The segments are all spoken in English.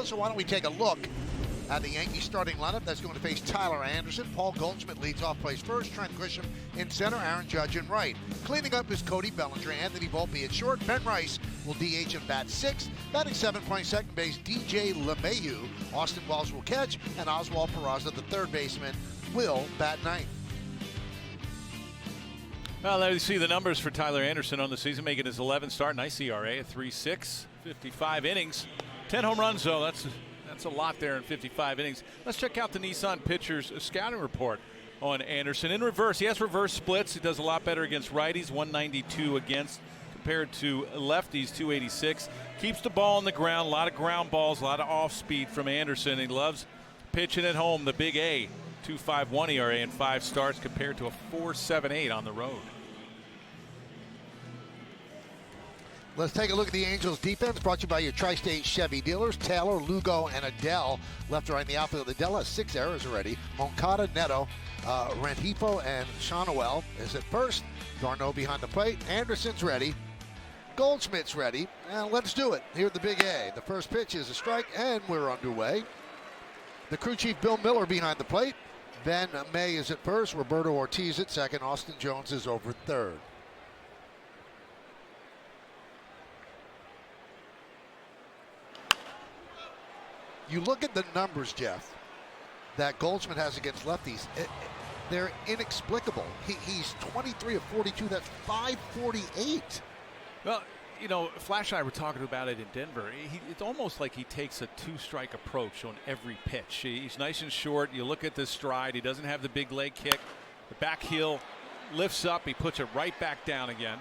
So why don't we take a look at the Yankees starting lineup that's going to face Tyler Anderson. Paul Goldschmidt leads off, plays first. Trent Grisham in center. Aaron Judge in right. Cleaning up is Cody Bellinger. Anthony Volpe at short. Ben Rice will DH and bat sixth. Batting seventh, playing second base, DJ LeMahieu. Austin Wells will catch, and Oswald Peraza, the third baseman, will bat ninth. Well, there you see the numbers for Tyler Anderson on the season, making his 11th start. Nice ERA, a 3.6, 55 innings, 10 home runs, though. That's a lot there in 55 innings. Let's check out the Nissan Pitchers scouting report on Anderson. In reverse, he has reverse splits. He does a lot better against righties, 192 against compared to lefties, 286. Keeps the ball on the ground, a lot of ground balls, a lot of off speed from Anderson. He loves pitching at home, the big A, 2.51 ERA in 5 starts compared to a 4.78 on the road. Let's take a look at the Angels defense, brought to you by your Tri-State Chevy dealers. Taylor, Lugo, and Adele left right in the outfield. Adele has 6 errors already. Moncada, Neto, Rengifo, and Shawnuel is at first. Darno behind the plate. Anderson's ready. Goldschmidt's ready. And let's do it. Here at the Big A. The first pitch is a strike, and we're underway. The crew chief, Bill Miller, behind the plate. Ben May is at first. Roberto Ortiz at second. Austin Jones is over third. You look at the numbers, Jeff, that Goldschmidt has against lefties. They're inexplicable. He's 23 of 42. That's 548. Well, you know, Flash and I were talking about it in Denver. It's almost like he takes a 2-strike approach on every pitch. He's nice and short. You look at the stride. He doesn't have the big leg kick. The back heel lifts up. He puts it right back down again.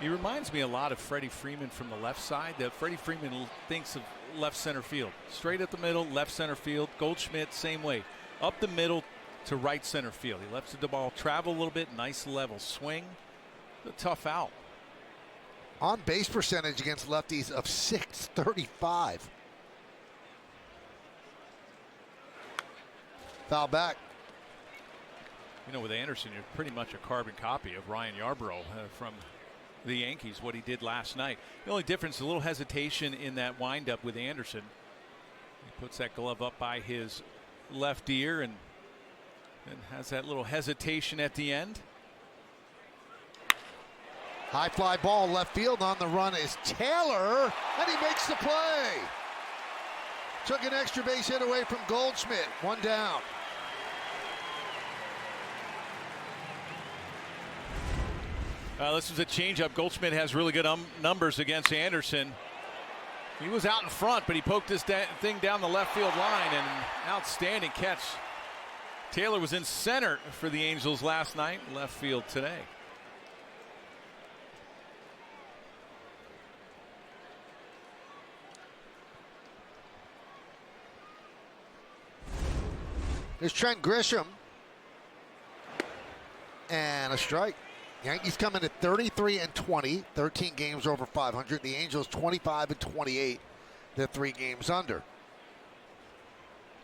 He reminds me a lot of Freddie Freeman from the left side. Freddie Freeman thinks of left center field. Straight up the middle, left center field. Goldschmidt, same way. Up the middle to right center field. He lets the ball travel a little bit. Nice level swing. A tough out. On base percentage against lefties of .635. Foul back. You know, with Anderson, you're pretty much a carbon copy of Ryan Yarbrough from the Yankees, what he did last night. The only difference, a little hesitation in that windup with Anderson. He puts that glove up by his left ear and has that little hesitation at the end. High fly ball left field. On the run is Taylor, and he makes the play. Took an extra base hit away from Goldschmidt. One down. This is a changeup. Goldschmidt has really good numbers against Anderson. He was out in front, but he poked this thing down the left field line, and an outstanding catch. Taylor was in center for the Angels last night, left field today. There's Trent Grisham. And a strike. Yankees come in at 33-20, 13 games over 500. The Angels 25-28, they're 3 games under.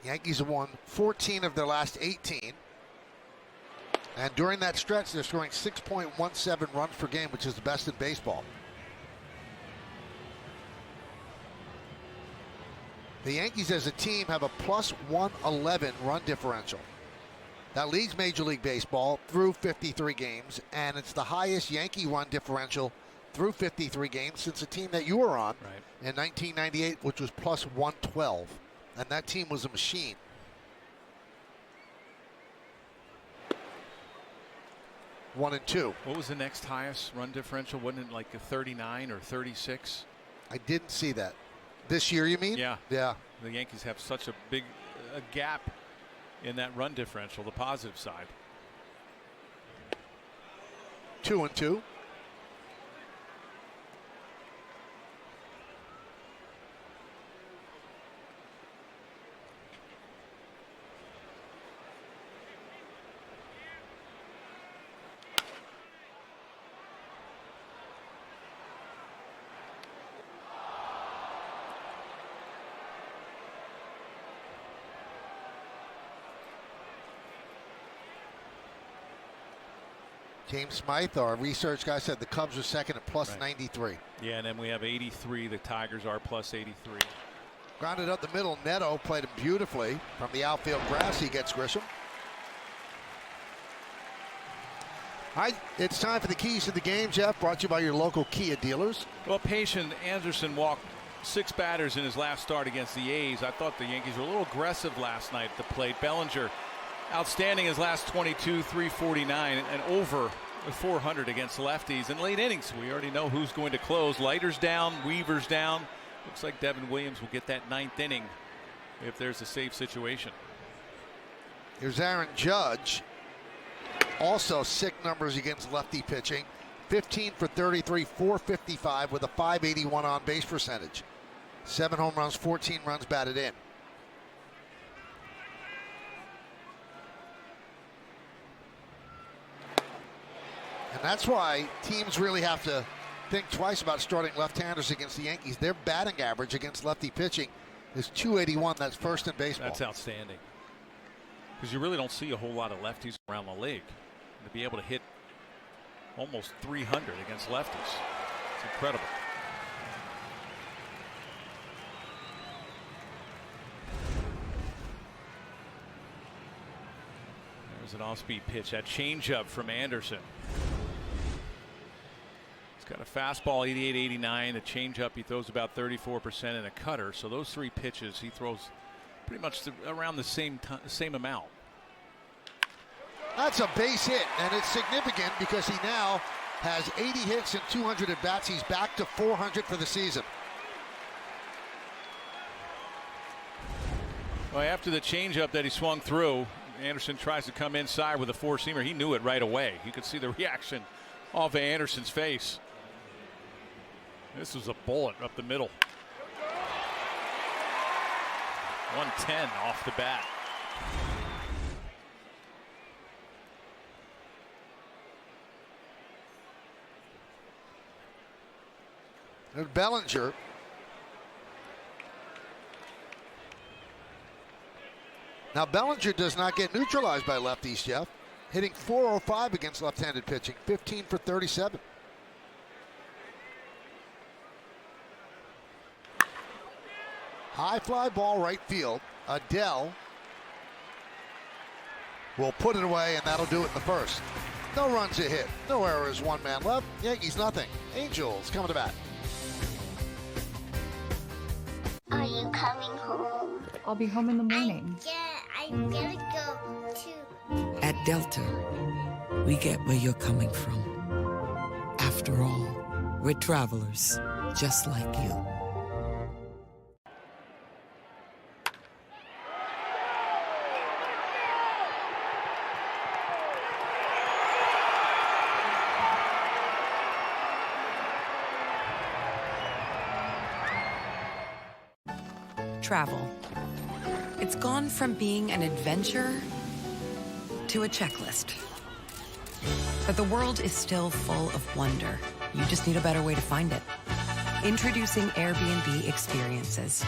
Yankees have won 14 of their last 18. And during that stretch, they're scoring 6.17 runs per game, which is the best in baseball. The Yankees as a team have a plus 111 run differential. That leads Major League Baseball through 53 games, and it's the highest Yankee run differential through 53 games since the team that you were on in 1998, which was plus 112. And that team was a machine. One and two. What was the next highest run differential? Wasn't it like a 39 or 36? I didn't see that. This year, you mean? Yeah. Yeah. The Yankees have such a big gap in that run differential, the positive side. 2 and 2. James Smythe, our research guy, said the Cubs are second at plus Right. 93. Yeah, and then we have 83. The Tigers are plus 83. Grounded up the middle. Neto played him beautifully. From the outfield grass, he gets Grisham. All right, it's time for the keys to the game, Jeff. Brought to you by your local Kia dealers. Well, Patient Anderson walked 6 batters in his last start against the A's. I thought the Yankees were a little aggressive last night at the plate. Bellinger, outstanding his last 22, 349, and over 400 against lefties in late innings. We already know who's going to close. Leiter's down, Weaver's down. Looks like Devin Williams will get that 9th inning if there's a safe situation. Here's Aaron Judge. Also sick numbers against lefty pitching. 15 for 33, 455 with a 581 on base percentage. 7 home runs, 14 runs batted in. And that's why teams really have to think twice about starting left-handers against the Yankees. Their batting average against lefty pitching is 281. That's first in baseball. That's outstanding. Because you really don't see a whole lot of lefties around the league. To be able to hit almost 300 against lefties, it's incredible. There's an off-speed pitch. That changeup from Anderson. He's got a fastball 88-89. The changeup he throws about 34%, and a cutter. So those 3 pitches he throws pretty much around the same amount. That's a base hit, and it's significant because he now has 80 hits and 200 at bats. He's back to 400 for the season. Well, after the changeup that he swung through, Anderson tries to come inside with a 4-seamer. He knew it right away. You could see the reaction off of Anderson's face. This was a bullet up the middle. 110 off the bat. And Bellinger. Now Bellinger does not get neutralized by lefties, Jeff. Hitting .405 against left-handed pitching, 15 for 37. High fly ball right field. Adele will put it away, and that'll do it in the first. No runs a hit, no errors, 1 man left. Yankees nothing. Angels coming to bat. Are you coming home? I'll be home in the morning. I gotta go too. At Delta, we get where you're coming from. After all, we're travelers, just like you. Travel. It's gone from being an adventure to a checklist. But the world is still full of wonder. You just need a better way to find it. Introducing Airbnb Experiences.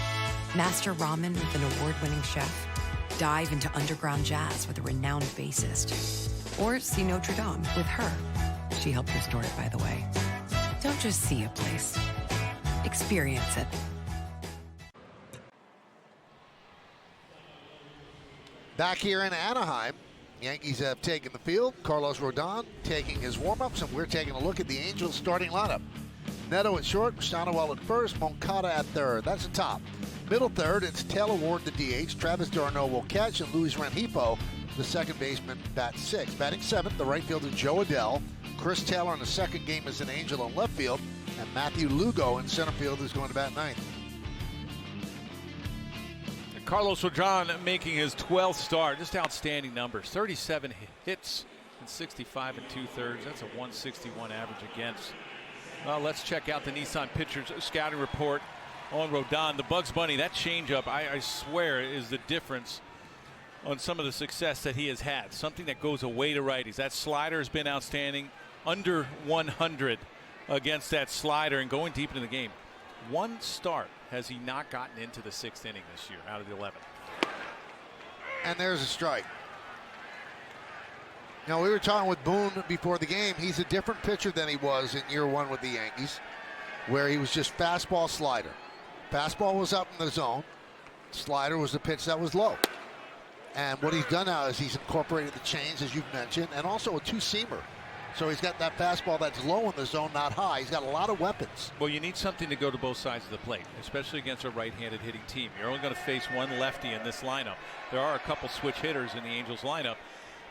Master ramen with an award-winning chef. Dive into underground jazz with a renowned bassist. Or see Notre Dame with her. She helped restore it, by the way. Don't just see a place. Experience it. Back here in Anaheim, Yankees have taken the field. Carlos Rodon taking his warm-ups, and we're taking a look at the Angels starting lineup. Neto at short, Shonowell at first, Moncada at third. That's the top. Middle third, it's Taylor Ward, the DH. Travis d'Arnaud will catch, and Luis Rengifo, the second baseman, bats 6. Batting 7th, the right fielder Joe Adell. Chris Taylor in the second game as an Angel in left field, and Matthew Lugo in center field is going to bat 9th. Carlos Rodon making his 12th start. Just outstanding numbers. 37 hits and 65 2/3. That's a 161 average against. Well, let's check out the Nissan Pitchers scouting report on Rodon. The Bugs Bunny, that changeup, I swear, is the difference on some of the success that he has had. Something that goes away to righties. That slider has been outstanding. Under 100 against that slider and going deep into the game. 1 start has he not gotten into the 6th inning this year out of the 11th. And there's a strike. Now, we were talking with Boone before the game. He's a different pitcher than he was in year one with the Yankees, where he was just fastball, slider. Fastball was up in the zone. Slider was the pitch that was low. And what he's done now is he's incorporated the change, as you've mentioned, and also a two-seamer. So he's got that fastball that's low in the zone, not high. He's got a lot of weapons. Well, you need something to go to both sides of the plate, especially against a right-handed hitting team. You're only going to face one lefty in this lineup. There are a couple switch hitters in the Angels lineup,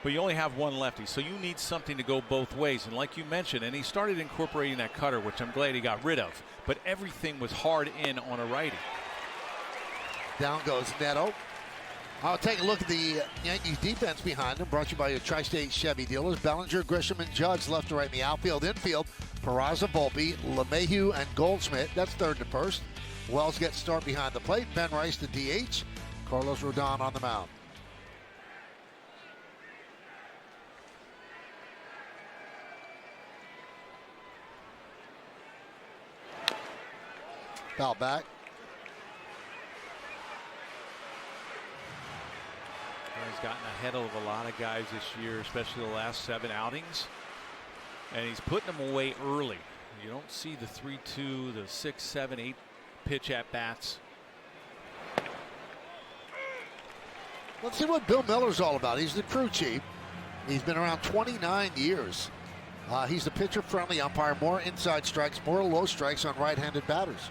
but you only have one lefty. So you need something to go both ways. And like you mentioned, and he started incorporating that cutter, which I'm glad he got rid of. But everything was hard in on a righty. Down goes Neto. I'll take a look at the Yankees defense behind them, brought to you by your Tri-State Chevy dealers. Bellinger, Grisham, and Judge left to right in the outfield. Infield, Peraza, Volpe, LeMahieu, and Goldschmidt. That's third to first. Wells gets start behind the plate. Ben Rice, the DH. Carlos Rodon on the mound. Foul back. He's gotten ahead of a lot of guys this year, especially the last 7 outings. And he's putting them away early. You don't see the 3-2, the 6, 7, 8 pitch at bats. Let's see what Bill Miller's all about. He's the crew chief. He's been around 29 years. He's a pitcher-friendly umpire. More inside strikes, more low strikes on right-handed batters.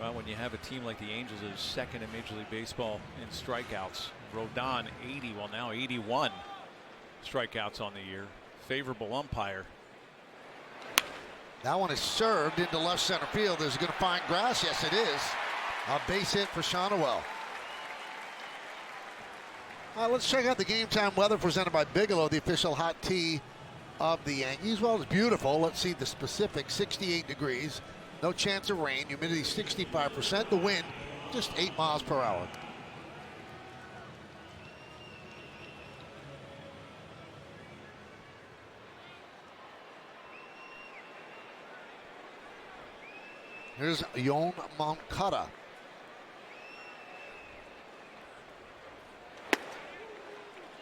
Well, when you have a team like the Angels that is second in Major League Baseball in strikeouts, Rodon 80, well now 81 strikeouts on the year. Favorable umpire. That one is served into left center field. Is it going to find grass? Yes, it is. A base hit for Shonowell. Let's check out the game time weather presented by Bigelow, the official hot tea of the Yankees. Well, it's beautiful. Let's see the specifics. 68 degrees. No chance of rain. Humidity 65%. The wind just 8 miles per hour. Here's Yon Moncada.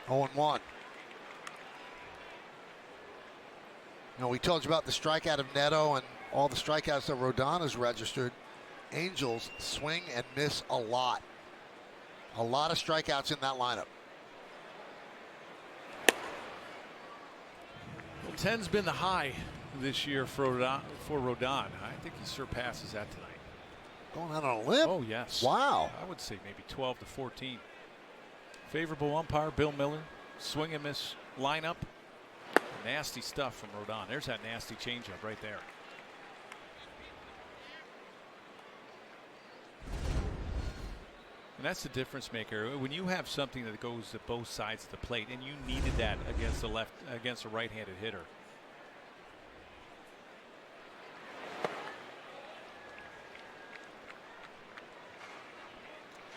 Oh, 1. You know, we told you about the strikeout of Neto and all the strikeouts that Rodon has registered. Angels swing and miss a lot. A lot of strikeouts in that lineup. Well, 10's been the high this year for Rodon. I think he surpasses that tonight. Going out on a limb? Oh, yes. Wow. I would say maybe 12 to 14. Favorable umpire, Bill Miller. Swing and miss lineup. Nasty stuff from Rodon. There's that nasty changeup right there. And that's the difference maker. When you have something that goes to both sides of the plate, and you needed that against a right-handed hitter.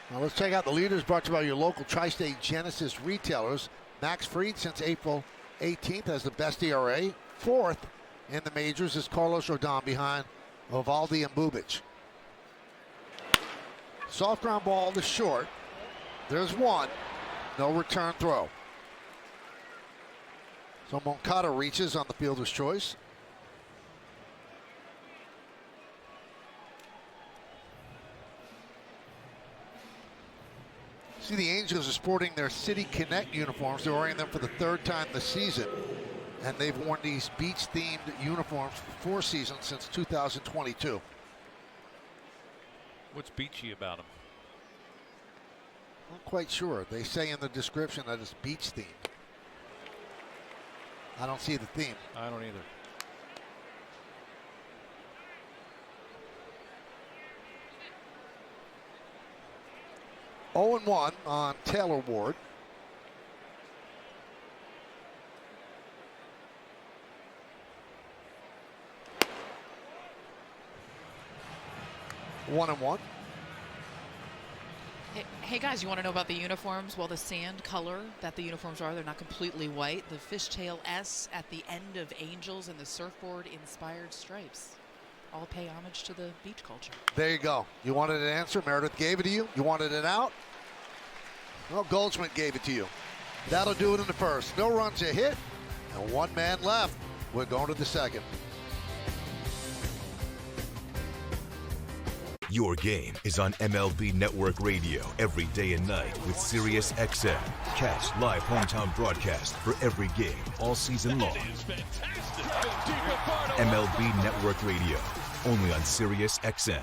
Now let's check out the leaders brought to you by your local Tri-State Genesis retailers. Max Fried since April 18th has the best ERA. 4th in the majors is Carlos Rodon behind Ovaldi and Bubic. Soft ground ball to short. There's one. No return throw. So Moncada reaches on the fielder's choice. See, the Angels are sporting their City Connect uniforms. They're wearing them for the 3rd time this season. And they've worn these beach-themed uniforms for 4 seasons since 2022. What's beachy about them? Not quite sure. They say in the description that it's beach themed. I don't see the theme. I don't either. Oh and 1 on Taylor Ward. One and 1. Hey guys, you want to know about the uniforms? Well, the sand color that the uniforms are, they're not completely white. The fishtail S at the end of Angels and the surfboard inspired stripes all pay homage to the beach culture. There you go. You wanted an answer. Meredith gave it to you. You wanted it out. Well, Goldschmidt gave it to you. That'll do it in the first. No runs a hit, and one man left. We're going to the second. Your game is on MLB Network Radio every day and night with Sirius XM. Catch live hometown broadcast for every game all season long. MLB Network Radio, only on Sirius XM.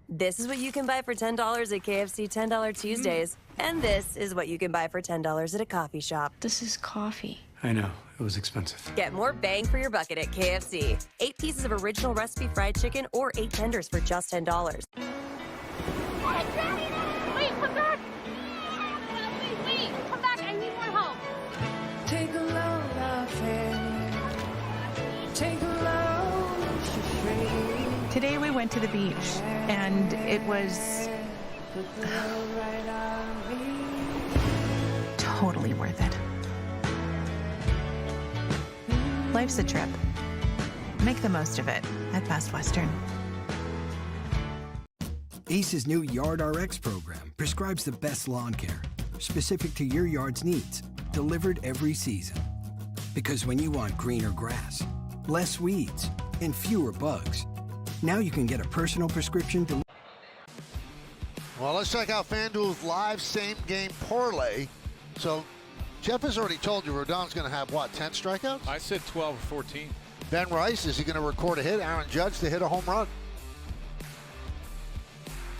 This is what you can buy for $10 at KFC $10 Tuesdays. And this is what you can buy for $10 at a coffee shop. This is coffee. I know, it was expensive. Get more bang for your bucket at KFC. 8 pieces of original recipe fried chicken or 8 tenders for just $10. Wait, come back! Wait, come back, I need more help. Take a load off it. Take a load for free. Today we went to the beach, and it was totally worth it. Life's a trip. Make the most of it at Best Western. ACE's new Yard RX program prescribes the best lawn care, specific to your yard's needs, delivered every season. Because when you want greener grass, less weeds, and fewer bugs, now you can get a personal prescription delivered. Well, let's check out FanDuel's live same-game parlay. So, Jeff has already told you Rodon's going to have, what, 10 strikeouts? I said 12 or 14. Ben Rice, is he going to record a hit? Aaron Judge to hit a home run.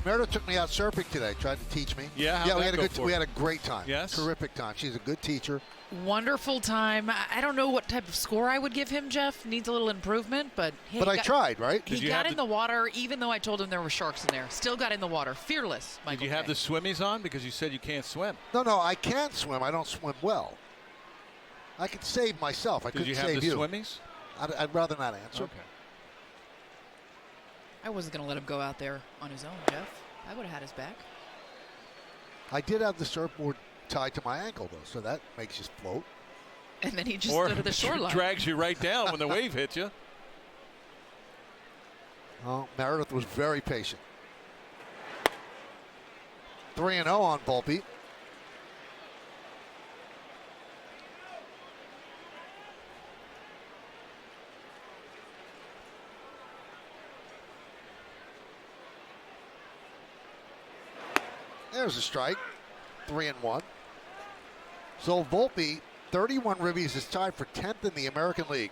Meredith took me out surfing today, tried to teach me. Yeah, we had a great time. Yes. Terrific time. She's a good teacher. Wonderful time. I don't know what type of score I would give him, Jeff. Needs a little improvement, but hey, I tried, right? He got in the water, even though I told him there were sharks in there. Still got in the water. Fearless, Michael. Did you have the swimmies on? Because you said you can't swim. No, I can't swim. I don't swim well. I could save myself. I couldn't save you. Did you have the swimmies? I'd rather not answer. Okay. I wasn't going to let him go out there on his own, Jeff. I would have had his back. I did have the surfboard tied to my ankle, though, so that makes you float. And then he just stood at the shoreline. Drags you right down when the wave hits you. Well, Meredith was very patient. 3-0 on Volpe. There's a strike. 3-1. So Volpe, 31 ribbies, is tied for 10th in the American League.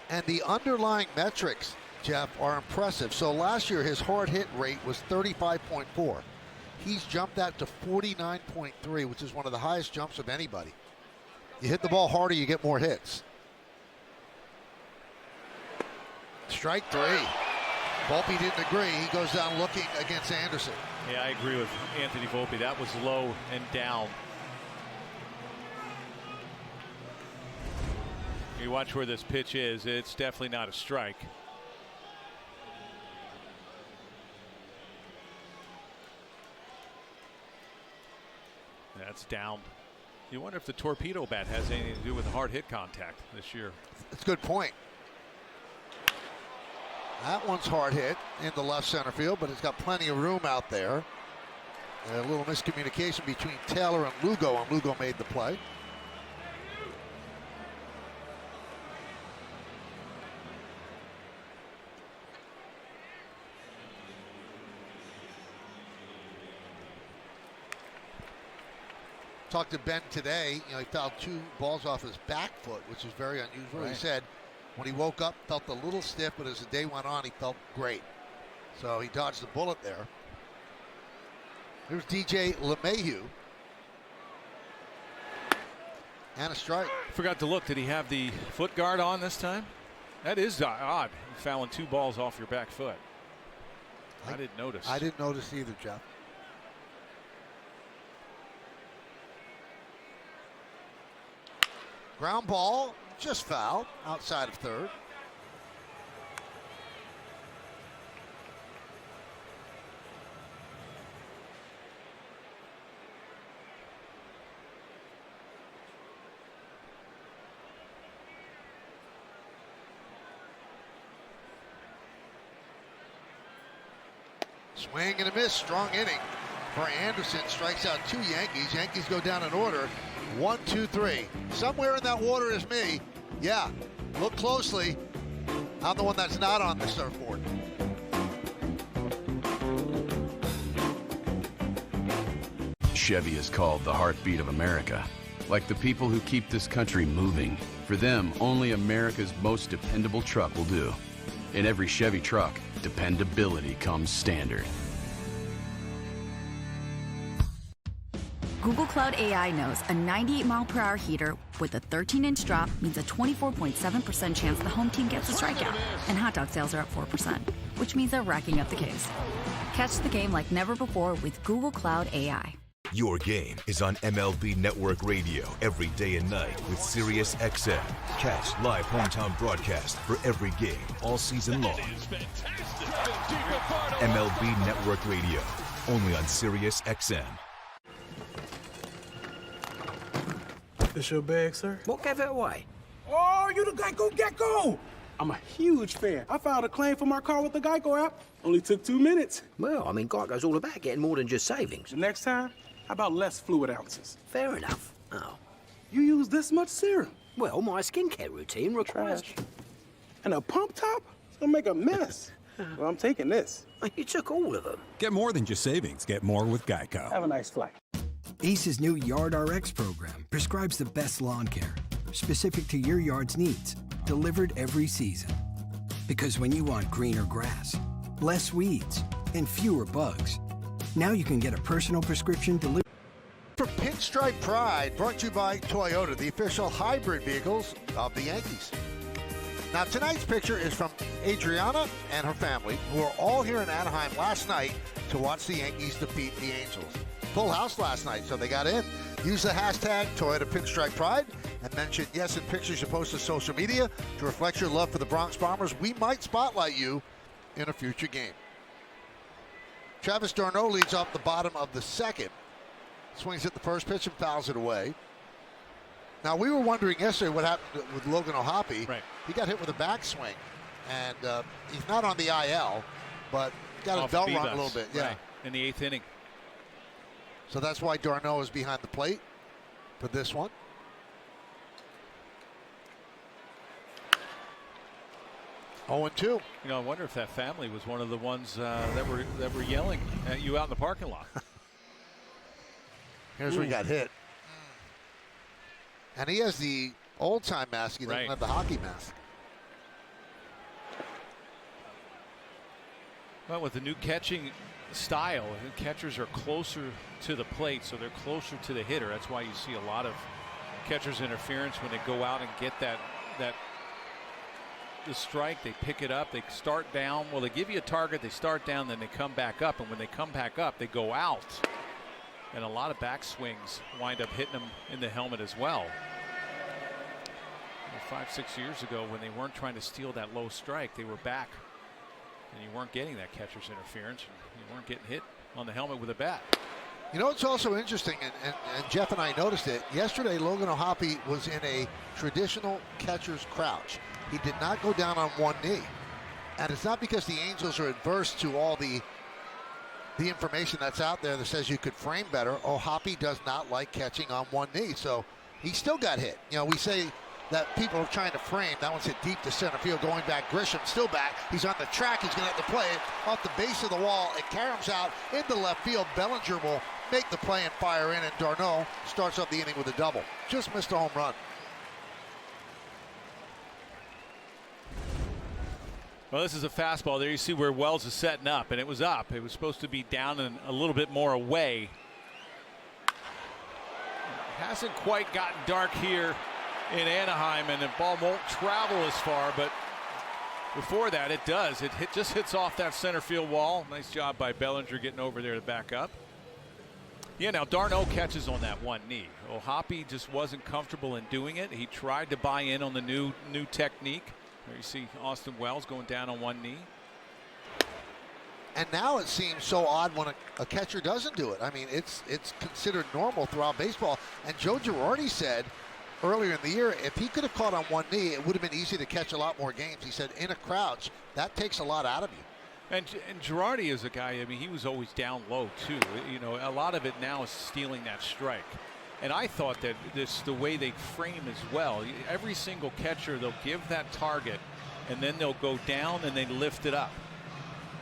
And the underlying metrics, Jeff, are impressive. So last year his hard hit rate was 35.4. He's jumped that to 49.3, which is one of the highest jumps of anybody. You hit the ball harder, you get more hits. Strike 3. Volpe didn't agree. He goes down looking against Anderson. Yeah, I agree with Anthony Volpe. That was low and down. You watch where this pitch is. It's definitely not a strike. That's down. You wonder if the torpedo bat has anything to do with hard hit contact this year. That's a good point. That one's hard hit in the left center field, but it's got plenty of room out there. A little miscommunication between Taylor and Lugo, and Lugo made the play. Talked to Ben today. You know, he fouled 2 balls off his back foot, which is very unusual. Right. He said when he woke up, felt a little stiff, but as the day went on, he felt great. So he dodged the bullet there. Here's DJ LeMahieu. And a strike. Forgot to look. Did he have the foot guard on this time? That is odd. Fouling 2 balls off your back foot. I didn't notice. I didn't notice either, Jeff. Ground ball, just foul, outside of third. Swing and a miss, strong inning for Anderson. Strikes out 2 Yankees. Yankees go down in order. 1, 2, 3. Somewhere in that water is me. Yeah, look closely. I'm the one that's not on the surfboard. Chevy is called the heartbeat of America. Like the people who keep this country moving. For them, only America's most dependable truck will do. In every Chevy truck, dependability comes standard. Google Cloud AI knows a 98-mile-per-hour heater with a 13-inch drop means a 24.7% chance the home team gets a strikeout. And hot dog sales are up 4%, which means they're racking up the Ks. Catch the game like never before with Google Cloud AI. Your game is on MLB Network Radio every day and night with Sirius XM. Catch live hometown broadcast for every game all season long. MLB Network Radio, only on Sirius XM. This your bag, sir? What gave it away? Oh, you the Geico Gecko! I'm a huge fan. I filed a claim for my car with the Geico app. Only took 2 minutes. Well, I mean, Geico's all about getting more than just savings. The next time, how about less fluid ounces? Fair enough. Oh. You use this much serum? Well, my skincare routine requires... Trash. And a pump top? It's gonna make a mess. Well, I'm taking this. You took all of them. Get more than just savings. Get more with Geico. Have a nice flight. Ace's new Yard RX program prescribes the best lawn care, specific to your yard's needs, delivered every season. Because when you want greener grass, less weeds, and fewer bugs, now you can get a personal prescription delivered. For Pinstripe Pride, brought to you by Toyota, the official hybrid vehicles of the Yankees. Now, tonight's picture is from Adriana and her family, who were all here in Anaheim last night to watch the Yankees defeat the Angels. Full house last night, so they got in. Use the hashtag Toyota Pinstripe Pride and mention yes in pictures you post to social media to reflect your love for the Bronx Bombers. We might spotlight you in a future game. Travis d'Arnaud leads off the bottom of the second. Swings at the first pitch and fouls it away. Now, we were wondering yesterday what happened with Logan O'Hoppe. Right. He got hit with a backswing, and he's not on the IL, but got his belt rung a little bit. Yeah, right. In the 8th inning. So that's why d'Arnaud is behind the plate for this one. Oh, 2. You know, I wonder if that family was one of the ones that were yelling at you out in the parking lot. Here's where he got hit. And he has the old-time mask. He doesn't have the hockey mask. Well, with the new catching style, the catchers are closer to the plate, so they're closer to the hitter. That's why you see a lot of catchers interference when they go out and get the strike. They pick it up, they start down. Well, they give you a target, they start down, then they come back up, and when they come back up, they go out. And a lot of backswings wind up hitting them in the helmet as well. 5-6 years ago, when they weren't trying to steal that low strike, they were back, and you weren't getting that catcher's interference. You weren't getting hit on the helmet with a bat. You know, it's also interesting, and Jeff and I noticed it. Yesterday, Logan O'Hoppe was in a traditional catcher's crouch. He did not go down on one knee. And it's not because the Angels are adverse to all the information that's out there that says you could frame better. O'Hoppe does not like catching on one knee, so he still got hit. You know, we say that people are trying to frame. That one's hit deep to center field, going back. Grisham still back. He's on the track. He's going to have to play it off the base of the wall. It caroms out into left field. Bellinger will make the play and fire in, and d'Arnaud starts off the inning with a double. Just missed a home run. Well, this is a fastball. There you see where Wells is setting up, and it was up. It was supposed to be down and a little bit more away. Hasn't quite gotten dark here in Anaheim, and the ball won't travel as far, but Before that, it does. It just hits off that center field wall. Nice job by Bellinger getting over there to back up. Yeah, now Darno catches on that one knee. Well, Hoppy just wasn't comfortable in doing it. He tried to buy in on the new technique. There you see Austin Wells going down on one knee. And now it seems so odd when a catcher doesn't do it. I mean, it's considered normal throughout baseball. And Joe Girardi said earlier in the year, if he could have caught on one knee, it would have been easy to catch a lot more games. He said, in a crouch, that takes a lot out of you. And Girardi is a guy, I mean, he was always down low, too. You know, a lot of it now is stealing that strike. And I thought that the way they frame as well, every single catcher, they'll give that target, and then they'll go down and they lift it up.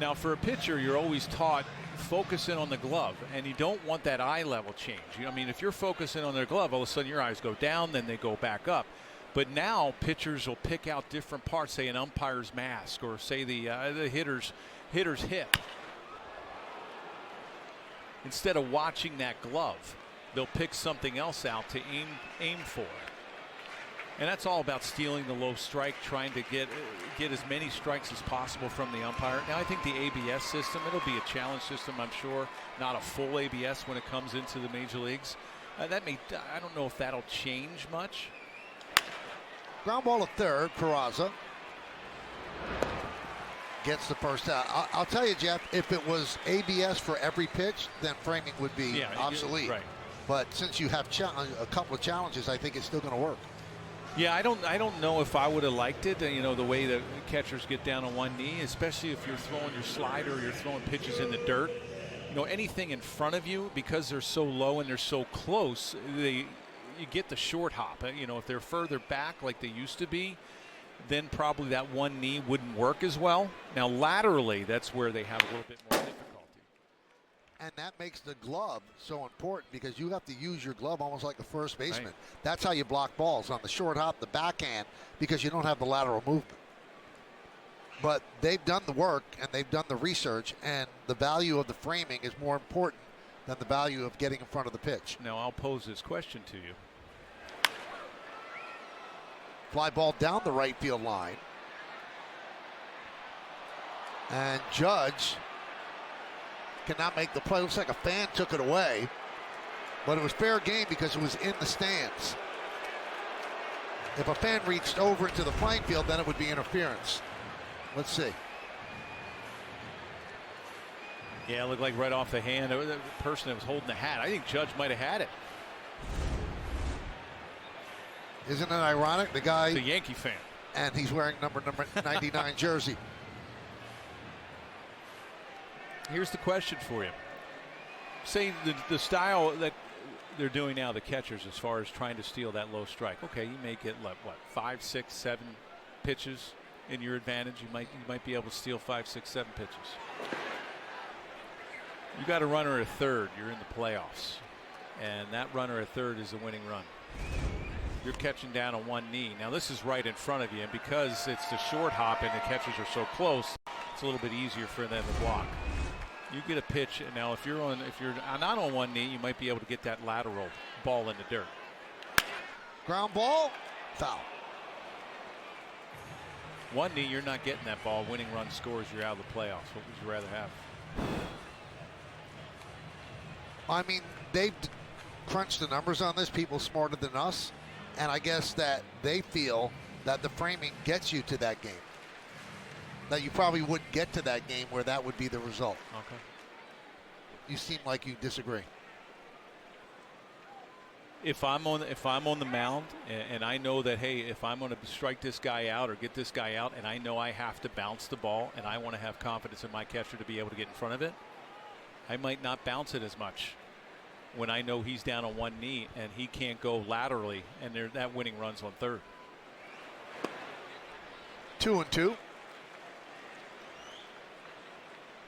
Now, for a pitcher, you're always taught focus in on the glove, and you don't want that eye level change. I mean, if you're focusing on their glove, all of a sudden your eyes go down, then they go back up. But now pitchers will pick out different parts, say an umpire's mask, or say the hitter's hip. Instead of watching that glove, they'll pick something else out to aim for. And that's all about stealing the low strike, trying to get as many strikes as possible from the umpire. Now, I think the ABS system, it'll be a challenge system, I'm sure. Not a full ABS when it comes into the major leagues. I don't know if that'll change much. Ground ball at third. Peraza gets the first out. I'll tell you, Jeff, if it was ABS for every pitch, then framing would be obsolete. Right. But since you have a couple of challenges, I think it's still going to work. Yeah, I don't know if I would have liked it. You know, the way the catchers get down on one knee, especially if you're throwing your slider or you're throwing pitches in the dirt. You know, anything in front of you, because they're so low and they're so close, you get the short hop. You know, if they're further back like they used to be, then probably that one knee wouldn't work as well. Now, laterally, that's where they have a little bit more difficulty. And that makes the glove so important, because you have to use your glove almost like a first baseman. Right. That's how you block balls, on the short hop, the backhand, because you don't have the lateral movement. But they've done the work and they've done the research, and the value of the framing is more important than the value of getting in front of the pitch. Now, I'll pose this question to you. Fly ball down the right field line. And Judge cannot make the play. Looks like a fan took it away. But it was fair game because it was in the stands. If a fan reached over into the playing field, then it would be interference. Let's see. Yeah, it looked like right off the hand. The person that was holding the hat, I think Judge might have had it. Isn't it ironic? The guy, the Yankee fan, and he's wearing number 99 jersey. Here's the question for you. Say the style that they're doing now, the catchers, as far as trying to steal that low strike. Okay, you may get what 5, 6, 7 pitches in your advantage. You might be able to steal 5, 6, 7 pitches. You got a runner at third. You're in the playoffs, and that runner at third is the winning run. You're catching down on one knee. Now this is right in front of you, and because it's the short hop and the catchers are so close, it's a little bit easier for them to block. You get a pitch, and now if you're not on one knee, you might be able to get that lateral ball in the dirt. Ground ball, foul. One knee, you're not getting that ball. Winning run scores, you're out of the playoffs. What would you rather have? I mean, they've crunched the numbers on this, people smarter than us, and I guess that they feel that the framing gets you to that game. That you probably wouldn't get to that game where that would be the result. Okay. You seem like you disagree. If I'm on the mound and I know that, hey, if I'm going to strike this guy out or get this guy out, and I know I have to bounce the ball and I want to have confidence in my catcher to be able to get in front of it, I might not bounce it as much when I know he's down on one knee and he can't go laterally, and that winning run's on third. 2-2.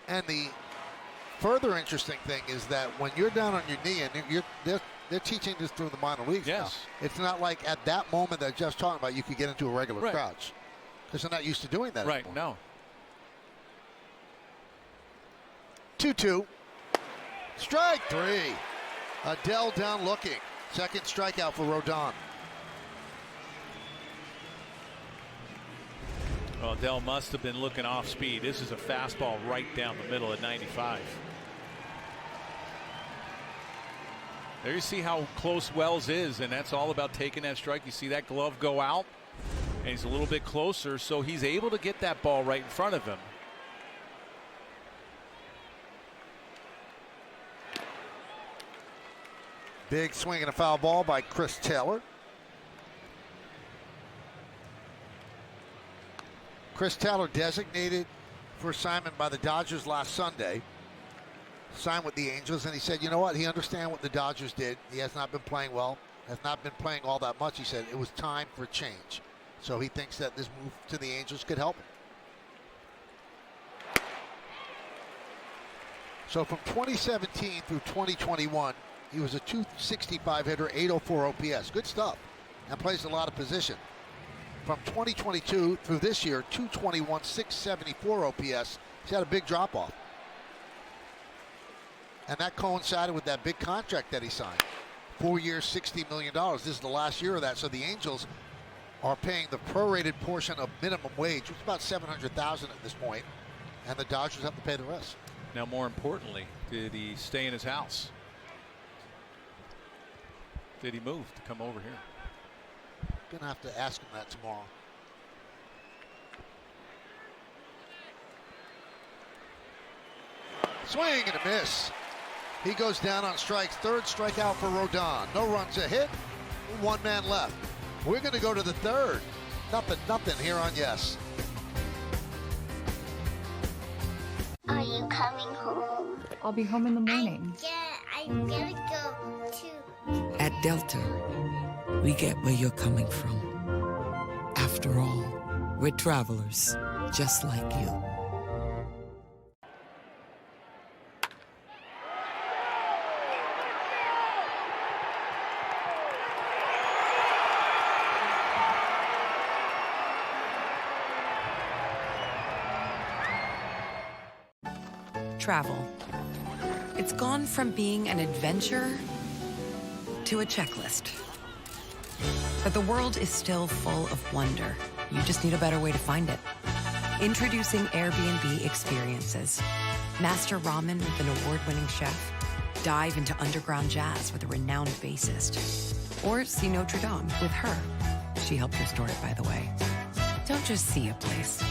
And the further interesting thing is that when you're down on your knee, and they're teaching this through the minor leagues now. It's not like at that moment that Jeff's talking about you could get into a regular crouch, because they're not used to doing that anymore. No. 2-2. Strike three. Adele down looking. Second strikeout for Rodon. Well, Well, Adell must have been looking off speed. This is a fastball right down the middle at 95. There you see how close Wells is, and that's all about taking that strike. You see that glove go out, and he's a little bit closer, so he's able to get that ball right in front of him. Big swing and a foul ball by Chris Taylor. Chris Taylor designated for assignment by the Dodgers last Sunday. Signed with the Angels, and he said, you know what? He understands what the Dodgers did. He has not been playing well, has not been playing all that much. He said it was time for change. So he thinks that this move to the Angels could help him. So from 2017 through 2021, he was a .265 hitter, .804 OPS. Good stuff, and plays a lot of position. From 2022 through this year, .221, .674 OPS. He's had a big drop-off. And that coincided with that big contract that he signed. 4 years, $60 million. This is the last year of that. So the Angels are paying the prorated portion of minimum wage, which is about $700,000 at this point, and the Dodgers have to pay the rest. Now, more importantly, did he stay in his house? Did he move to come over here? Gonna have to ask him that tomorrow. Swing and a miss. He goes down on strikes. Third strikeout for Rodon. No runs a hit. One man left. We're going to go to the third. Nothing here on Yes. Are you coming home? I'll be home in the morning. I gotta go too. At Delta, we get where you're coming from. After all, we're travelers, just like you. Travel. It's gone from being an adventure to a checklist. But the world is still full of wonder. You just need a better way to find it. Introducing Airbnb Experiences. Master ramen with an award-winning chef. Dive into underground jazz with a renowned bassist. Or see Notre Dame with her. She helped restore it, by the way. Don't just see a place.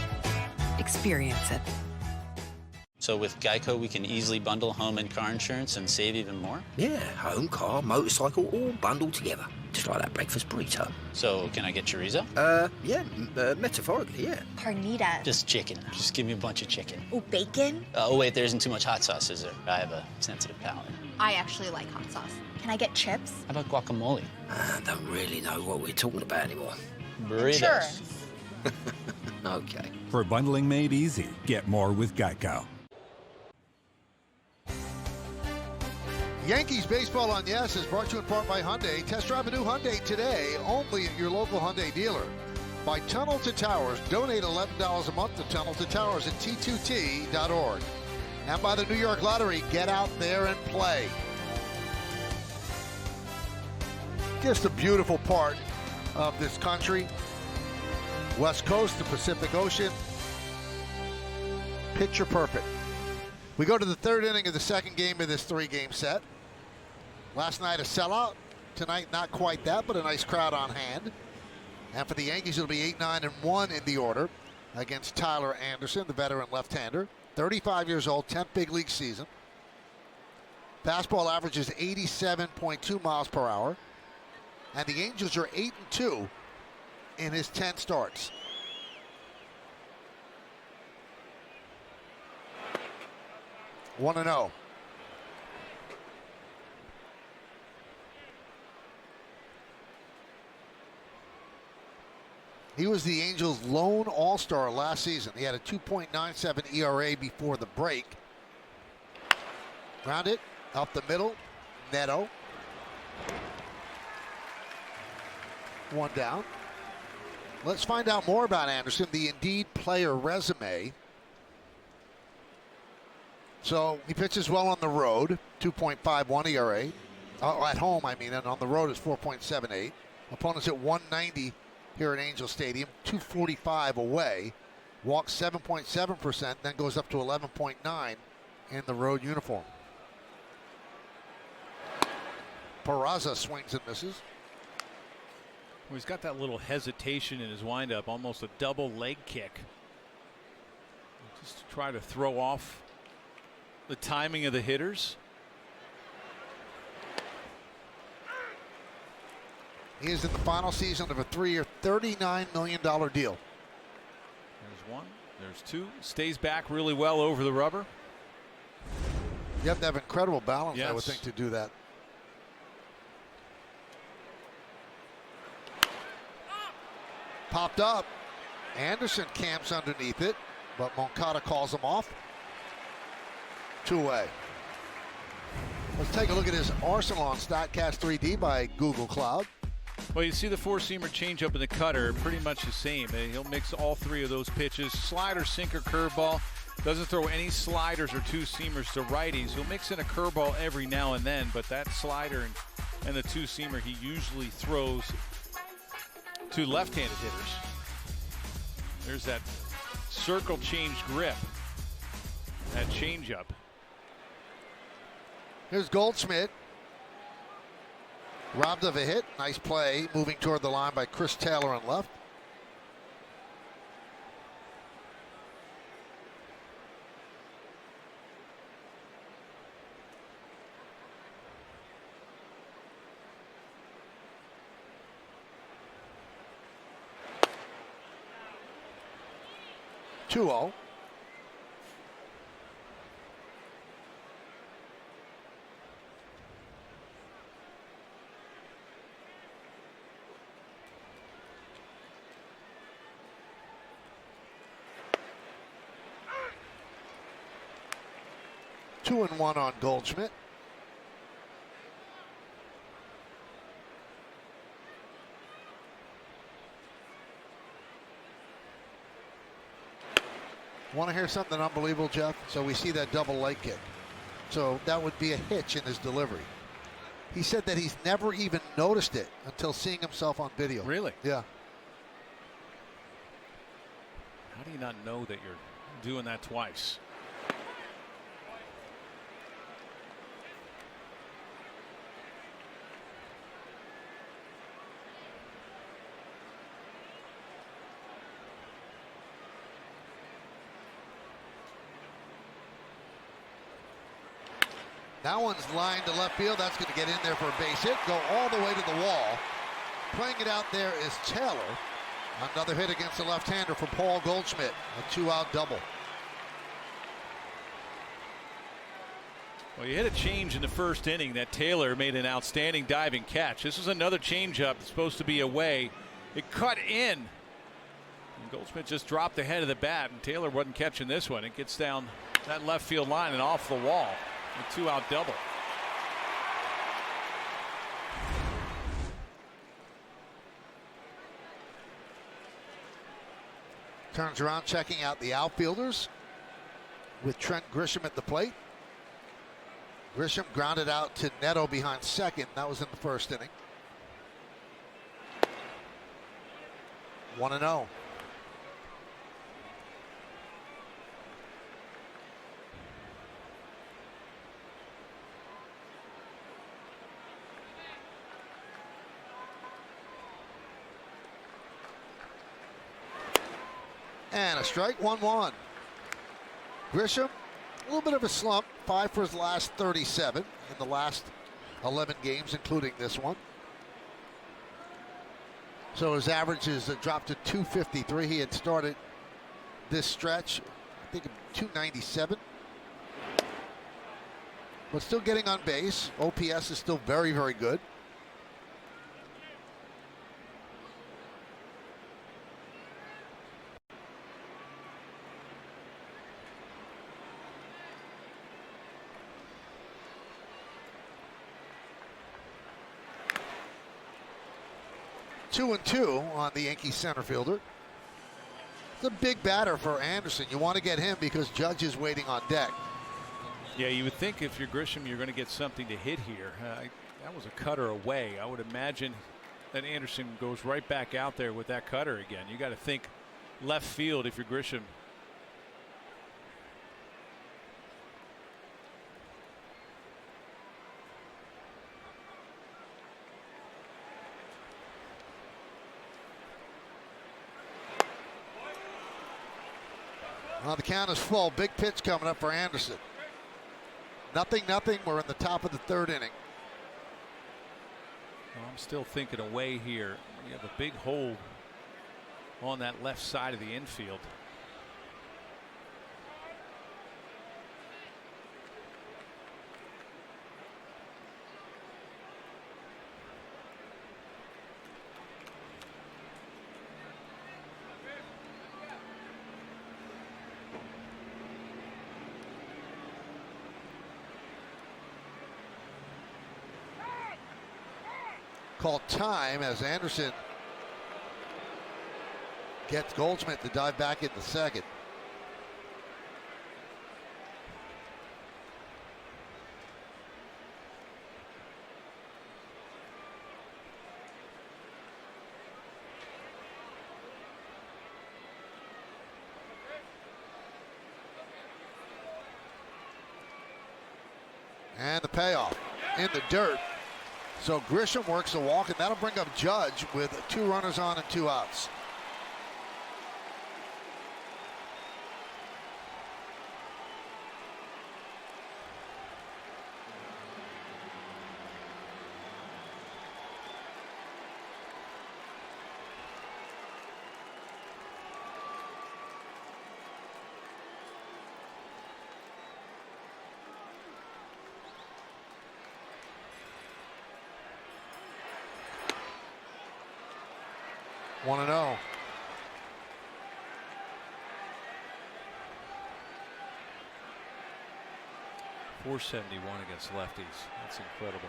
Experience it. So with Geico, we can easily bundle home and car insurance and save even more? Yeah, home, car, motorcycle, all bundled together. Just like that breakfast burrito. So can I get chorizo? Yeah, metaphorically, yeah. Carnitas. Just chicken. Just give me a bunch of chicken. Oh, bacon? Oh, wait, there isn't too much hot sauce, is there? I have a sensitive palate. I actually like hot sauce. Can I get chips? How about guacamole? I don't really know what we're talking about anymore. Burritos. Sure. Okay. For bundling made easy, get more with Geico. Yankees baseball on Yes is brought to you in part by Hyundai. Test drive a new Hyundai today, only at your local Hyundai dealer. By Tunnel to Towers, donate $11 a month to Tunnel to Towers at T2T.org. And by the New York Lottery, get out there and play. Just a beautiful part of this country. West Coast, the Pacific Ocean. Picture perfect. We go to the third inning of the second game of this three-game set. Last night a sellout. Tonight not quite that, but a nice crowd on hand. And for the Yankees, it'll be 8-9-1 in the order against Tyler Anderson, the veteran left-hander. 35 years old, 10th big league season. Fastball averages 87.2 miles per hour. And the Angels are 8-2 in his 10 starts. One and 0. He was the Angels' lone all-star last season. He had a 2.97 ERA before the break. Grounded up the middle. Neto. One down. Let's find out more about Anderson, the Indeed player resume. So he pitches well on the road, 2.51 ERA. At home, I mean, and on the road is 4.78. Opponents at 190 here at Angel Stadium, 245 away. Walks 7.7%, then goes up to 11.9 in the road uniform. Peraza swings and misses. Well, he's got that little hesitation in his windup, almost a double leg kick. Just to try to throw off the timing of the hitters. He is in the final season of a 3-year, $39 million deal. There's one, there's two. Stays back really well over the rubber. You have to have incredible balance, yes, I would think, to do that. Popped up. Anderson camps underneath it, but Moncada calls him off. 2 away. Let's take a look at his arsenal on StatCast 3D by Google Cloud. Well, you see the four-seamer changeup and the cutter, pretty much the same. He'll mix all three of those pitches. Slider, sinker, curveball. Doesn't throw any sliders or two-seamers to righties. He'll mix in a curveball every now and then, but that slider and the two-seamer he usually throws to left-handed hitters. There's that circle change grip, that changeup. Here's Goldschmidt. Robbed of a hit. Nice play. Moving toward the line by Chris Taylor on left. Two-0. Two and one on Goldschmidt. Want to hear something unbelievable, Jeff? So we see that double leg kick. So that would be a hitch in his delivery. He said that he's never even noticed it until seeing himself on video. Really? Yeah. How do you not know that you're doing that twice? That one's lined to left field. That's going to get in there for a base hit. Go all the way to the wall. Playing it out there is Taylor. Another hit against the left-hander for Paul Goldschmidt. A two-out double. Well, you hit a change in the first inning that Taylor made an outstanding diving catch. This is another changeup that's supposed to be away. It cut in. And Goldschmidt just dropped the head of the bat, and Taylor wasn't catching this one. It gets down that left field line and off the wall. A two-out double. Turns around, checking out the outfielders with Trent Grisham at the plate. Grisham grounded out to Neto behind second. That was in the first inning. 1-0. And a strike, 1-1. Grisham, a little bit of a slump, 5 for his last 37 in the last 11 games, including this one. So his average is dropped to 253. He had started this stretch, I think, 297. But still getting on base. OPS is still very, very good. Two and two on the Yankees center fielder. It's a big batter for Anderson. You want to get him because Judge is waiting on deck. Yeah, you would think if you're Grisham, you're going to get something to hit here. That was a cutter away. I would imagine that Anderson goes right back out there with that cutter again. You got to think left field if you're Grisham. Well, the count is full. Big pitch coming up for Anderson. 0-0. We're in the top of the third inning. Well, I'm still thinking away here. You have a big hole on that left side of the infield. Called time as Anderson gets Goldschmidt to dive back into second. And the payoff in the dirt. So Grisham works a walk, and that'll bring up Judge with 2 runners on and 2 outs. One and 0. .471 against lefties. That's incredible.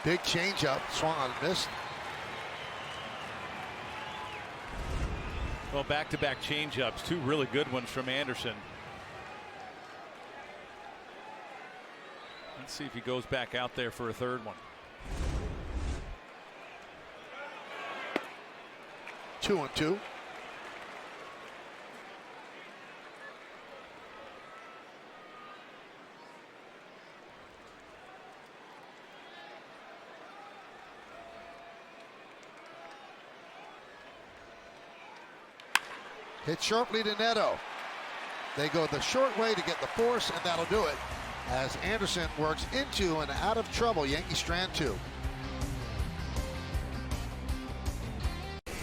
Big changeup, swung on and missed. Well, back-to-back changeups, 2 really good ones from Anderson. Let's see if he goes back out there for a third one. 2-2. Hit sharply to Neto. They go the short way to get the force, and that'll do it as Anderson works into and out of trouble. Yankee strand 2.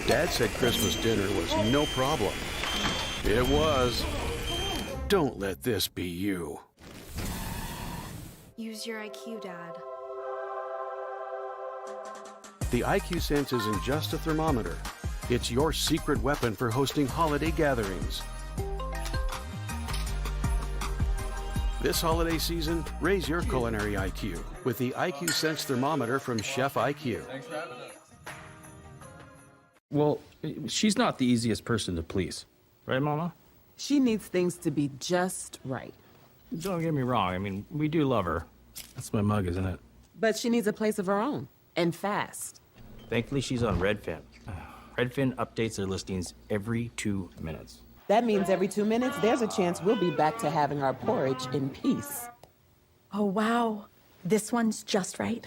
Dad said Christmas dinner was no problem. It was. Don't let this be you. Use your IQ, Dad. The IQ Sense isn't just a thermometer. It's your secret weapon for hosting holiday gatherings. This holiday season, raise your culinary IQ with the IQ Sense thermometer from Chef IQ. Thanks for having us. Well, she's not the easiest person to please. Right, Mama? She needs things to be just right. Don't get me wrong. I mean, we do love her. That's my mug, isn't it? But she needs a place of her own, and fast. Thankfully, she's on Redfin. Redfin updates their listings every 2 minutes. That means every 2 minutes, there's a chance we'll be back to having our porridge in peace. Oh, wow. This one's just right.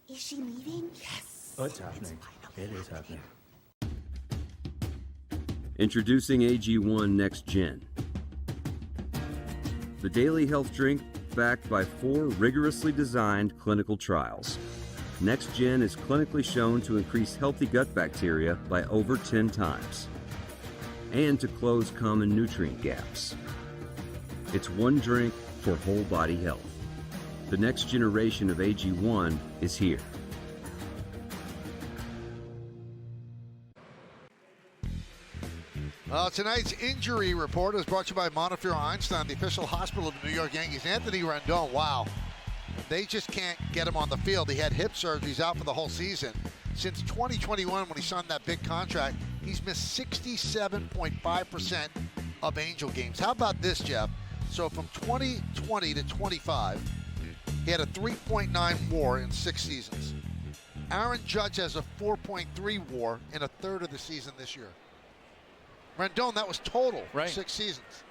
Is she leaving? Yes. Oh, it's happening. It is happening. Introducing AG1 Next Gen. The daily health drink backed by 4 rigorously designed clinical trials. Next Gen is clinically shown to increase healthy gut bacteria by over 10 times and to close common nutrient gaps. It's one drink for whole body health. The next generation of AG1 is here. Well, tonight's injury report is brought to you by Montefiore Einstein, the official hospital of the New York Yankees. Anthony Rendon, wow. They just can't get him on the field. He had hip surgery. He's out for the whole season. Since 2021, when he signed that big contract, he's missed 67.5% of Angel games. How about this, Jeff? So from 2020 to 25, he had a 3.9 WAR in 6 seasons. Aaron Judge has a 4.3 WAR in a third of the season this year. Rendon, that was total, 6 seasons.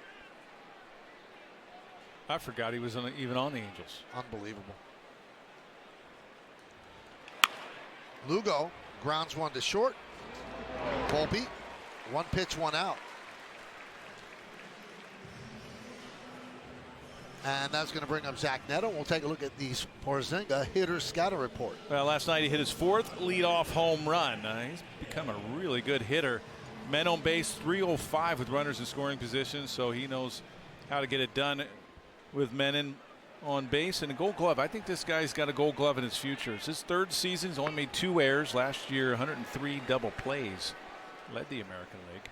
I forgot he was even on the Angels. Unbelievable. Lugo grounds one to short. Volpe, 1 pitch, 1 out. And that's going to bring up Zach Neto. We'll take a look at the Porzinga hitter scatter report. Well, last night he hit his 4th leadoff home run. He's become a really good hitter. Men on base, 305 with runners in scoring position, so he knows how to get it done with men on base. And a Gold Glove. I think this guy's got a Gold Glove in his future. It's his 3rd season. He's only made 2 errors. Last year, 103 double plays. Led the American League.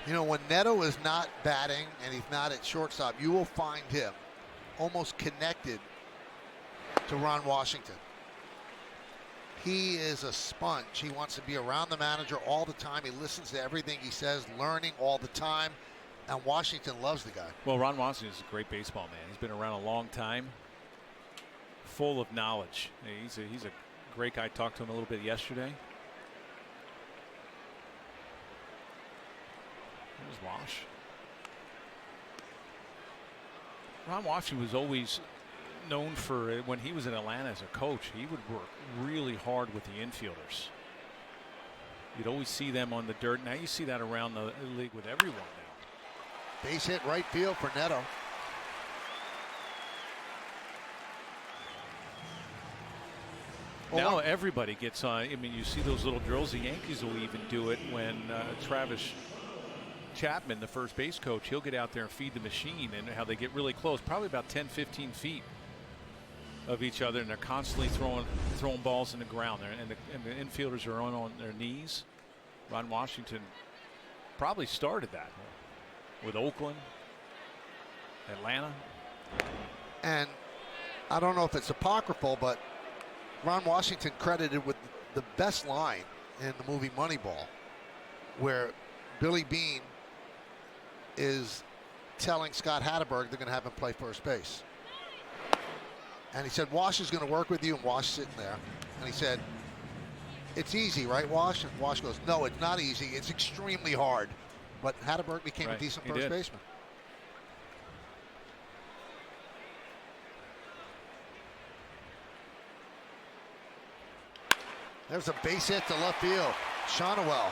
You know, when Neto is not batting and he's not at shortstop, you will find him almost connected to Ron Washington. He is a sponge. He wants to be around the manager all the time. He listens to everything he says, learning all the time. And Washington loves the guy. Well, Ron Washington is a great baseball man. He's been around a long time, full of knowledge. He's a great guy. I talked to him a little bit yesterday. There's Wash. Ron Washington was always known for, when he was in Atlanta as a coach, he would work really hard with the infielders. You'd always see them on the dirt. Now you see that around the league with everyone now. Base hit right field for Neto. Now everybody gets on. I mean, you see those little drills. The Yankees will even do it when Travis Chapman, the first base coach, he'll get out there and feed the machine, and how they get really close, probably about 10-15 feet of each other, and they're constantly throwing balls in the ground there, and the infielders are on their knees. Ron Washington probably started that with Oakland, Atlanta. And I don't know if it's apocryphal, but Ron Washington credited with the best line in the movie Moneyball, where Billy Beane is telling Scott Hatteberg they're going to have him play first base. And he said, Wash is going to work with you, and Wash sitting there. And he said, it's easy, right, Wash? And Wash goes, no, it's not easy. It's extremely hard. But Hatteberg became a decent first baseman. There's a base hit to left field. Shonowell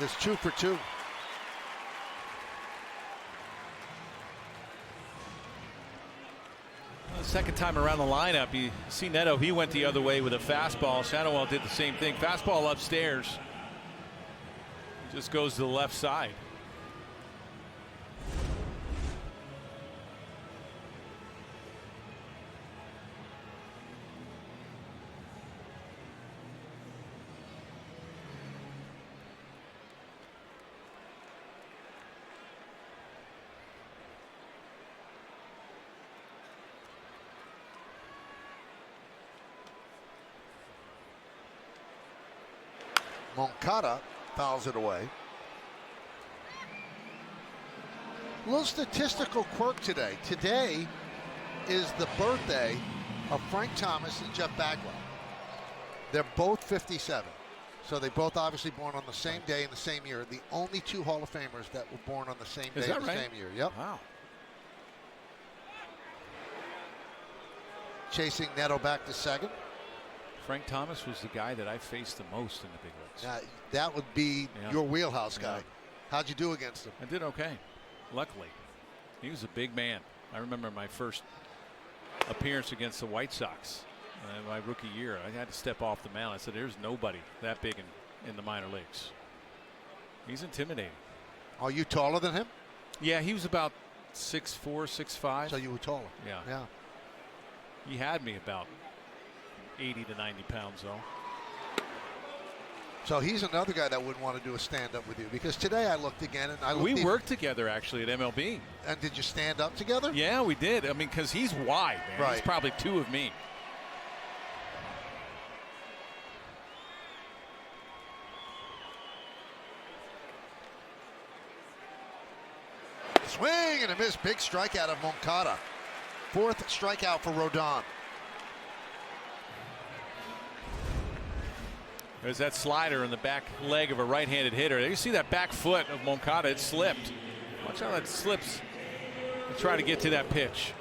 is 2 for 2. The second time around the lineup, you see Neto, he went the other way with a fastball. Shonowell did the same thing. Fastball upstairs. Just goes to the left side. Moncada fouls it away. A little statistical quirk today. Today is the birthday of Frank Thomas and Jeff Bagwell. They're both 57. So they both obviously born on the same day in the same year. The only 2 Hall of Famers that were born on the same day in the same year. Yep. Wow. Chasing Neto back to second. Frank Thomas was the guy that I faced the most in the big leagues. That would be your wheelhouse guy. Yeah. How'd you do against him? I did okay, luckily. He was a big man. I remember my first appearance against the White Sox my rookie year. I had to step off the mound. I said, there's nobody that big in the minor leagues. He's intimidating. Are you taller than him? Yeah, he was about 6'4", 6'5". So you were taller. Yeah. He had me about 80 to 90 pounds, though. So he's another guy that wouldn't want to do a stand-up with you, because today I looked again and we worked together actually at MLB. And did you stand up together? Yeah, we did. I mean, because he's wide, man. Right. He's probably 2 of me. Swing and a miss. Big strikeout of Moncada. 4th strikeout for Rodon. There's that slider in the back leg of a right-handed hitter. You see that back foot of Moncada. It slipped. Watch how that slips and try to get to that pitch.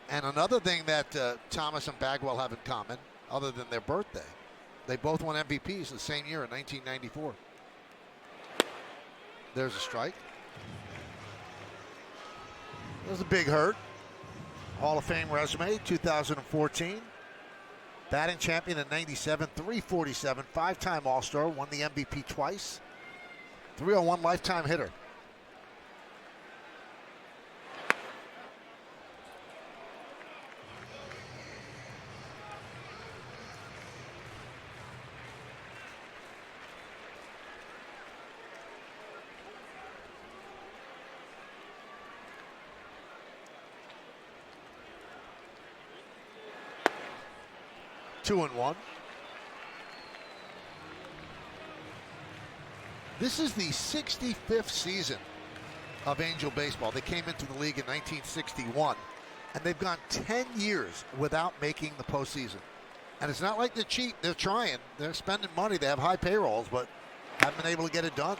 And another thing that Thomas and Bagwell have in common, other than their birthday, they both won MVPs the same year in 1994. There's a strike. There's a big hurt. Hall of Fame resume, 2014. Batting champion in 97, 347, 5-time All-Star, won the MVP twice. 301 lifetime hitter. Two and one. This is the 65th season of Angel Baseball. They came into the league in 1961, and they've gone 10 years without making the postseason. And it's not like they're cheap. They're trying. They're spending money. They have high payrolls, but haven't been able to get it done.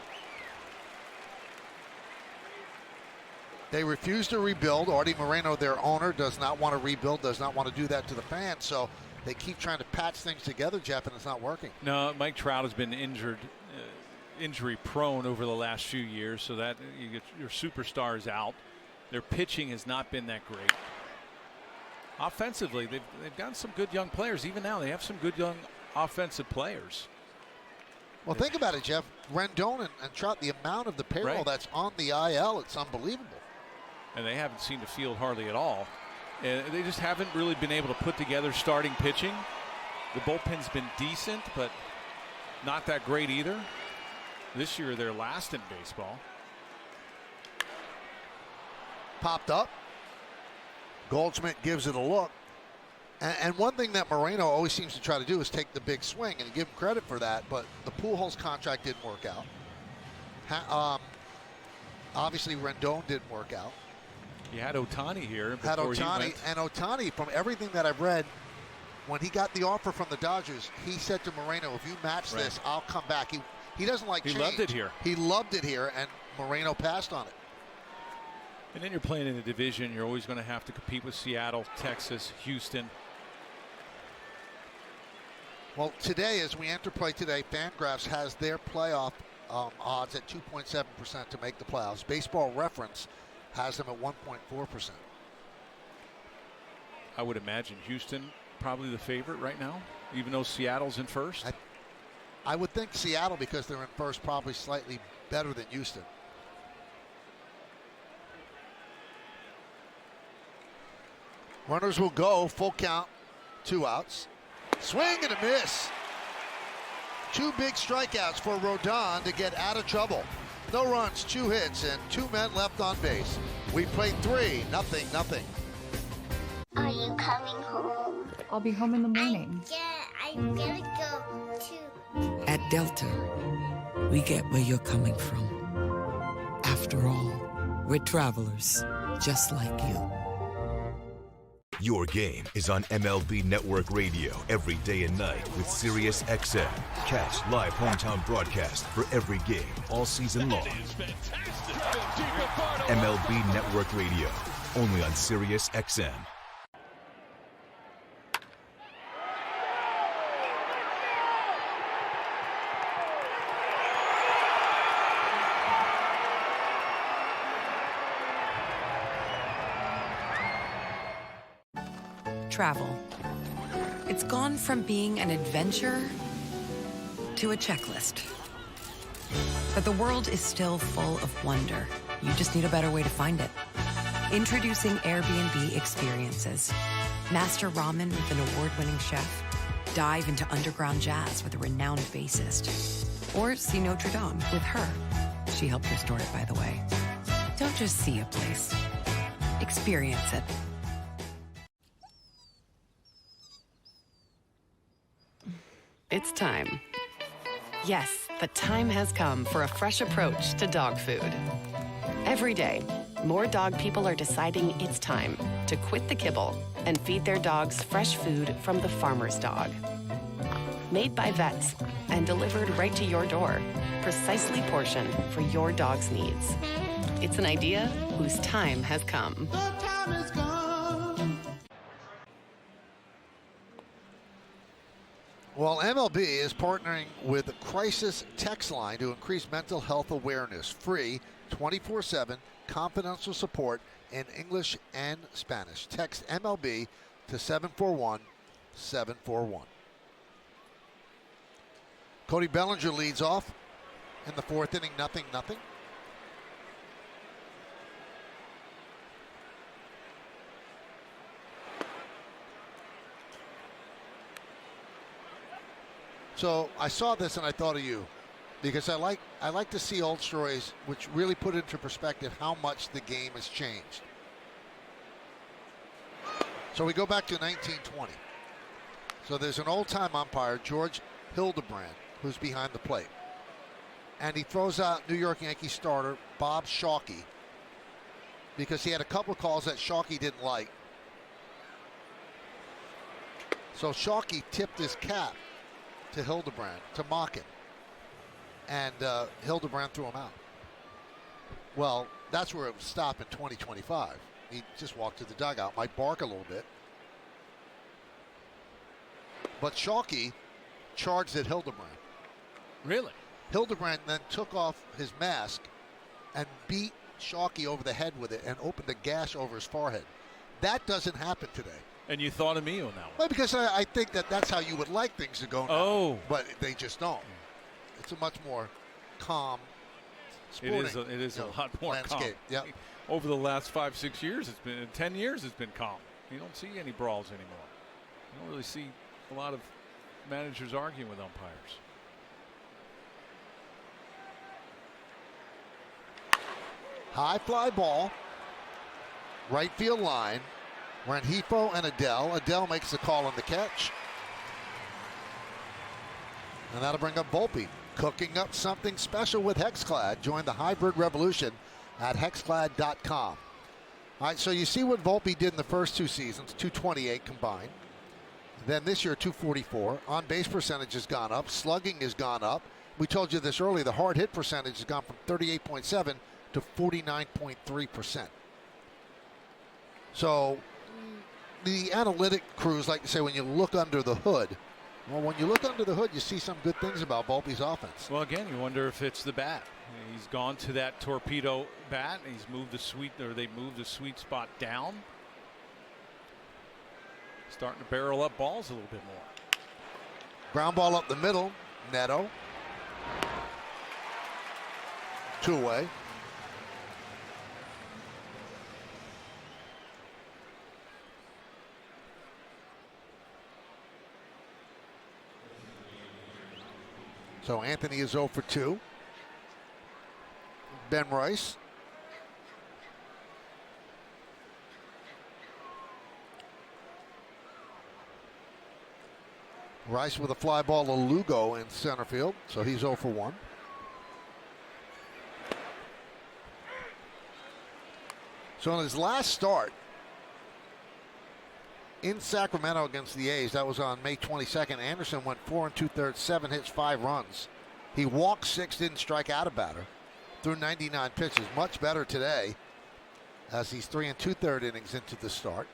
They refuse to rebuild. Artie Moreno, their owner, does not want to rebuild, does not want to do that to the fans. So they keep trying to patch things together, Jeff, and it's not working. No, Mike Trout has been injury prone over the last few years, so that you get your superstars out. Their pitching has not been that great. Offensively, they've got some good young players. Even now, they have some good young offensive players. Well, think about it, Jeff. Rendon and Trout, the amount of the payroll that's on the IL, it's unbelievable. And they haven't seen the field hardly at all. And they just haven't really been able to put together starting pitching. The bullpen's been decent, but not that great either. This year, they're last in baseball. Popped up. Goldschmidt gives it a look. And one thing that Moreno always seems to try to do is take the big swing, and give him credit for that, but the Pujols contract didn't work out. Obviously, Rendon didn't work out. You had Ohtani here. Had Ohtani, and Ohtani, from everything that I've read, when he got the offer from the Dodgers, he said to Moreno, if you match this, I'll come back. He doesn't like change. He loved it here. He loved it here, and Moreno passed on it. And then you're playing in a division. You're always going to have to compete with Seattle, Texas, Houston. Well, today, as we enter play today, Fangraphs has their playoff odds at 2.7% to make the playoffs. Baseball Reference has them at 1.4%. I would imagine Houston probably the favorite right now, even though Seattle's in first. I would think Seattle, because they're in first, probably slightly better than Houston. Runners will go, full count, 2 outs. Swing and a miss. 2 big strikeouts for Rodon to get out of trouble. No runs, 2 hits, and 2 men left on base. We played 3-0. Are you coming home? I'll be home in the morning. I'm gonna go too. At Delta, we get where you're coming from. After all, we're travelers, just like you. Your game is on MLB Network Radio every day and night with Sirius XM. Catch live hometown broadcast for every game all season long. MLB Network Radio, only on Sirius XM. Travel. It's gone from being an adventure to a checklist. But the world is still full of wonder. You just need a better way to find it. Introducing Airbnb Experiences. Master ramen with an award-winning chef. Dive into underground jazz with a renowned bassist. Or see Notre Dame with her. She helped restore it, by the way. Don't just see a place. Experience it. It's time. Yes, the time has come for a fresh approach to dog food. Every day, more dog people are deciding it's time to quit the kibble and feed their dogs fresh food from the farmer's dog. Made by vets and delivered right to your door, precisely portioned for your dog's needs. It's an idea whose time has come. Well, MLB is partnering with the Crisis Text Line to increase mental health awareness. Free, 24/7, confidential support in English and Spanish. Text MLB to 741-741. Cody Bellinger leads off in the fourth inning, 0-0. So I saw this and I thought of you, because I like to see old stories which really put into perspective how much the game has changed. So we go back to 1920. So there's an old-time umpire, George Hildebrand, who's behind the plate. And he throws out New York Yankees starter Bob Shockey because he had a couple of calls that Shockey didn't like. So Shockey tipped his cap to Hildebrand to mock him, and Hildebrand threw him out. Well, that's where it would stop in 2025. He just walked to the dugout, might bark a little bit, but Shockey charged at Hildebrand. Really? Hildebrand then took off his mask and beat Shockey over the head with it and opened a gash over his forehead. That doesn't happen today. And you thought of me on that one. Well, because I think that's how you would like things to go now. Oh. But they just don't. It's a much more calm sporting. It is a lot more landscape. calm. Yep. Over the last 5-6 years, 10 years, it's been calm. You don't see any brawls anymore. You don't really see a lot of managers arguing with umpires. High fly ball. Right field line. Rengifo and Adele. Adele makes the call on the catch. And that'll bring up Volpe. Cooking up something special with Hexclad. Join the hybrid revolution at hexclad.com. All right, so you see what Volpe did in the first two seasons, 228 combined. Then this year, 244. On-base percentage has gone up. Slugging has gone up. We told you this earlier. The hard hit percentage has gone from 38.7 to 49.3%. So the analytic crews like to say when you look under the hood. Well, when you look under the hood, you see some good things about Volpe's offense. Well, again, you wonder if it's the bat. He's gone to that torpedo bat. He's moved they moved the sweet spot down. Starting to barrel up balls a little bit more. Ground ball up the middle. Neto. Two away. So Anthony is 0 for 2. Ben Rice. Rice with a fly ball to Lugo in center field, so he's 0 for 1. So in his last start, in Sacramento against the A's. That was on May 22nd. Anderson went 4 2/3, 7 hits, 5 runs. He walked 6, didn't strike out a batter. Threw 99 pitches. Much better today as he's 3 2/3 innings into the start.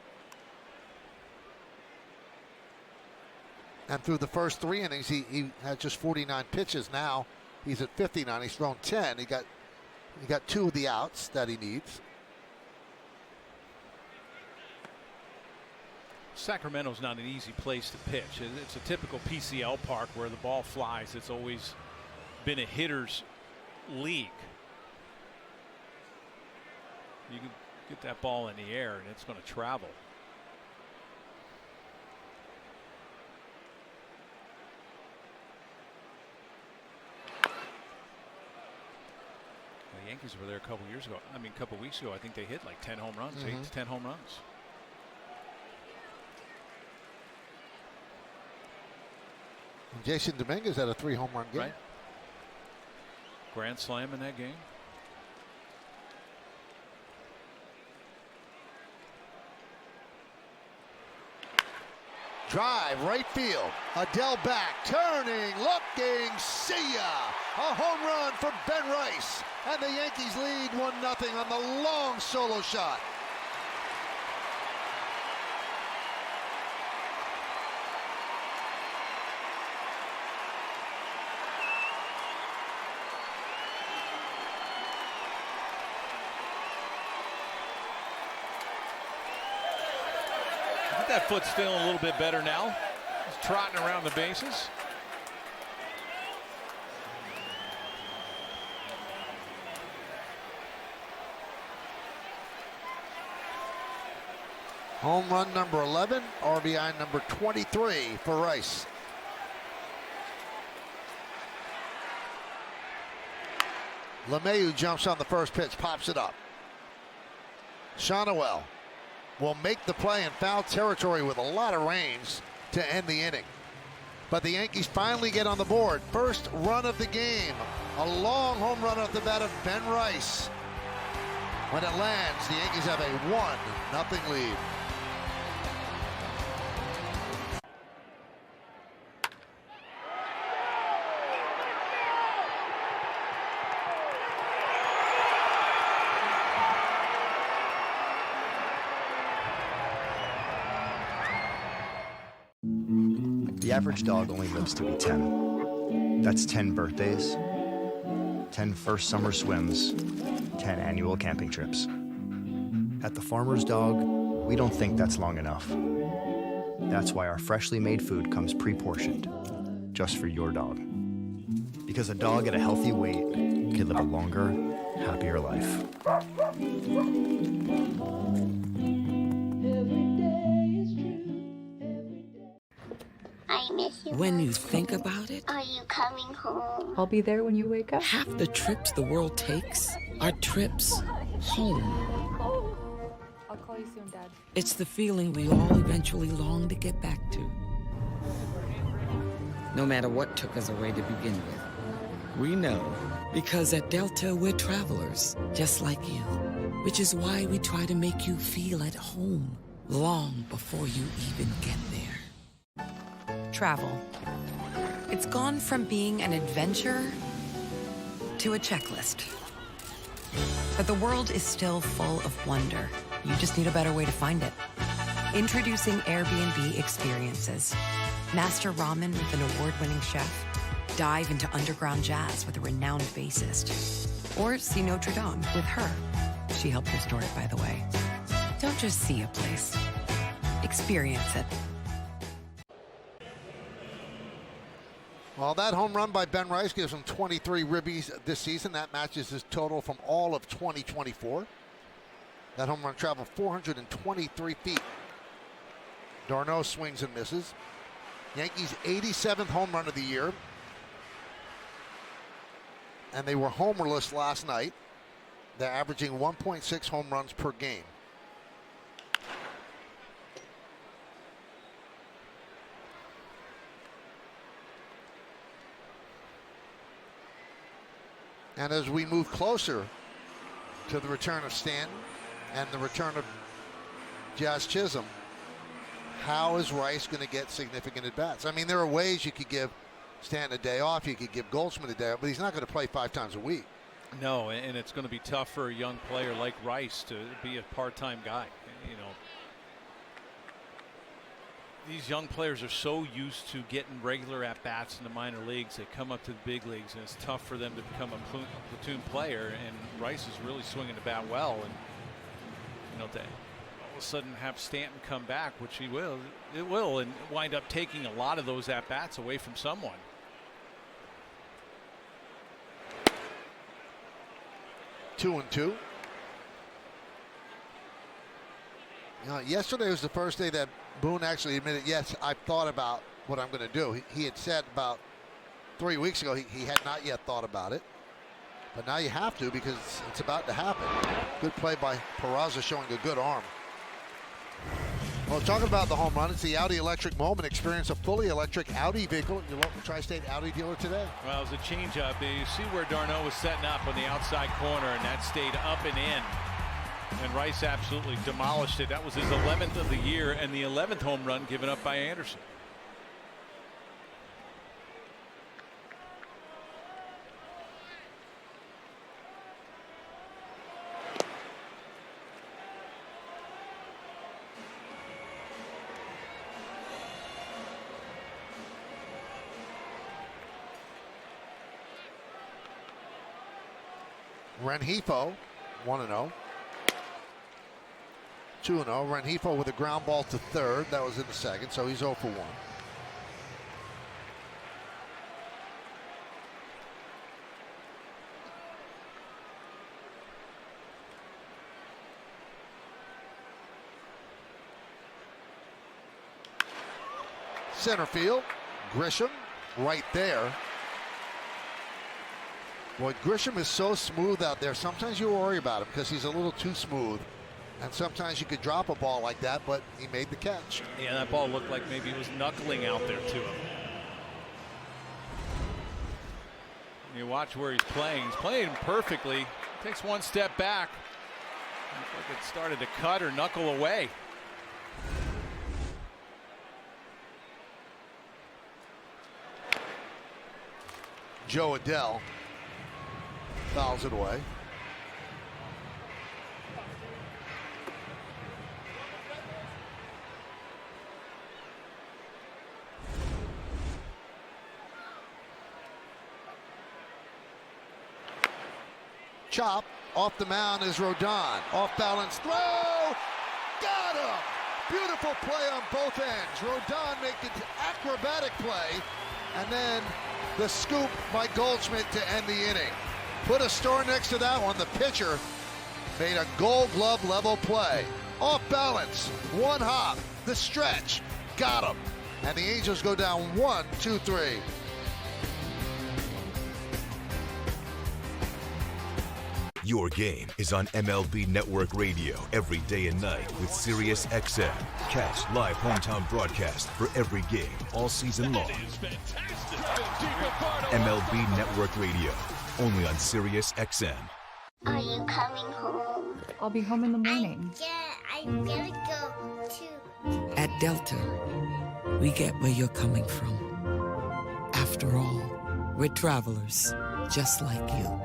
And through the first 3 innings, he had just 49 pitches. Now he's at 59. He's thrown 10. He got 2 of the outs that he needs. Sacramento's not an easy place to pitch. It's a typical PCL park where the ball flies. It's always been a hitter's league. You can get that ball in the air and it's going to travel. The Yankees were there a couple years ago. I mean, a couple weeks ago, I think they hit like 10 home runs, 8 to 10 home runs. And Jason Dominguez had a 3 home run game. Right. Grand slam in that game. Drive, right field. Adele back, turning, looking, see ya! A home run for Ben Rice. And the Yankees lead 1-0 on the long solo shot. That foot's feeling a little bit better now. He's trotting around the bases. Home run number 11, RBI number 23 for Rice. LeMahieu jumps on the first pitch, pops it up. Shonowell will make the play in foul territory with a lot of range to end the inning. But the Yankees finally get on the board. First run of the game. A long home run off the bat of Ben Rice. When it lands, the Yankees have a 1-0 lead. The average dog only lives to be 10. That's 10 birthdays, 10 first summer swims, 10 annual camping trips. At the Farmer's Dog, we don't think that's long enough. That's why our freshly made food comes pre-portioned, just for your dog. Because a dog at a healthy weight can live a longer, happier life. I miss you. When you think about it, Are you coming home? I'll be there when you wake up. half the trips the world takes are trips home. I'll call you soon, Dad. It's the feeling we all eventually long to get back to. No matter what took us away to begin with. We know, because at Delta we're travelers, just like you. Which is why we try to make you feel at home long before you even get there. Travel. It's gone from being an adventure to a checklist. But the world is still full of wonder. You just need a better way to find it. Introducing Airbnb Experiences. Master ramen with an award-winning chef. Dive into underground jazz with a renowned bassist. Or see Notre Dame with her. She helped restore it, by the way. Don't just see a place. Experience it. Well, that home run by Ben Rice gives him 23 ribbies this season. That matches his total from all of 2024. That home run traveled 423 feet. Darno swings and misses. Yankees' 87th home run of the year. And they were homerless last night. They're averaging 1.6 home runs per game. And as we move closer to the return of Stanton and the return of Jazz Chisholm, how is Rice going to get significant at-bats? I mean, there are ways you could give Stanton a day off. You could give Goldschmidt a day off, but he's not going to play 5 times a week. No, and it's going to be tough for a young player like Rice to be a part-time guy. You know, these young players are so used to getting regular at-bats in the minor leagues. They come up to the big leagues, and it's tough for them to become a platoon player. And Rice is really swinging the bat well, and you know, to all of a sudden have Stanton come back, which it will, and wind up taking a lot of those at-bats away from someone. Two and two. You know, yesterday was the first day that Boone actually admitted, yes, I've thought about what I'm going to do. He had said about 3 weeks ago he had not yet thought about it. But now you have to, because it's about to happen. Good play by Peraza, showing a good arm. Well, talking about the home run, it's the Audi Electric moment. Experience a fully electric Audi vehicle at your local Tri-State Audi dealer today. Well, it was a changeup. You see where Darno was setting up on the outside corner, and that stayed up and in. And Rice absolutely demolished it. That was his 11th of the year and the 11th home run given up by Anderson. Rengifo, 1-0. 2-0. Rengifo with a ground ball to third. That was in the second, so he's 0 for 1. Center field, Grisham right there. Boy, Grisham is so smooth out there. Sometimes you worry about him because he's a little too smooth. And sometimes you could drop a ball like that, but he made the catch. Yeah, that ball looked like maybe it was knuckling out there to him. You watch where he's playing. He's playing perfectly. Takes one step back. Looks like it started to cut or knuckle away. Joe Adele fouls it away. Chop off the mound is Rodon. Off balance throw. Got him. Beautiful play on both ends. Rodon making an acrobatic play. And then the scoop by Goldschmidt to end the inning. Put a star next to that one. The pitcher made a Gold Glove level play. Off balance. One hop. The stretch. Got him. And the Angels go down 1-2-3. Your game is on MLB Network Radio every day and night with Sirius XM. Catch live hometown broadcast for every game all season long. MLB Network Radio, only on Sirius XM. Are you coming home? I'll be home in the morning. I gotta go too. At Delta, we get where you're coming from. After all, we're travelers, just like you.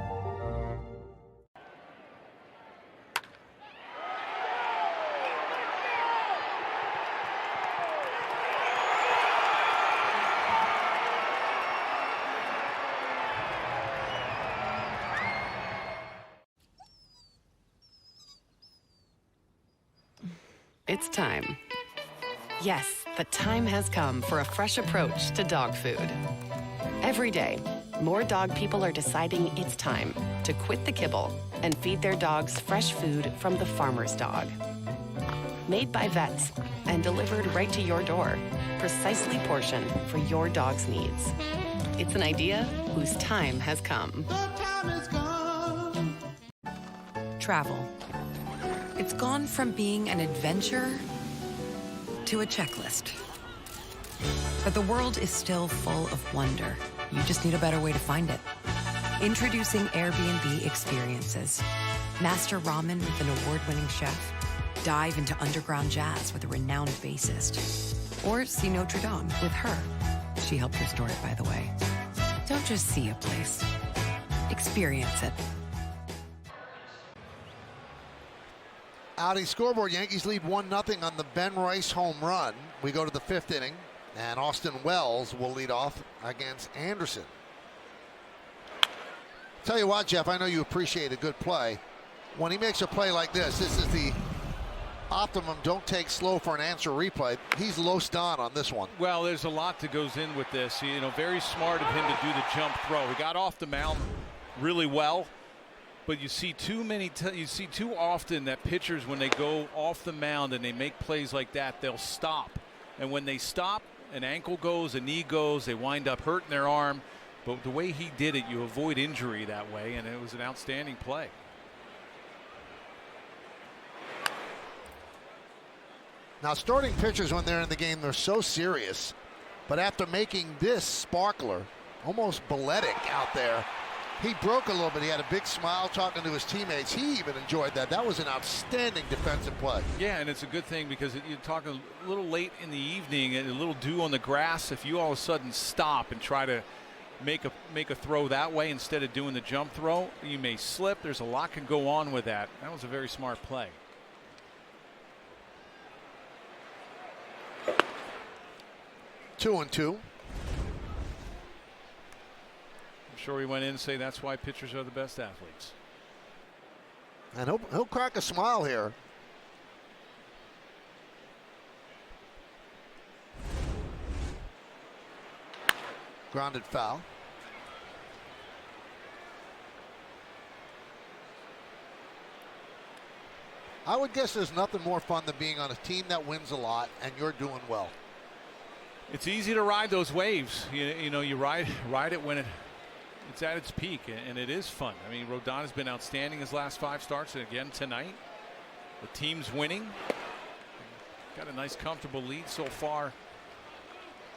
It's time. Yes, the time has come for a fresh approach to dog food. Every day, more dog people are deciding it's time to quit the kibble and feed their dogs fresh food from the farmer's dog. Made by vets and delivered right to your door, precisely portioned for your dog's needs. It's an idea whose time has come. Travel. It's gone from being an adventure to a checklist. But the world is still full of wonder. You just need a better way to find it. Introducing Airbnb Experiences. Master ramen with an award-winning chef. Dive into underground jazz with a renowned bassist. Or see Notre Dame with her. She helped restore it, by the way. Don't just see a place. Experience it. Audi scoreboard, Yankees lead 1-0 on the Ben Rice home run. We go to the 5th inning, and Austin Wells will lead off against Anderson. Tell you what, Jeff, I know you appreciate a good play. When he makes a play like this is the optimum don't take slow for an answer replay. He's low on this one. Well, there's a lot that goes in with this. You know, very smart of him to do the jump throw. He got off the mound really well, but you see too often that pitchers, when they go off the mound and they make plays like that, they'll stop. And when they stop, an ankle goes, a knee goes, they wind up hurting their arm. But the way he did it, you avoid injury that way, and it was an outstanding play. Now, starting pitchers, when they're in the game, they're so serious. But after making this sparkler, almost balletic out there, he broke a little bit. He had a big smile talking to his teammates. He even enjoyed that. That was an outstanding defensive play. Yeah, and it's a good thing because you're talking a little late in the evening and a little dew on the grass. If you all of a sudden stop and try to make a throw that way instead of doing the jump throw, you may slip. There's a lot can go on with that. That was a very smart play. Two and two. I'm sure he went in and say that's why pitchers are the best athletes. And he'll crack a smile here. Grounded foul. I would guess there's nothing more fun than being on a team that wins a lot and you're doing well. It's easy to ride those waves. You know, you ride it when it's at its peak, and it is fun. I mean, Rodon has been outstanding his last 5 starts, and again tonight. The team's winning. Got a nice comfortable lead so far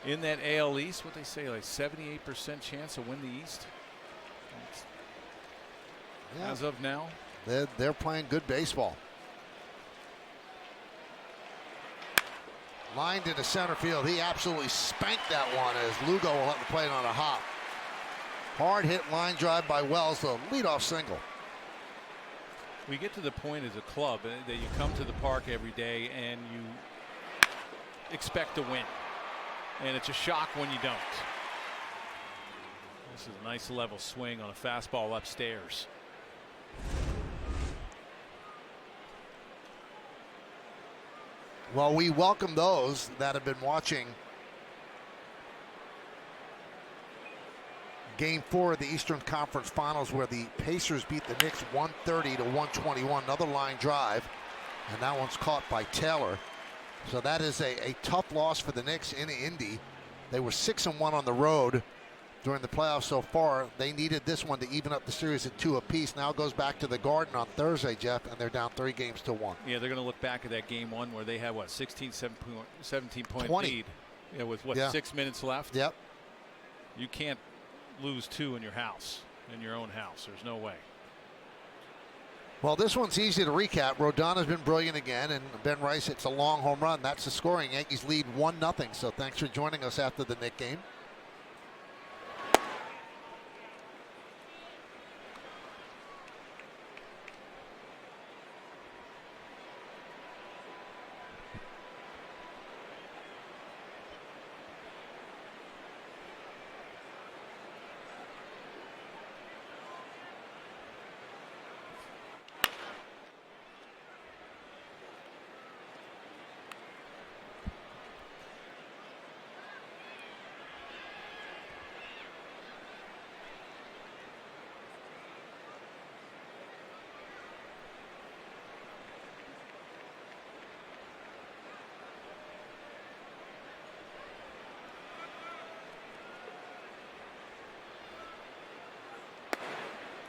in that AL East. What they say, like 78% chance to win the East. Yeah. As of now. They're playing good baseball. Lined into center field. He absolutely spanked that one as Lugo will have to play it on a hop. Hard hit line drive by Wells, the leadoff single. We get to the point as a club that you come to the park every day and you expect to win. And it's a shock when you don't. This is a nice level swing on a fastball upstairs. Well, we welcome those that have been watching Game 4 of the Eastern Conference Finals, where the Pacers beat the Knicks 130 to 121. Another line drive, and that one's caught by Taylor. So that is a tough loss for the Knicks in Indy. They were 6-1 on the road during the playoffs so far. They needed this one to even up the series at 2 apiece. Now it goes back to the Garden on Thursday, Jeff, and they're down 3 games to 1. Yeah, they're going to look back at that Game 1 where they had, what, 17-point 20. lead. Yeah, with, what, 6 minutes left? Yep. You can't lose 2 in your house, in your own house. There's no way. Well, this one's easy to recap. Rodon has been brilliant again, and Ben Rice hits a long home run. That's the scoring. Yankees lead 1-0. So thanks for joining us after the Knick game.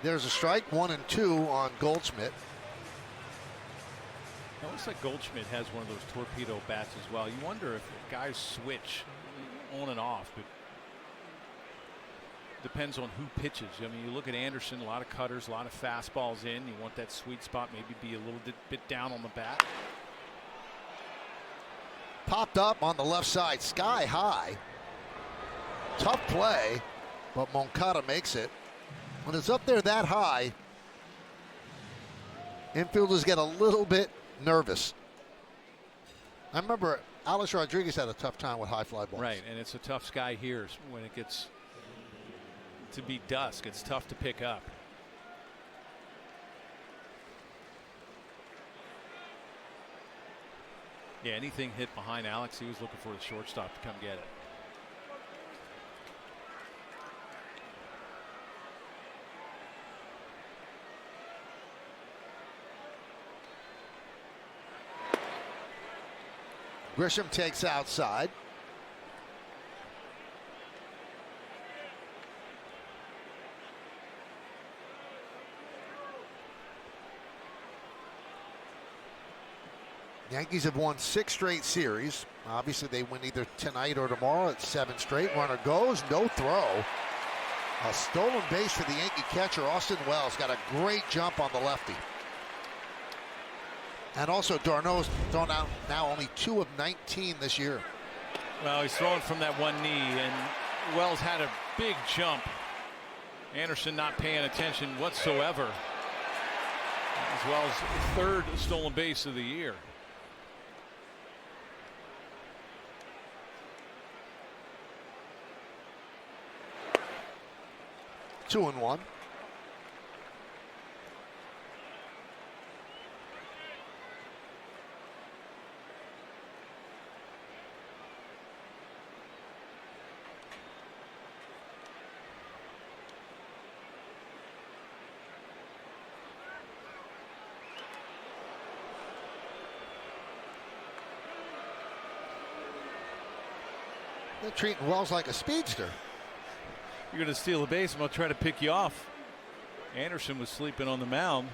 There's a strike, 1-2 on Goldschmidt. It looks like Goldschmidt has one of those torpedo bats as well. You wonder if guys switch on and off, but depends on who pitches. I mean, you look at Anderson, a lot of cutters, a lot of fastballs in. You want that sweet spot, maybe be a little bit down on the bat. Popped up on the left side, sky high. Tough play, but Moncada makes it. When it's up there that high, infielders get a little bit nervous. I remember Alex Rodriguez had a tough time with high fly balls. Right, and it's a tough sky here when it gets to be dusk. It's tough to pick up. Yeah, anything hit behind Alex, he was looking for the shortstop to come get it. Grisham takes outside. Yankees have won 6 straight series. Obviously, they win either tonight or tomorrow. It's 7 straight. Runner goes, no throw. A stolen base for the Yankee catcher, Austin Wells. Got a great jump on the lefty. And also, Darno's thrown out now only 2 of 19 this year. Well, he's throwing from that one knee, and Wells had a big jump. Anderson not paying attention whatsoever. As Wells' 3rd stolen base of the year. Two and one. They're treating Wells like a speedster. You're going to steal a base, I'm going to try to pick you off. Anderson was sleeping on the mound.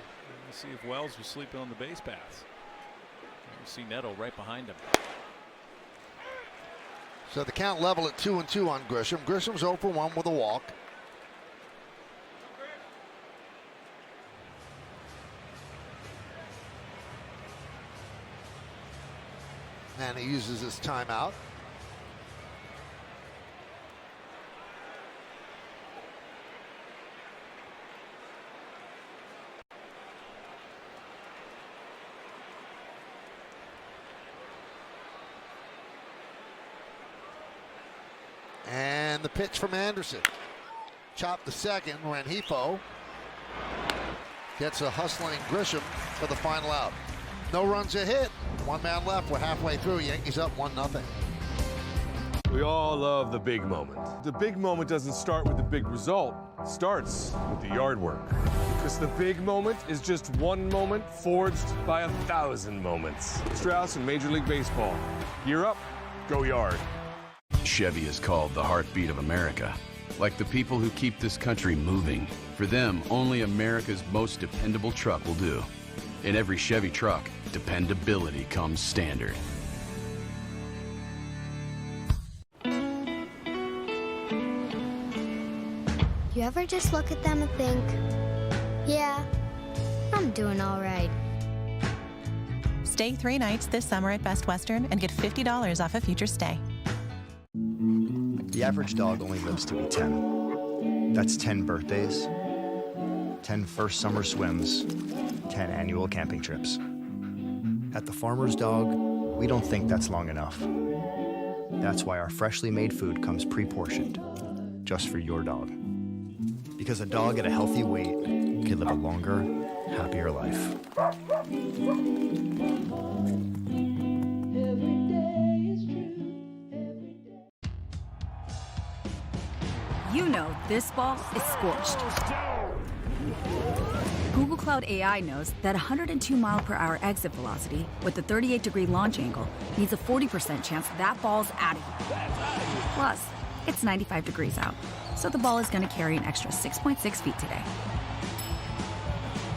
Let's see if Wells was sleeping on the base paths. You see Neto right behind him. So the count level at 2-2 on Grisham. Grisham's 0 for 1 with a walk. And he uses his timeout. And the pitch from Anderson. Chopped the second. Rengifo gets a hustling Grisham for the final out. No runs a hit. 1 man left. We're halfway through. Yankees up 1-0. We all love the big moment. The big moment doesn't start with the big result. It starts with the yard work. Because the big moment is just one moment forged by 1,000 moments. Strauss in Major League Baseball. Gear up, go yard. Chevy is called the heartbeat of America. Like the people who keep this country moving. For them, only America's most dependable truck will do. In every Chevy truck, dependability comes standard. You ever just look at them and think, yeah, I'm doing all right. Stay 3 nights this summer at Best Western and get $50 off a future stay. The average dog only lives to be 10. That's 10 birthdays, 10 first summer swims, 10 annual camping trips. At the Farmer's Dog, we don't think that's long enough. That's why our freshly made food comes pre-portioned, just for your dog. Because a dog at a healthy weight can live a longer, happier life. You know this ball is scorched. Google Cloud AI knows that 102 mile/hour exit velocity with a 38-degree launch angle means a 40% chance that ball's out of here. Plus, it's 95 degrees out, so the ball is going to carry an extra 6.6 feet today.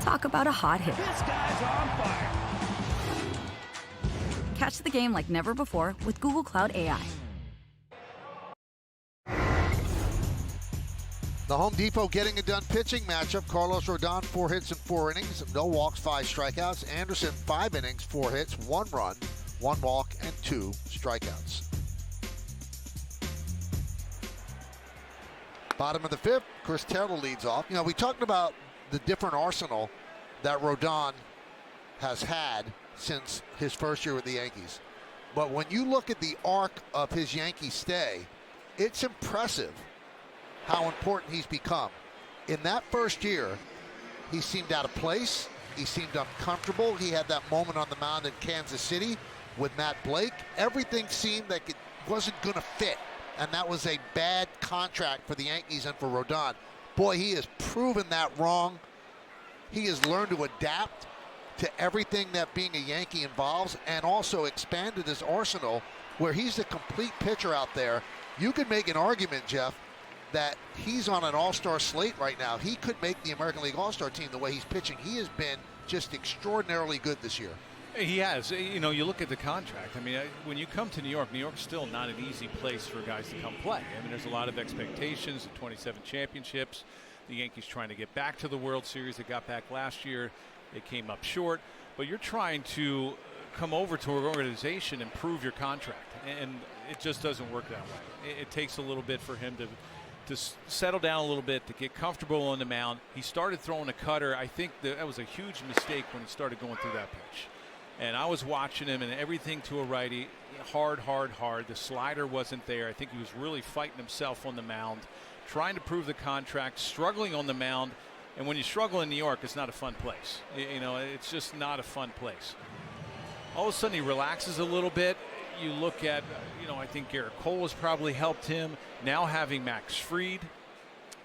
Talk about a hot hit. This guy's on fire. Catch the game like never before with Google Cloud AI. The Home Depot getting it done pitching matchup. Carlos Rodon, 4 hits in 4 innings, no walks, 5 strikeouts. Anderson, 5 innings, 4 hits, 1 run. 1 walk, and 2 strikeouts. Bottom of the 5th, Chris Taylor leads off. You know, we talked about the different arsenal that Rodon has had since his first year with the Yankees. But when you look at the arc of his Yankee stay, it's impressive how important he's become. In that first year, he seemed out of place. He seemed uncomfortable. He had that moment on the mound in Kansas City with Matt Blake. Everything seemed like it wasn't going to fit, and that was a bad contract for the Yankees and for Rodon. Boy, he has proven that wrong. He has learned to adapt to everything that being a Yankee involves, and also expanded his arsenal where he's a complete pitcher out there. You could make an argument, Jeff, that he's on an all-star slate right now. He could make the American League All-Star team the way he's pitching. He has been just extraordinarily good this year. He has. You know, you look at the contract. I mean, when you come to New York's still not an easy place for guys to come play. I mean, there's a lot of expectations, the 27 championships. The Yankees trying to get back to the World Series. They got back last year. They came up short. But you're trying to come over to an organization and prove your contract. And it just doesn't work that way. It takes a little bit for him to settle down a little bit, to get comfortable on the mound. He started throwing a cutter. I think that was a huge mistake when he started going through that pitch. And I was watching him, and everything to a righty, hard. The slider wasn't there. I think he was really fighting himself on the mound, trying to prove the contract, struggling on the mound. And when you struggle in New York, it's not a fun place. You know, it's just not a fun place. All of a sudden, he relaxes a little bit. You look at, I think Garrett Cole has probably helped him. Now having Max Fried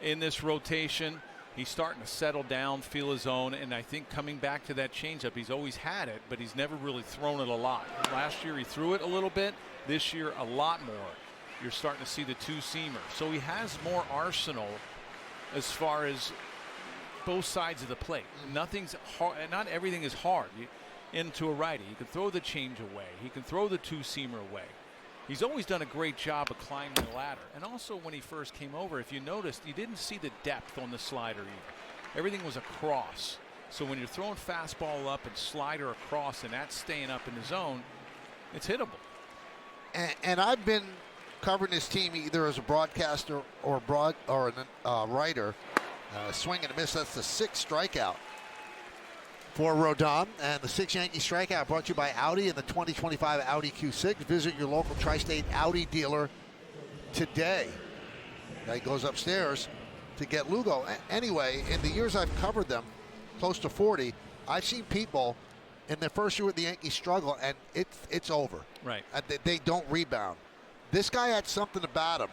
in this rotation, he's starting to settle down, feel his own, and I think coming back to that changeup, he's always had it, but he's never really thrown it a lot. Last year he threw it a little bit. This year a lot more. You're starting to see the two-seamer. So he has more arsenal as far as both sides of the plate. Nothing's hard. Not everything is hard. Into a righty, he can throw the change away. He can throw the two-seamer away. He's always done a great job of climbing the ladder. And also when he first came over, if you noticed, you didn't see the depth on the slider either. Everything was across. So when you're throwing fastball up and slider across and that's staying up in the zone, it's hittable. And I've been covering this team either as a broadcaster or a writer. Swing and a miss. That's the 6th strikeout for Rodon, and the 6th Yankee strikeout brought to you by Audi and the 2025 Audi Q6. Visit your local tri-state Audi dealer today. Now he goes upstairs to get Lugo. Anyway, in the years I've covered them, close to 40, I've seen people in their first year with the Yankees struggle, and it's over. Right. They don't rebound. This guy had something about him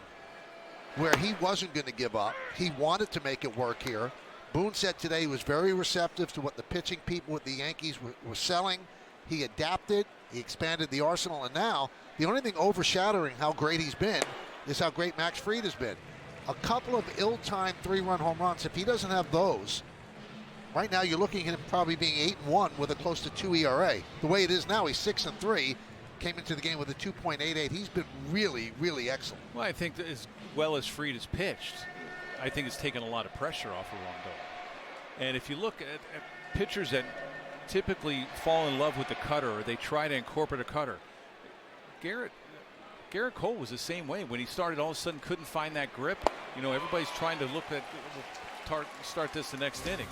where he wasn't going to give up. He wanted to make it work here. Boone said today he was very receptive to what the pitching people with the Yankees were selling. He adapted, he expanded the arsenal, and now the only thing overshadowing how great he's been is how great Max Fried has been. A couple of ill-timed 3-run home runs. If he doesn't have those, right now you're looking at him probably being 8-1 with a close to 2 ERA. The way it is now, he's 6-3. Came into the game with a 2.88. He's been really, really excellent. Well, I think that as well as Fried has pitched, I think it's taken a lot of pressure off of Rondo. And if you look at pitchers that typically fall in love with the cutter or they try to incorporate a cutter, Garrett Cole was the same way. When he started, all of a sudden couldn't find that grip. Everybody's trying to look at start this the next inning.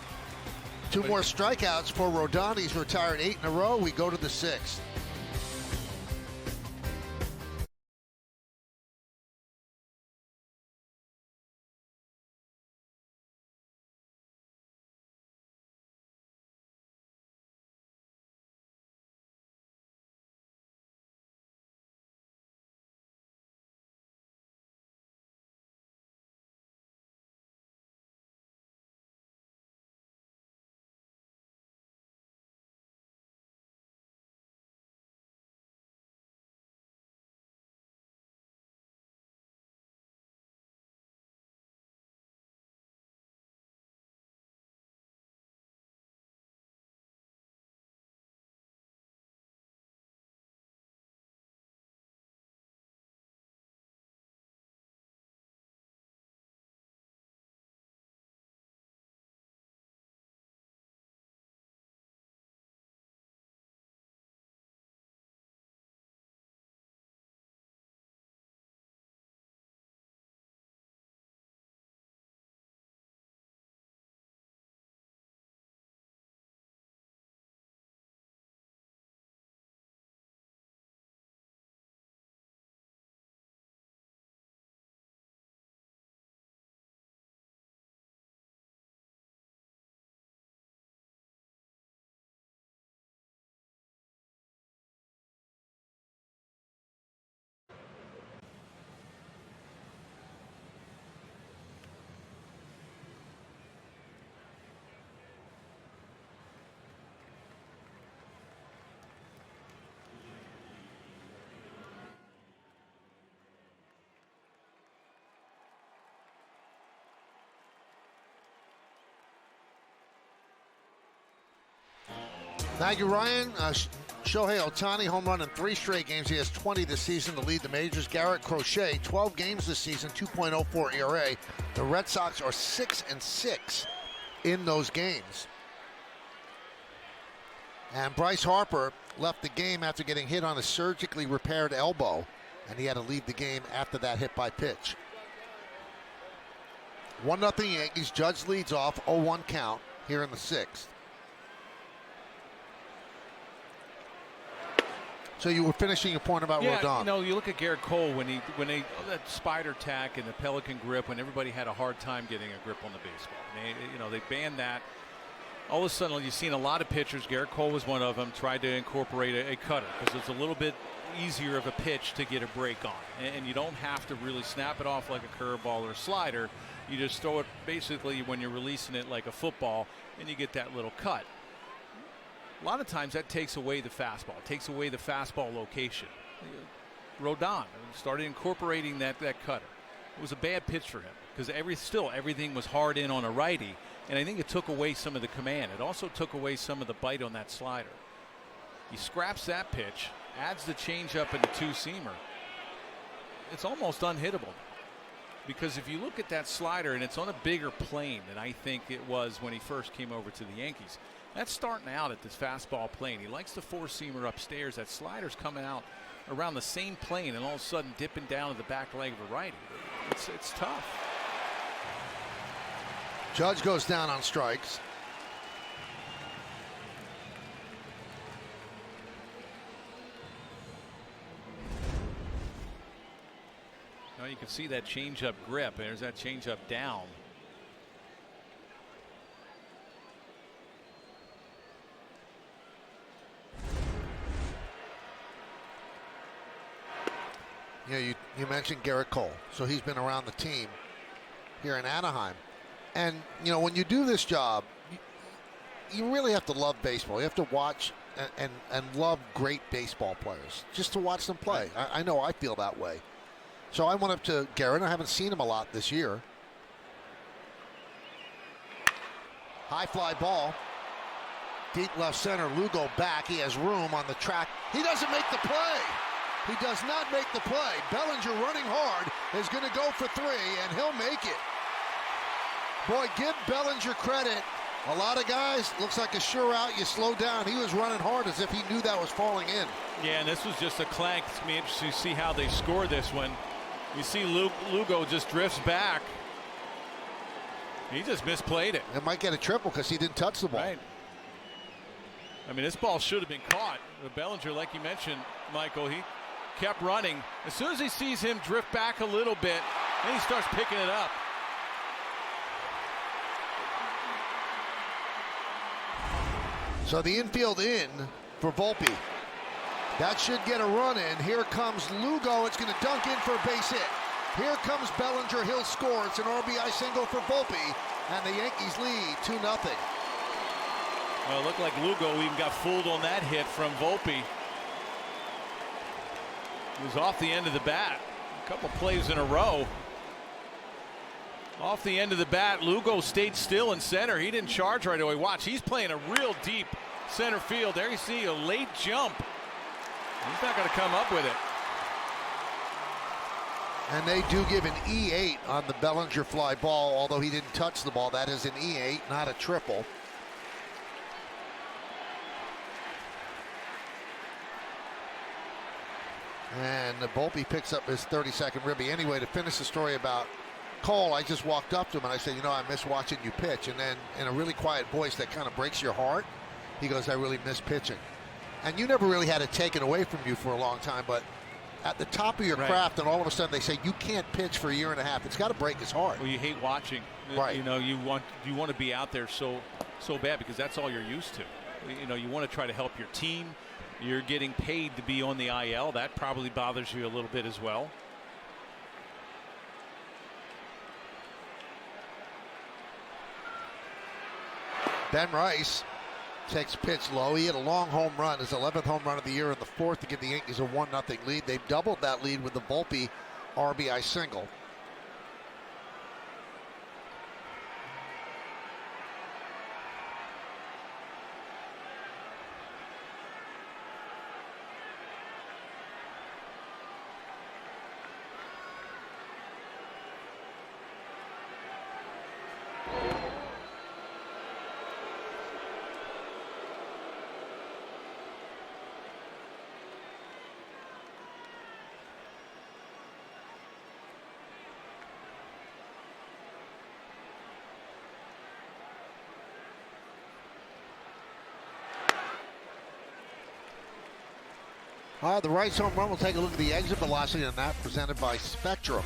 2 more strikeouts for Rodon. He's retired 8 in a row. We go to the 6th. Thank you, Ryan. Shohei Ohtani, home run in 3 straight games. He has 20 this season to lead the majors. Garrett Crochet, 12 games this season, 2.04 ERA. The Red Sox are 6-6 in those games. And Bryce Harper left the game after getting hit on a surgically repaired elbow, and he had to leave the game after that hit by pitch. 1-0 Yankees. Judge leads off, 0-1 count here in the 6th. So you were finishing your point about Rodon. You know, you look at Garrett Cole when they that spider tack and the Pelican grip, when everybody had a hard time getting a grip on the baseball. They banned that. All of a sudden, you've seen a lot of pitchers. Garrett Cole was one of them. Tried to incorporate a cutter because it's a little bit easier of a pitch to get a break on, and you don't have to really snap it off like a curveball or a slider. You just throw it basically when you're releasing it like a football, and you get that little cut. A lot of times that takes away the fastball. It takes away the fastball location. Rodon started incorporating that cutter. It was a bad pitch for him because everything was hard in on a righty, and I think it took away some of the command. It also took away some of the bite on that slider. He scraps that pitch, adds the changeup and the 2-seamer. It's almost unhittable. Because if you look at that slider, and it's on a bigger plane than I think it was when he first came over to the Yankees. That's starting out at this fastball plane. He likes the 4-seamer upstairs. That slider's coming out around the same plane and all of a sudden dipping down to the back leg of a righty. It's tough. Judge goes down on strikes. Now you can see that changeup grip. There's that changeup down. Yeah, you mentioned Garrett Cole, so he's been around the team here in Anaheim. And, when you do this job, you really have to love baseball. You have to watch and love great baseball players just to watch them play. I know I feel that way. So I went up to Garrett. I haven't seen him a lot this year. High fly ball. Deep left center. Lugo back. He has room on the track. He doesn't make the play. He does not make the play. Bellinger running hard is going to go for 3, and he'll make it. Boy, give Bellinger credit. A lot of guys, looks like a sure out. You slow down. He was running hard as if he knew that was falling in. Yeah, and this was just a clank. It's going to be interesting to see how they score this one. You see Lugo just drifts back. He just misplayed it. It might get a triple because he didn't touch the ball. Right. I mean, this ball should have been caught. Bellinger, like you mentioned, Michael, he kept running. As soon as he sees him drift back a little bit, then he starts picking it up. So the infield in for Volpe. That should get a run in. Here comes Lugo. It's going to dunk in for a base hit. Here comes Bellinger. He'll score. It's an RBI single for Volpe, and the Yankees lead 2-0. Well, it looked like Lugo even got fooled on that hit from Volpe. He was off the end of the bat. A couple plays in a row. Off the end of the bat, Lugo stayed still in center. He didn't charge right away. Watch, he's playing a real deep center field. There you see a late jump. He's not going to come up with it. And they do give an E8 on the Bellinger fly ball, although he didn't touch the ball. That is an E8, not a triple. And Volpe picks up his 32nd ribby. Anyway, to finish the story about Cole, I just walked up to him and I said, I miss watching you pitch. And then in a really quiet voice that kind of breaks your heart, he goes, I really miss pitching. And you never really had it taken away from you for a long time, but at the top of your craft, and all of a sudden they say you can't pitch for a year and a half. It's got to break his heart. Well, you hate watching. Right. You want to be out there so bad because that's all you're used to. You want to try to help your team. You're getting paid to be on the IL. That probably bothers you a little bit as well. Ben Rice takes pitch low. He hit a long home run, his 11th home run of the year in the 4th to give the Yankees a 1-0 lead. They've doubled that lead with the Volpe RBI single. All right, the Rice home run. We'll take a look at the exit velocity on that, presented by Spectrum.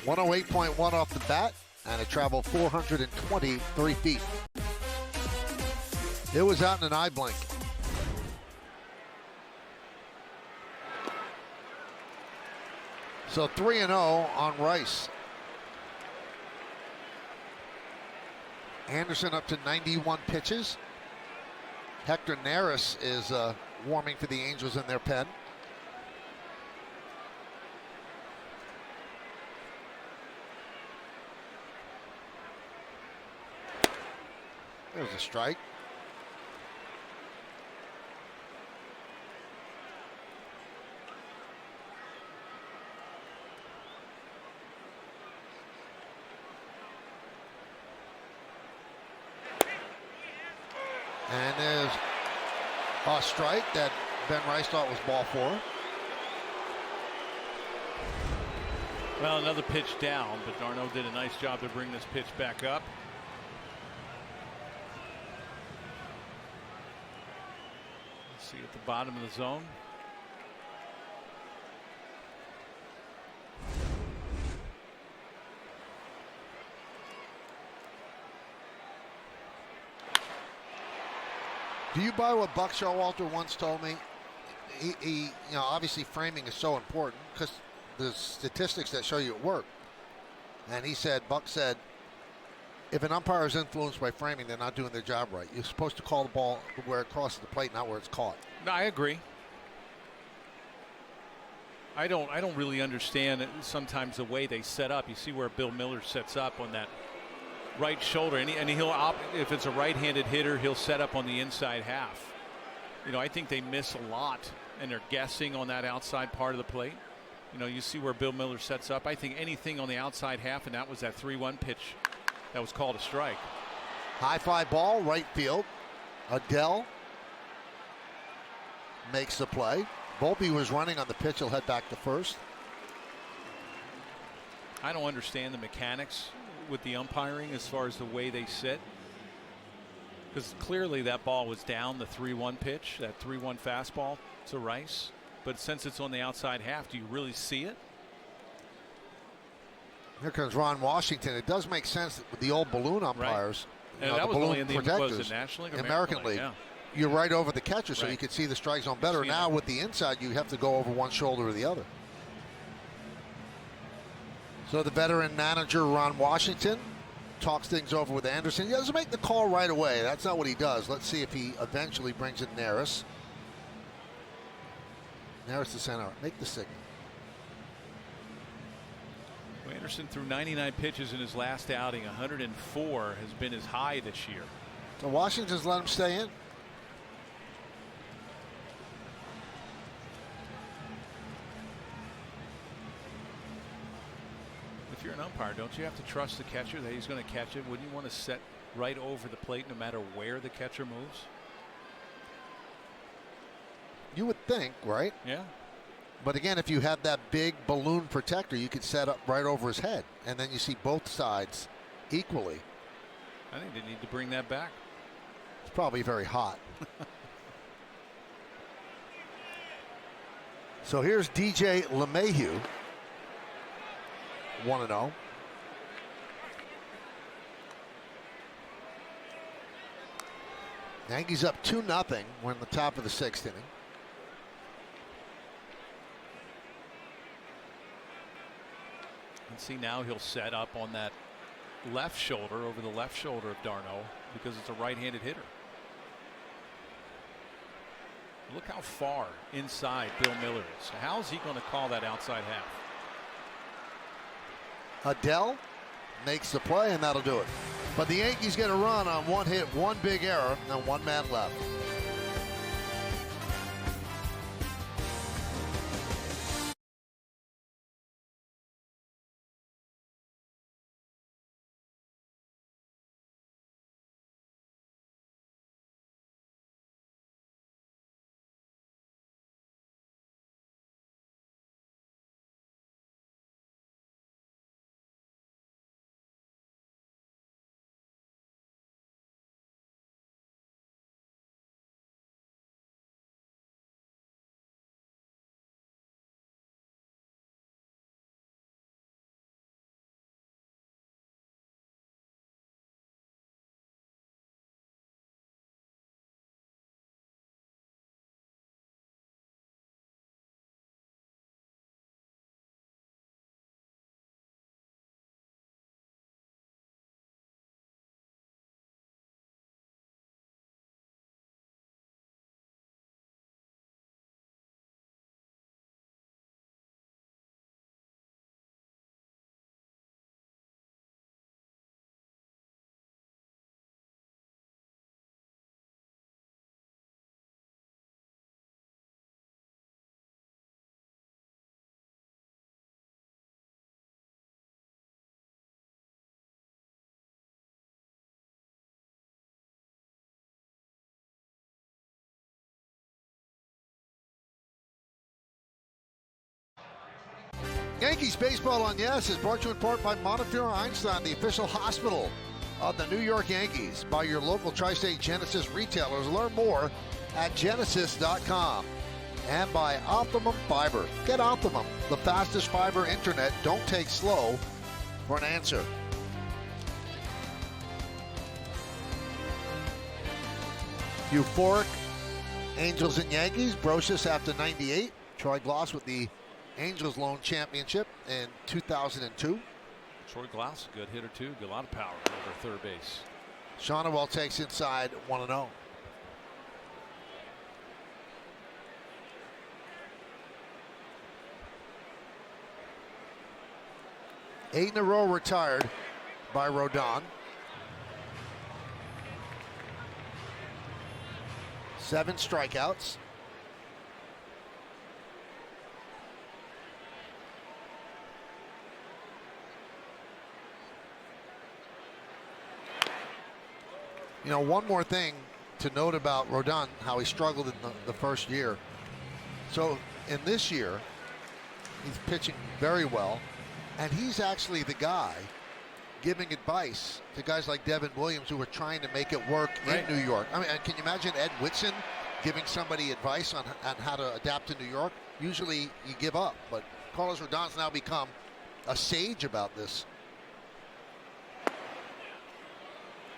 108.1 off the bat, and it traveled 423 feet. It was out in an eye blink. So 3-0 on Rice. Anderson up to 91 pitches. Hector Neris is warming for the Angels in their pen. There's a strike. And there's a strike that Ben Rice thought was ball 4. Well, another pitch down, but Darno did a nice job to bring this pitch back up. Let's see at the bottom of the zone. Do you buy what Buck Showalter once told me? He you know, obviously framing is so important because the statistics that show you it work. And he said, Buck said, if an umpire is influenced by framing, they're not doing their job right. You're supposed to call the ball where it crosses the plate, not where it's caught. No, I agree. I don't really understand sometimes the way they set up. You see where Bill Miller sets up on that right shoulder, and he'll if it's a right-handed hitter, he'll set up on the inside half. You know, I think they miss a lot, and they're guessing on that outside part of the plate. You know, you see where Bill Miller sets up. I think anything on the outside half, and that was that 3-1 pitch that was called a strike. High fly ball, right field. Adele makes the play. Volpe was running on the pitch. He'll head back to first. I don't understand the mechanics with the umpiring as far as the way they sit, because clearly that ball was down, the 3-1 pitch, that 3-1 fastball to Rice. But since it's on the outside half, do you really see it? Here comes Ron Washington. It does make sense with the old balloon umpires. Right. And that was only in the National League or American League. Yeah. You're right over the catcher, so Right. you could see the strike zone better. Now with the inside, you have to go over one shoulder or the other. So the veteran manager, Ron Washington, talks things over with Anderson. He doesn't make the call right away. That's not what he does. Let's see if he eventually brings in Neris. Neris to center. Make the signal. Well, Anderson threw 99 pitches in his last outing. 104 has been his high this year. So Washington's let him stay in. If you're an umpire, don't you have to trust the catcher that he's going to catch it? Wouldn't you want to set right over the plate no matter where the catcher moves? You would think, right? Yeah. But again, if you have that big balloon protector, you could set up right over his head, and then you see both sides equally. I think they need to bring that back. It's probably very hot. So here's DJ LeMahieu, 1-0. Yankees up 2-0. We're in the top of the 6th inning. And see, now he'll set up on that left shoulder, over the left shoulder of Darno, because it's a right-handed hitter. Look how far inside Bill Miller is. How is he going to call that outside half? Adele makes the play, and that'll do it. But the Yankees get a run on one hit, one big error, and one man left. Yankees baseball on Yes is brought to you in part by Montefiore Einstein, the official hospital of the New York Yankees, by your local Tri-State Genesis retailers. Learn more at genesis.com. And by Optimum Fiber. Get Optimum, the fastest fiber internet. Don't take slow for an answer. Euphoric Angels and Yankees. Brocious after 98. Troy Glaus with the Angels Lone Championship in 2002. Troy Glaus, a good hitter too. Got a lot of power over third base. Shonowell takes inside 1-0. Eight in a row retired by Rodon. 7 strikeouts. You know, one more thing to note about Rodon, how he struggled in the first year. So in this year, he's pitching very well. And he's actually the guy giving advice to guys like Devin Williams who are trying to make it work in New York. I mean, can you imagine Ed Whitson giving somebody advice on how to adapt to New York? Usually you give up, but Carlos Rodon's now become a sage about this.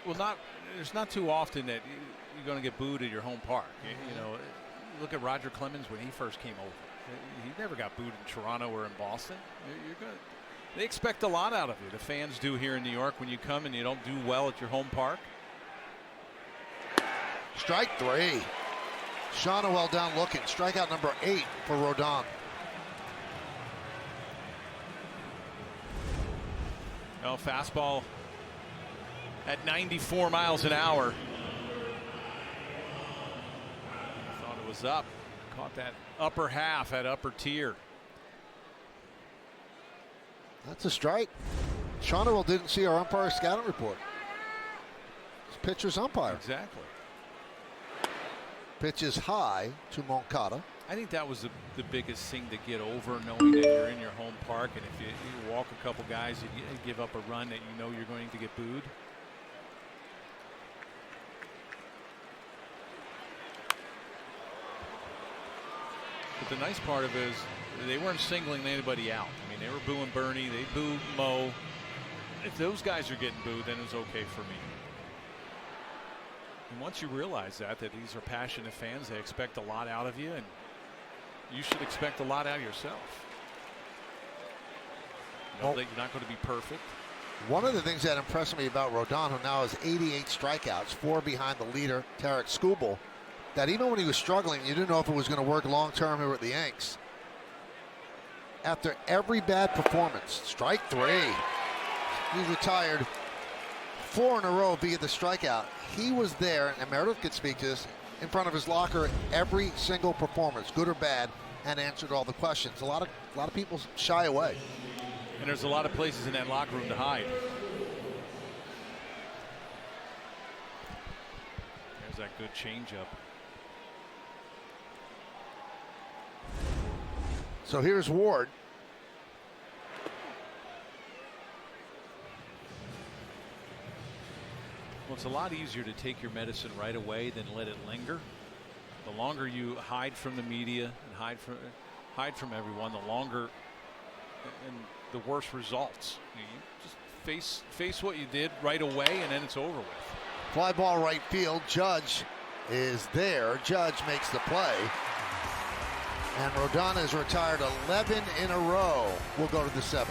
Well, there's not too often that you're going to get booed at your home park. You know, look at Roger Clemens when he first came over. He never got booed in Toronto or in Boston. You're good. They expect a lot out of you. The fans do here in New York when you come and you don't do well at your home park. Strike 3. Shonowell down looking. Strikeout number 8 for Rodon. Oh, fastball at 94 miles an hour. Thought it was up. Caught that upper half, that upper tier. That's a strike. Shonowell didn't see our umpire scouting report. It's pitcher's umpire. Exactly. Pitch is high to Moncada. I think that was the biggest thing to get over, knowing that you're in your home park, and if you walk a couple guys, you give up a run that you know you're going to get booed. But the nice part of it is they weren't singling anybody out. I mean, they were booing Bernie, they booed Mo. If those guys are getting booed, then it's okay for me. And once you realize that these are passionate fans, they expect a lot out of you, and you should expect a lot out of yourself. You know that you're not going to be perfect. One of the things that impressed me about Rodon, who now has 88 strikeouts, 4 behind the leader, Tarek Skubal, that even when he was struggling, you didn't know if it was going to work long-term here at the Yanks. After every bad performance, strike 3. He's retired 4 in a row via the strikeout. He was there, and Meredith could speak to this, in front of his locker every single performance, good or bad, and answered all the questions. A lot of people shy away. And there's a lot of places in that locker room to hide. There's that good changeup. So here's Ward. Well, it's a lot easier to take your medicine right away than let it linger. The longer you hide from the media and hide from everyone, the longer and the worse results. You just face what you did right away, and then it's over with. Fly ball right field. Judge is there. Judge makes the play. And Rodon has retired 11 in a row. We'll go to the 7th.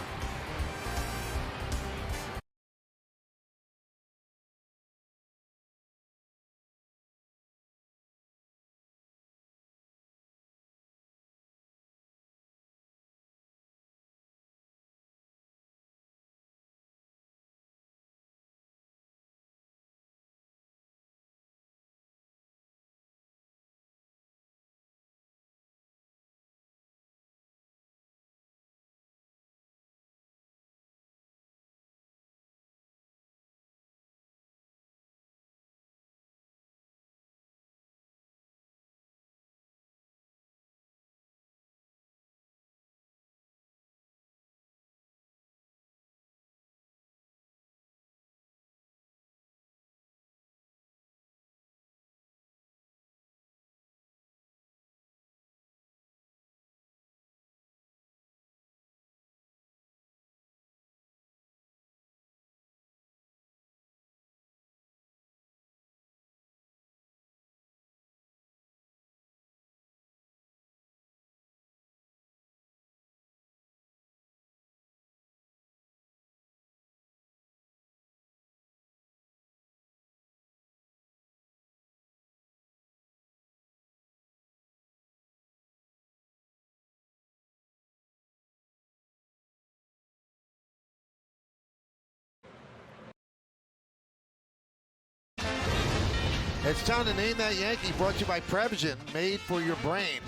It's time to name that Yankee, brought to you by Prevision, made for your brain.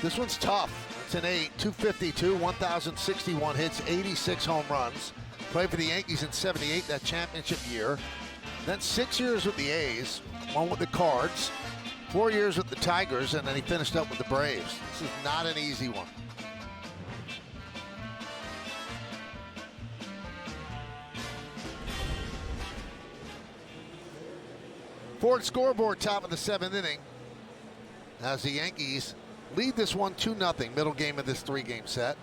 This one's tough. It's an 8, 252, 1,061 hits, 86 home runs. Played for the Yankees in 78, that championship year. Then 6 years with the A's, 1 with the Cards, 4 years with the Tigers, and then he finished up with the Braves. This is not an easy one. Ford scoreboard, top of the 7th inning, as the Yankees lead this one 2-0, middle game of this 3-game set.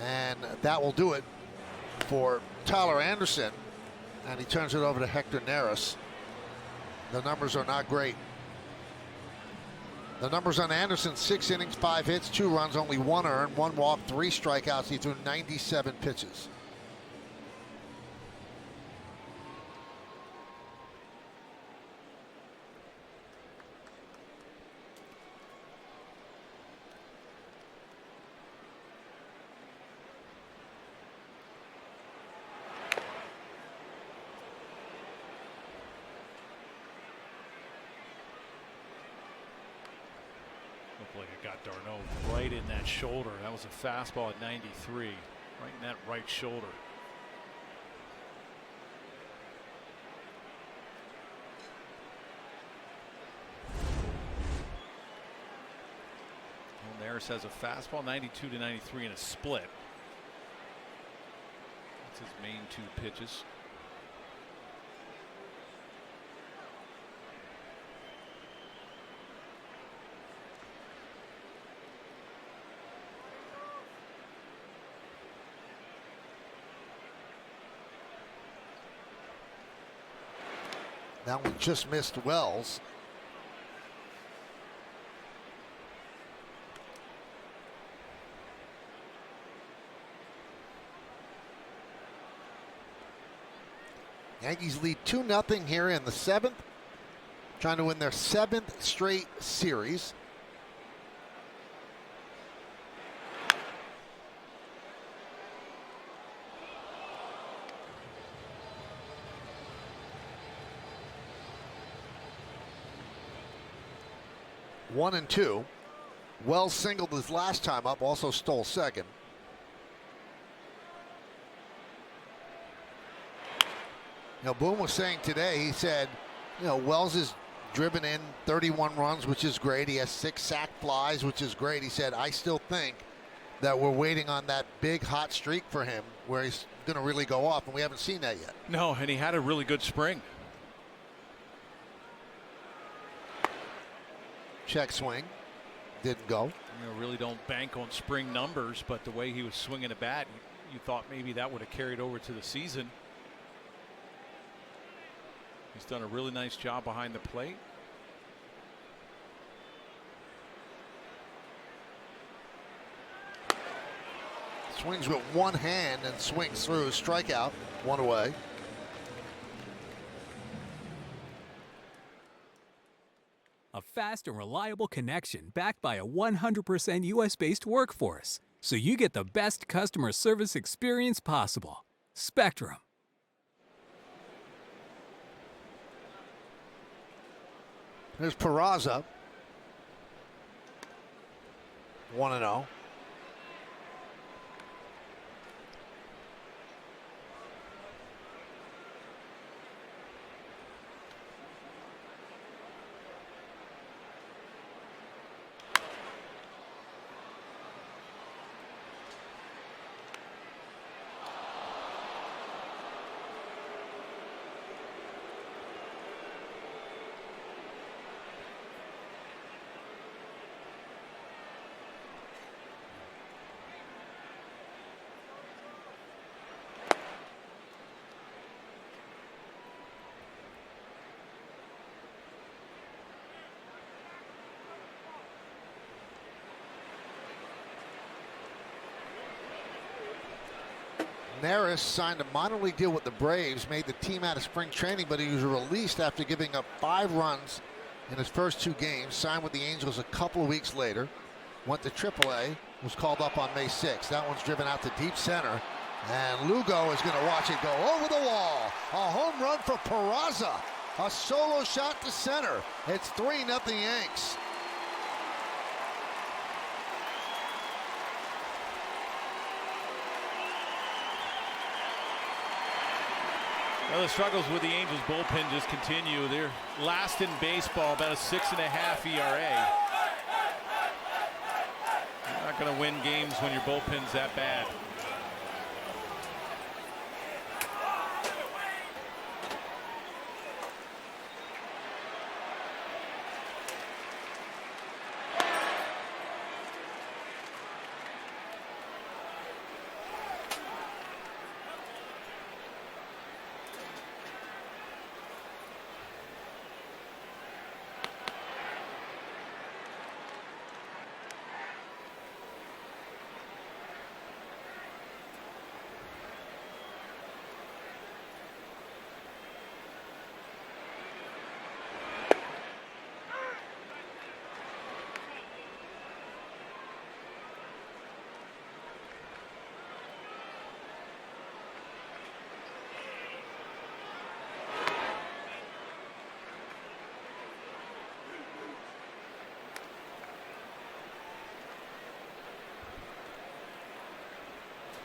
And that will do it for Tyler Anderson, and he turns it over to Hector Neris. The numbers are not great. The numbers on Anderson: 6 innings, 5 hits, 2 runs, only 1 earned, 1 walk, 3 strikeouts. He threw 97 pitches. Looked like it got Darno right in that shoulder. That was a fastball at 93, right in that right shoulder. Well, Neris has a fastball, 92 to 93 in a split. That's his main 2 pitches. That one just missed Wells. Yankees lead 2-0 here in the 7th, trying to win their 7th straight series. One and 2. Wells singled his last time up, also stole second. You know, Boone was saying today, he said, you know, Wells has driven in 31 runs, which is great. He has 6 sac flies, which is great. He said, I still think that we're waiting on that big hot streak for him where he's going to really go off, and we haven't seen that yet. No, and he had a really good spring. Check swing. Didn't go. You know, really don't bank on spring numbers, but the way he was swinging a bat, you thought maybe that would have carried over to the season. He's done a really nice job behind the plate. Swings with one hand and swings through. Strikeout, 1 away. A fast and reliable connection backed by a 100% US-based workforce, so you get the best customer service experience possible. Spectrum. There's Peraza. 1-0. Neris signed a minor league deal with the Braves, made the team out of spring training, but he was released after giving up 5 runs in his first 2 games. Signed with the Angels a couple of weeks later. Went to AAA, was called up on May 6th. That one's driven out to deep center. And Lugo is going to watch it go over the wall. A home run for Peraza. A solo shot to center. It's 3-0 Yanks. Well, the struggles with the Angels bullpen just continue. They're last in baseball, about a 6.5 ERA. You're not going to win games when your bullpen's that bad.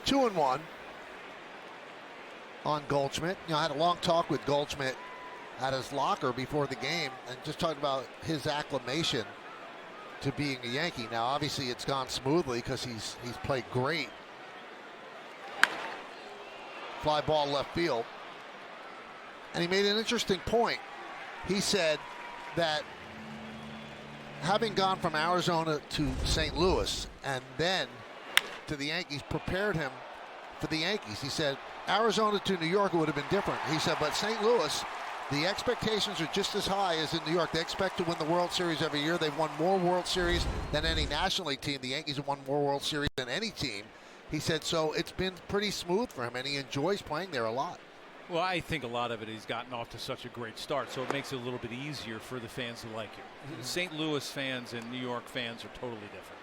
Two and one on Goldschmidt. I had a long talk with Goldschmidt at his locker before the game and just talked about his acclimation to being a Yankee. Now, obviously, it's gone smoothly because he's played great. Fly ball left field. And he made an interesting point. He said that having gone from Arizona to St. Louis and then to the Yankees prepared him for the Yankees. He said Arizona to New York would have been different. He said, but St. Louis, the expectations are just as high as in New York. They expect to win the World Series every year. They've won more World Series than any National League team. The Yankees have won more World Series than any team. He said, so it's been pretty smooth for him, and he enjoys playing there a lot. Well, I think a lot of it he's gotten off to such a great start, so it makes it a little bit easier for the fans to like him. St. Louis fans and New York fans are totally different.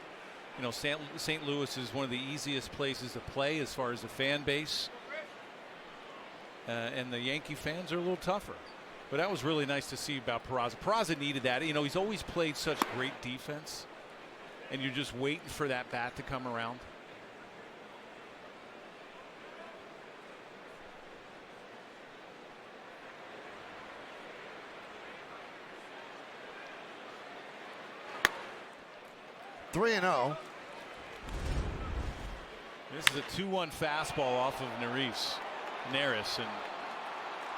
You know, St. Louis is one of the easiest places to play as far as the fan base. And the Yankee fans are a little tougher. But that was really nice to see about Peraza. Peraza needed that. You know, he's always played such great defense. And you're just waiting for that bat to come around. Three and 0. This is a 2-1 fastball off of Neris, and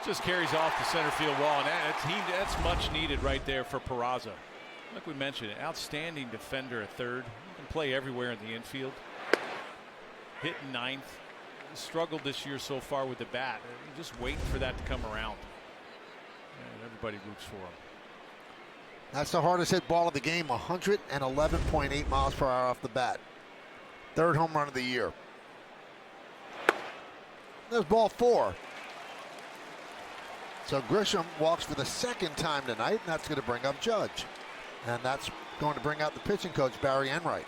just carries off the center field wall, and that's much needed right there for Peraza. Like we mentioned, an outstanding defender at third. He can play everywhere in the infield. Hitting ninth. Struggled this year so far with the bat. Just waiting for that to come around. And everybody roots for him. That's the hardest hit ball of the game, 111.8 miles per hour off the bat. Third home run of the year. There's ball 4. So Grisham walks for the second time tonight, and that's going to bring up Judge. And that's going to bring out the pitching coach, Barry Enright.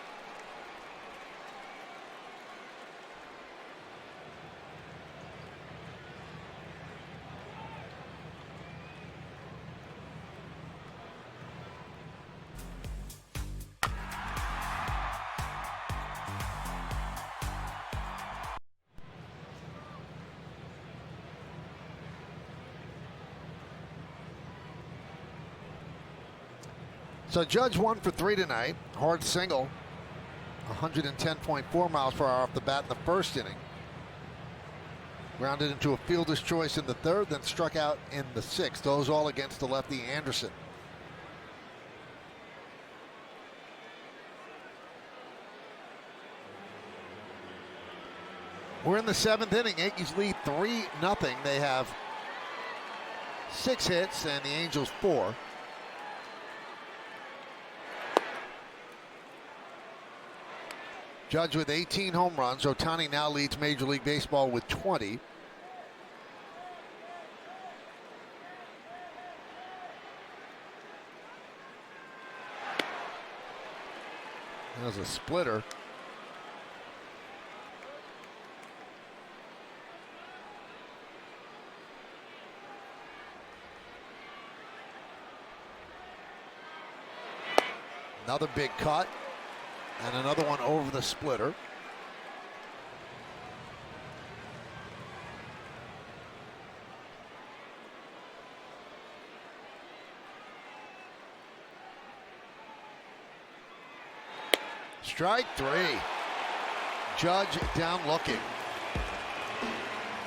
So Judge 1 for 3 tonight. Hard single. 110.4 miles per hour off the bat in the first inning. Grounded into a fielder's choice in the third, then struck out in the sixth. Those all against the lefty Anderson. We're in the 7th inning. Yankees lead 3-0. They have 6 hits and the Angels 4. Judge with 18 home runs. Ohtani now leads Major League Baseball with 20. That was a splitter. Another big cut. And another one over the splitter. Strike three. Judge down looking.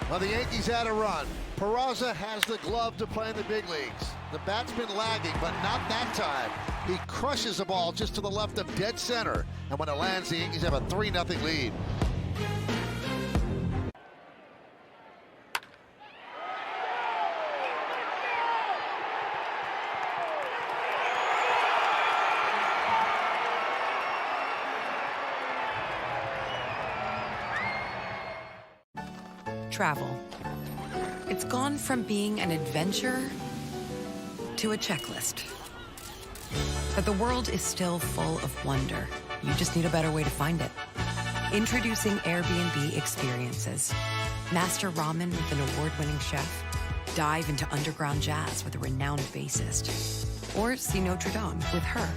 Well, the Yankees had a run. Peraza has the glove to play in the big leagues. The bat's been lagging, but not that time. He crushes the ball just to the left of dead center. And when it lands, the Yankees have a 3-0 lead. Travel. It's gone from being an adventure to a checklist. But the world is still full of wonder. You just need a better way to find it. Introducing Airbnb Experiences. Master ramen with an award-winning chef. Dive into underground jazz with a renowned bassist. Or see Notre Dame with her.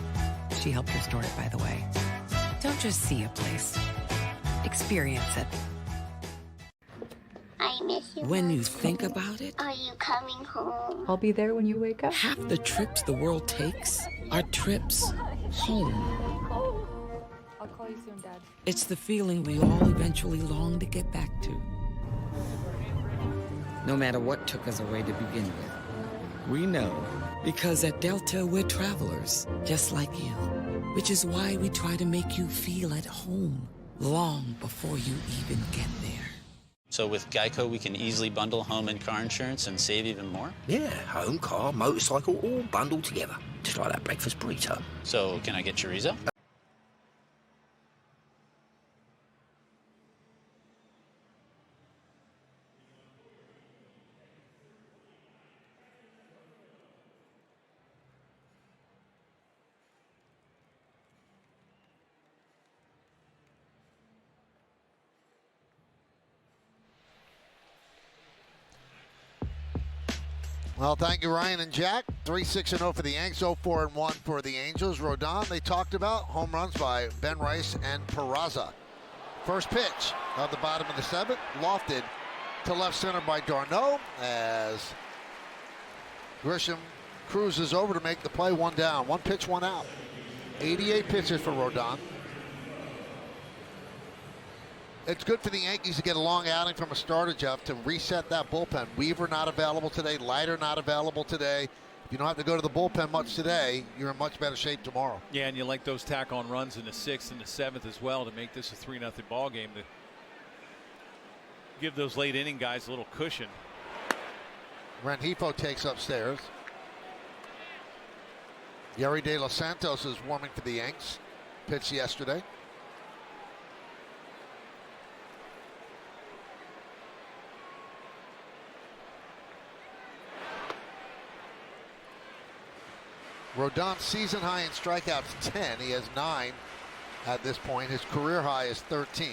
She helped restore it, by the way. Don't just see a place. Experience it. I miss you. When you think about it, Are you coming home? I'll be there when you wake up. half the trips the world takes are trips home. I'll call you soon, Dad. It's the feeling we all eventually long to get back to. No matter what took us away to begin with, we know because at Delta we're travelers, just like you. Which is why we try to make you feel at home long before you even get there. So with Geico, we can easily bundle home and car insurance and save even more? Yeah, home, car, motorcycle, all bundled together. Just like that breakfast burrito. So can I get chorizo? Well, thank you, Ryan and Jack. 3-6-0 for the Yanks, 0-4-1 for the Angels. Rodon, they talked about home runs by Ben Rice and Peraza. First pitch of the bottom of the seventh, lofted to left center by Darno as Grisham cruises over to make the play. One down, one pitch, one out. 88 pitches for Rodon. It's good for the Yankees to get a long outing from a starter, Jeff, to reset that bullpen. Weaver not available today. Leiter not available today. If you don't have to go to the bullpen much today, you're in much better shape tomorrow. Yeah, and you like those tack-on runs in the 6th and the 7th as well to make this a 3-0 ball game to give those late inning guys a little cushion. Rengifo takes upstairs. Yerry De Los Santos is warming for the Yanks. Pitched yesterday. Rodon's season high in strikeouts 10. He has 9 at this point. His career high is 13.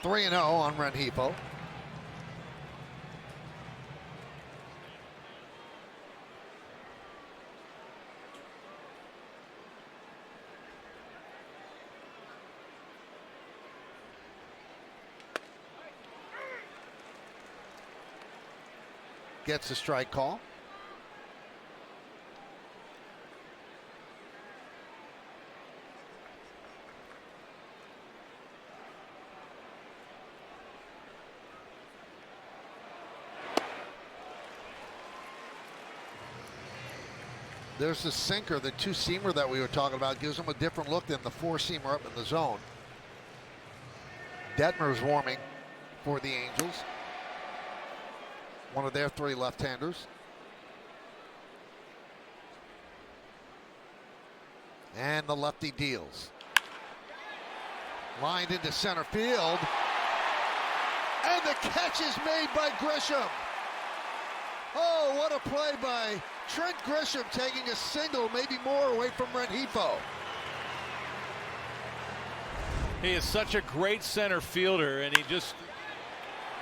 Three and 0 on Rengifo. Gets a strike call. There's the sinker, the two-seamer that we were talking about. Gives him a different look than the four-seamer up in the zone. Detmer's warming for the Angels. One of their 3 left-handers. And the lefty deals. Lined into center field. And the catch is made by Grisham. Oh, what a play by Trent Grisham, taking a single, maybe more, away from Rengifo. He is such a great center fielder, and he just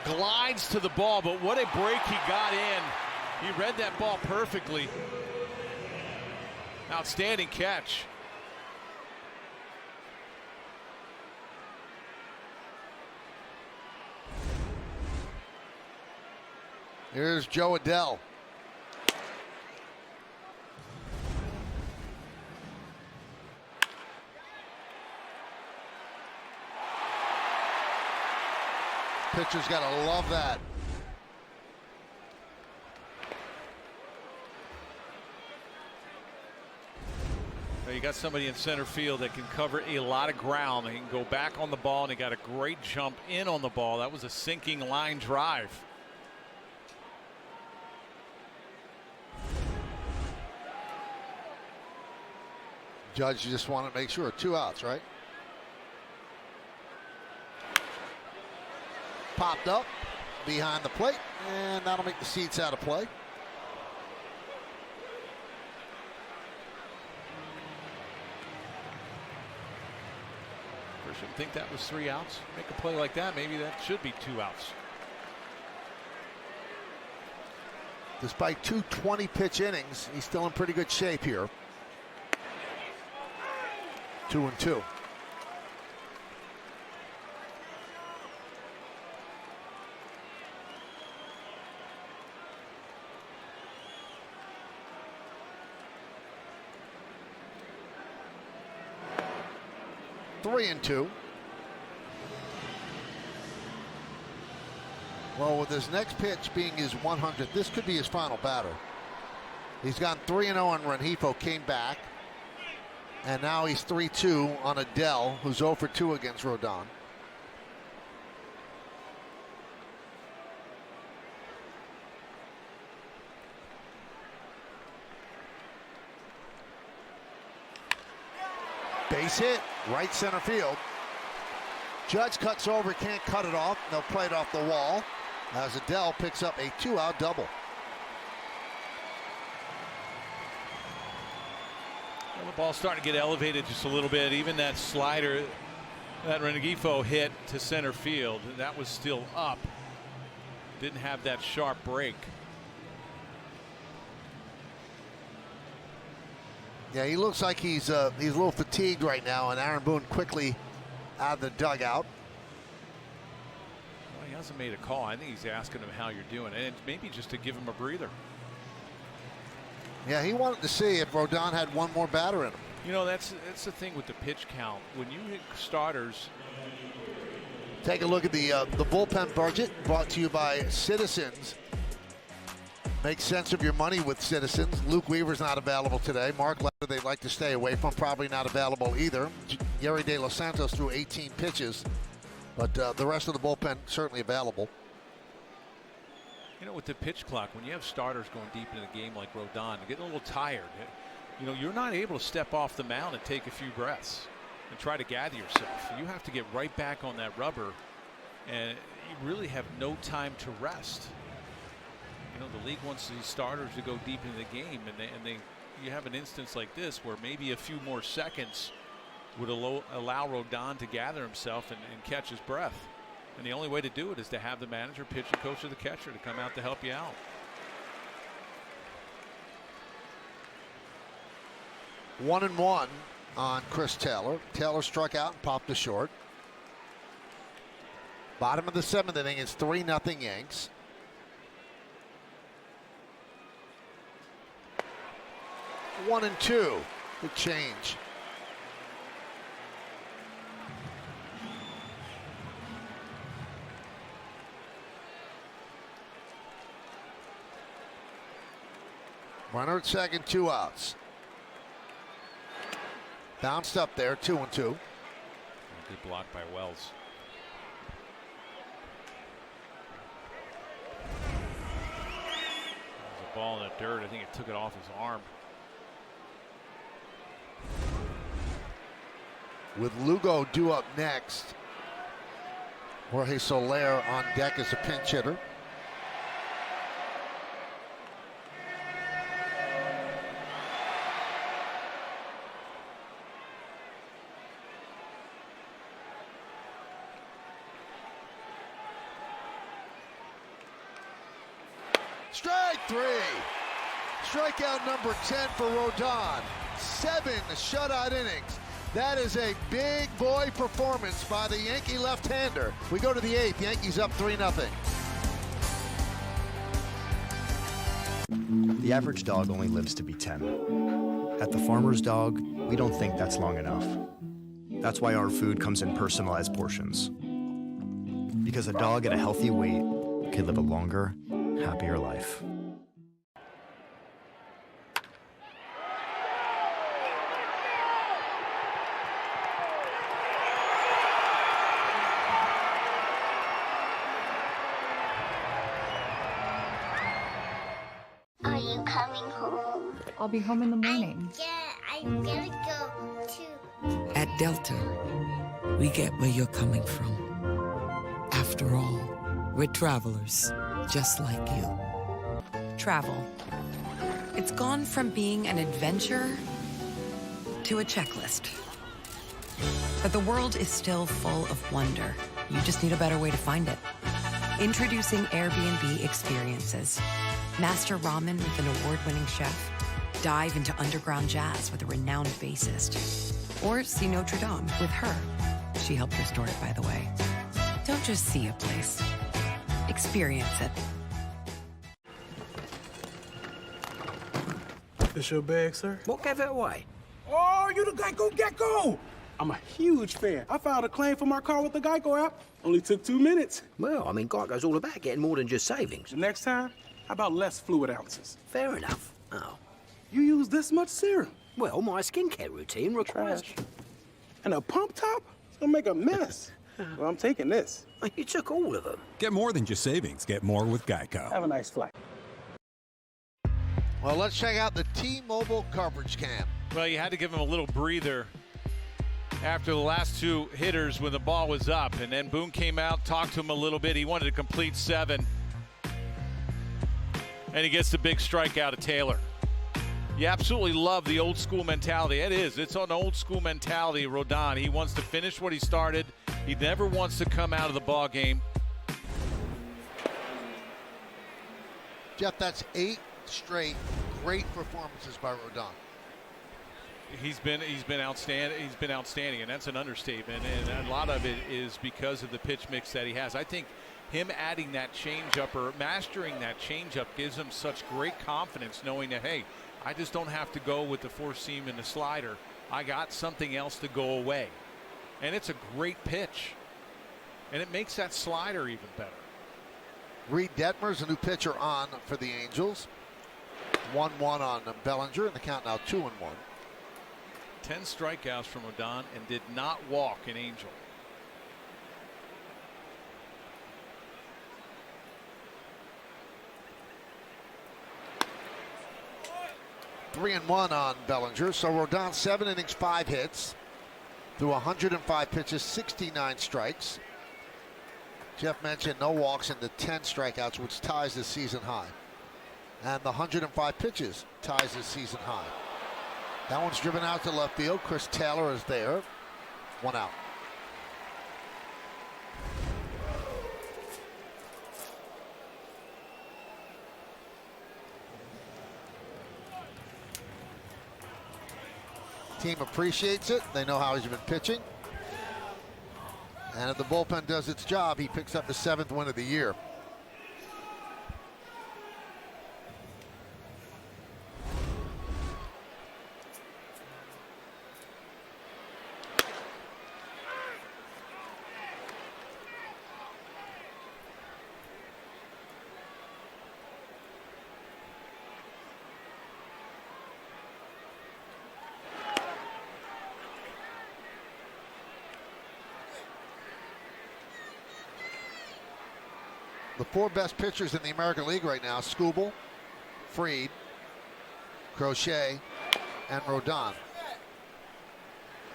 glides to the ball, but what a break he got in. He read that ball perfectly. Outstanding catch. Here's Joe Adele. Pitcher's got to love that. You got somebody in center field that can cover a lot of ground. He can go back on the ball, and he got a great jump in on the ball. That was a sinking line drive. Judge just wanted to make sure. 2 outs, right? Popped up behind the plate, and that'll make the seats out of play. First, think that was 3 outs. Make a play like that, maybe that should be 2 outs. Despite 2 20-pitch innings, he's still in pretty good shape here. 2-2. Three and 2. Well, with his next pitch being his 100th, this could be his final batter. He's gone 3-0 on Rengifo, came back, and now he's 3-2 on Adele, who's 0 for 2 against Rodon. Base hit, right center field. Judge cuts over, can't cut it off. They'll play it off the wall as Adele picks up a 2-out double. Well, the ball's starting to get elevated just a little bit. Even that slider that Rengifo hit to center field, that was still up. Didn't have that sharp break. Yeah, he looks like he's a little fatigued right now, and Aaron Boone quickly out of the dugout. Well, he hasn't made a call. I think he's asking him how you're doing, and maybe just to give him a breather. Yeah, he wanted to see if Rodon had one more batter in him. You know, that's the thing with the pitch count. When you hit starters. Take a look at the bullpen budget brought to you by Citizens. Make sense of your money with Citizens. Luke Weaver's not available today. Mark Letter they'd like to stay away from, probably not available either. Yerry De Los Santos threw 18 pitches, but the rest of the bullpen certainly available. You know, with the pitch clock, when you have starters going deep into the game like Rodon, you're getting a little tired. You know, you're not able to step off the mound and take a few breaths and try to gather yourself. You have to get right back on that rubber, and you really have no time to rest. You know, the league wants these starters to go deep into the game, and you have an instance like this where maybe a few more seconds would allow Rodon to gather himself and catch his breath. And the only way to do it is to have the manager, pitcher, coach, or the catcher to come out to help you out. One and one on Chris Taylor. Taylor struck out and popped to short. Bottom of the 7th inning, it's 3-0 Yanks. 1-2. Good change. Runner at second, 2 outs. Bounced up there, 2-2. Good block by Wells. There's a ball in the dirt. I think it took it off his arm. With Lugo due up next, Jorge Soler on deck as a pinch hitter. Strike 3. Strikeout number 10 for Rodon. 7 shutout innings. That is a big boy performance by the Yankee left-hander. We go to the 8th. Yankees up 3-0. The average dog only lives to be 10. At the Farmer's Dog, we don't think that's long enough. That's why our food comes in personalized portions. Because a dog at a healthy weight can live a longer, happier life. Are you coming home? I'll be home in the morning. I gotta go too. At Delta, we get where you're coming from. After all, we're travelers, just like you. Travel. It's gone from being an adventure to a checklist. But the world is still full of wonder. You just need a better way to find it. Introducing Airbnb Experiences. Master ramen with an award-winning chef. Dive into underground jazz with a renowned bassist. Or see Notre Dame with her. She helped restore it, by the way. Don't just see a place. Experience it. This your bag, sir? What gave it away? Oh, you the Geico Gecko! I'm a huge fan. I filed a claim for my car with the Geico app. Only took 2 minutes. Well, I mean, Geico's all about getting more than just savings. The next time, how about less fluid ounces? Fair enough. Oh. You use this much serum? Well, my skincare routine requires... And a pump top? It's gonna make a mess. Well, I'm taking this. You took all of them. Get more than just savings. Get more with Geico. Have a nice flight. Well, let's check out the T-Mobile coverage cam. Well, you had to give him a little breather after the last 2 hitters when the ball was up. And then Boone came out, talked to him a little bit. He wanted to complete 7. And he gets the big strikeout of Taylor. You absolutely love the old school mentality. It is. It's an old school mentality of Rodon. He wants to finish what he started. He never wants to come out of the ball game. Jeff, that's 8 straight great performances by Rodon. He's been outstanding. He's been outstanding, and that's an understatement. And a lot of it is because of the pitch mix that he has. I think him adding that changeup or mastering that changeup gives him such great confidence, knowing that, hey, I just don't have to go with the 4-seam and the slider. I got something else to go away. And it's a great pitch. And it makes that slider even better. Reed Detmer's a new pitcher on for the Angels. 1-1 on Bellinger, and the count now 2-1. 10 strikeouts from Rodon and did not walk an Angel. Three and 1 on Bellinger. So Rodon 7 innings, 5 hits, through 105 pitches, 69 strikes. Jeff mentioned no walks and the 10 strikeouts, which ties the season high. And the 105 pitches ties the season high. That one's driven out to left field. Chris Taylor is there. 1 out. Team appreciates it. They know how he's been pitching. And if the bullpen does its job, he picks up the 7th win of the year. The 4 best pitchers in the American League right now: Skubal, Fried, Crochet, and Rodon.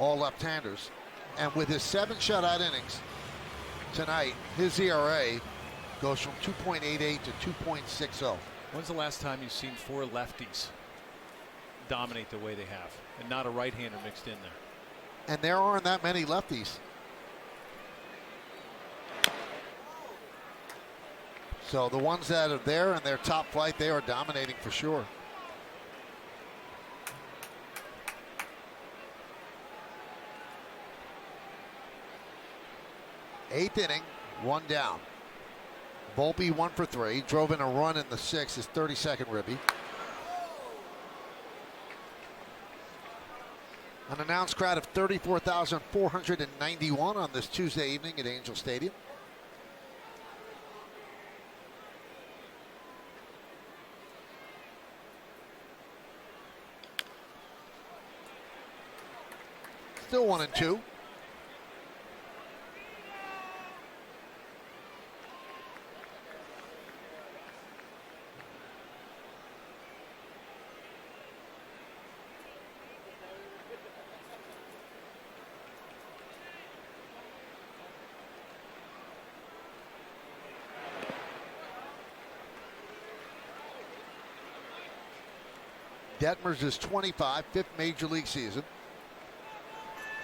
All left-handers. And with his 7 shutout innings tonight, his ERA goes from 2.88 to 2.60. When's the last time you've seen 4 lefties dominate the way they have, and not a right-hander mixed in there? And there aren't that many lefties. So the ones that are there in their top flight, they are dominating for sure. Eighth inning, one down. Volpe 1 for 3. Drove in a run in the 6th, his 32nd ribby. An announced crowd of 34,491 on this Tuesday evening at Angel Stadium. Still 1-2. Detmers is 25, 5th major league season.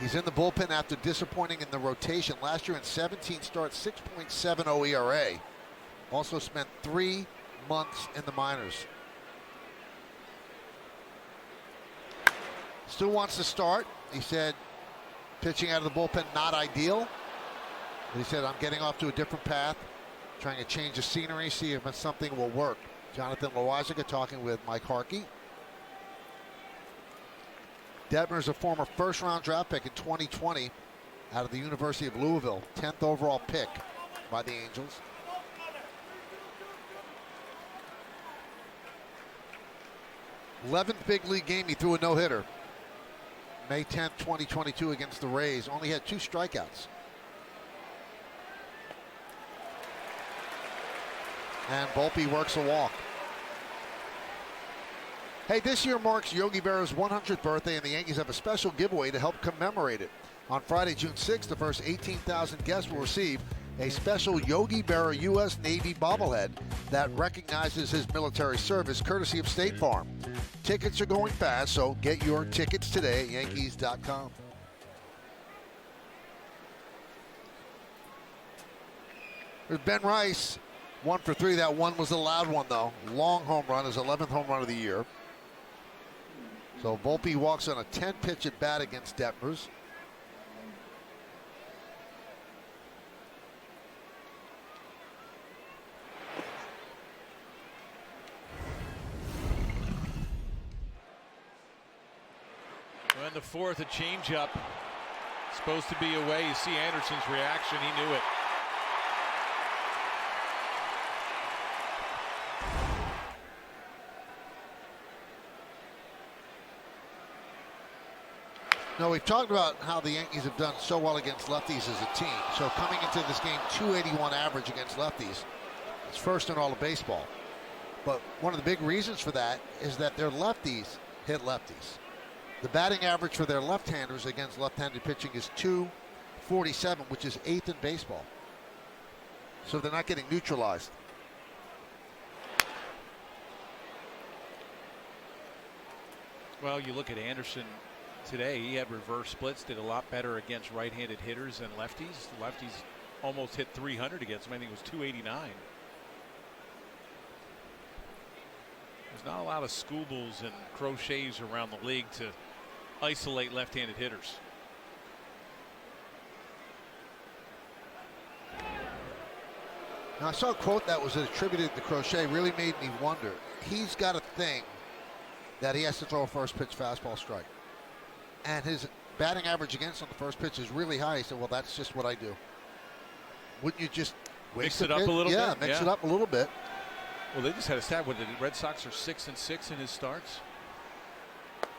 He's in the bullpen after disappointing in the rotation. Last year in 17 starts, 6.70 ERA. Also spent 3 months in the minors. Still wants to start. He said pitching out of the bullpen not ideal. But he said, I'm getting off to a different path, trying to change the scenery, see if something will work. Jonathan Loaisiga talking with Mike Harkey. Detmer is a former first-round draft pick in 2020 out of the University of Louisville. 10th overall pick by the Angels. '11th big league game, he threw a no-hitter. May 10th, 2022 against the Rays. Only had 2 strikeouts. And Volpe works a walk. Hey, this year marks Yogi Berra's 100th birthday, and the Yankees have a special giveaway to help commemorate it. On Friday, June 6th, the first 18,000 guests will receive a special Yogi Berra U.S. Navy bobblehead that recognizes his military service, courtesy of State Farm. Tickets are going fast, so get your tickets today at Yankees.com. There's Ben Rice, 1 for 3. That one was a loud one, though. Long home run, his 11th home run of the year. So Volpe walks on a 10-pitch at bat against Detmers. In the 4th, a changeup. Supposed to be away. You see Anderson's reaction. He knew it. No, we've talked about how the Yankees have done so well against lefties as a team. So coming into this game, 281 average against lefties. It's first in all of baseball. But one of the big reasons for that is that their lefties hit lefties. The batting average for their left-handers against left-handed pitching is .247, which is 8th in baseball. So they're not getting neutralized. Well, you look at Anderson today, he had reverse splits, did a lot better against right-handed hitters than lefties. Lefties almost hit 300 against him. I think it was 289. There's not a lot of Scoobles and Crochets around the league to isolate left-handed hitters. Now, I saw a quote that was attributed to Crochet, really made me wonder. He's got a thing that he has to throw a first pitch fastball strike. And his batting average against on the first pitch is really high. He said, well, that's just what I do. Wouldn't you just mix it up a little bit? Yeah, mix it up a little bit. Well, they just had a stat where the Red Sox are 6-6 in his starts.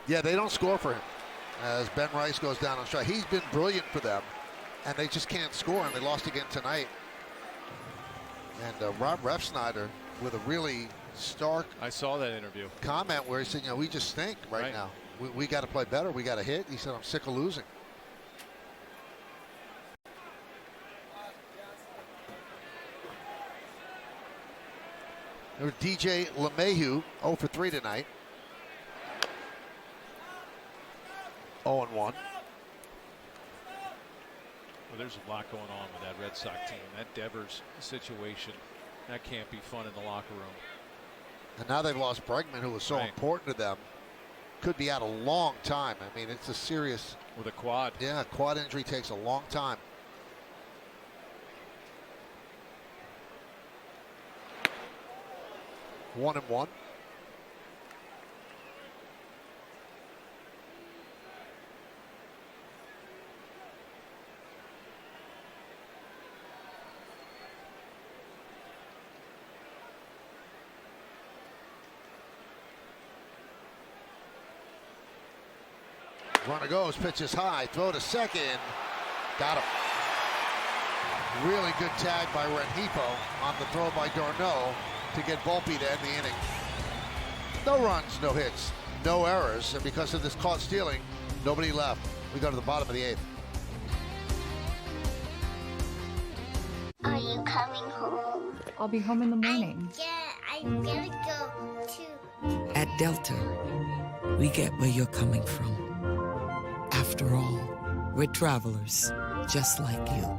Yeah, they don't score for him as Ben Rice goes down on strike. He's been brilliant for them, and they just can't score, and they lost again tonight. And Rob Refsnyder with a really stark I saw that interview comment where he said, we just stink right now. We got to play better. We got to hit. He said, I'm sick of losing. There's DJ LeMahieu, 0 for 3 tonight. 0-1. Well, there's a lot going on with that Red Sox team. That Devers situation That can't be fun in the locker room. And now they've lost Bregman, who was so important to them. Could be out a long time. I mean, it's a serious... With a quad. Yeah, quad injury takes a long time. One and one. Runner goes, pitches high, throw to second. Got him. Really good tag by Rengifo on the throw by Darno to get Volpe to end the inning. No runs, no hits, no errors, and because of this caught stealing, nobody left. We go to the bottom of the 8th. Are you coming home? I'll be home in the morning. I gotta go too. At Delta, we get where you're coming from. After all, we're travelers, just like you.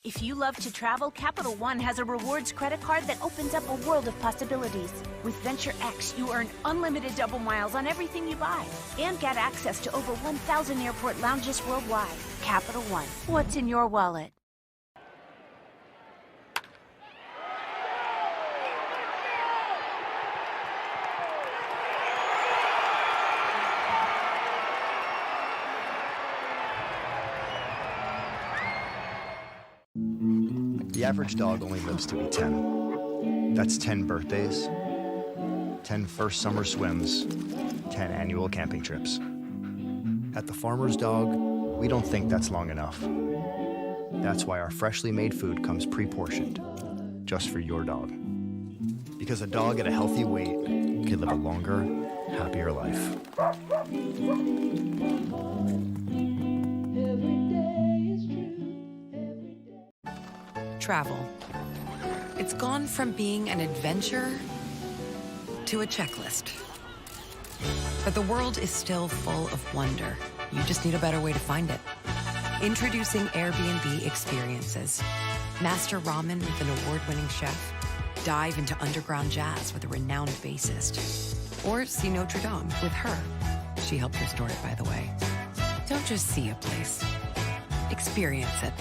If you love to travel, Capital One has a rewards credit card that opens up a world of possibilities. With Venture X, you earn unlimited double miles on everything you buy and get access to over 1,000 airport lounges worldwide. Capital One, what's in your wallet? The average dog only lives to be 10. That's 10 birthdays, 10 first summer swims, 10 annual camping trips. At the Farmer's Dog, we don't think that's long enough. That's why our freshly made food comes pre-portioned, just for your dog. Because a dog at a healthy weight can live a longer, happier life. Travel. It's gone from being an adventure to a checklist. But the world is still full of wonder. You just need a better way to find it. Introducing Airbnb Experiences. Master ramen with an award-winning chef. Dive into underground jazz with a renowned bassist. Or see Notre Dame with her. She helped restore it, by the way. Don't just see a place. Experience it.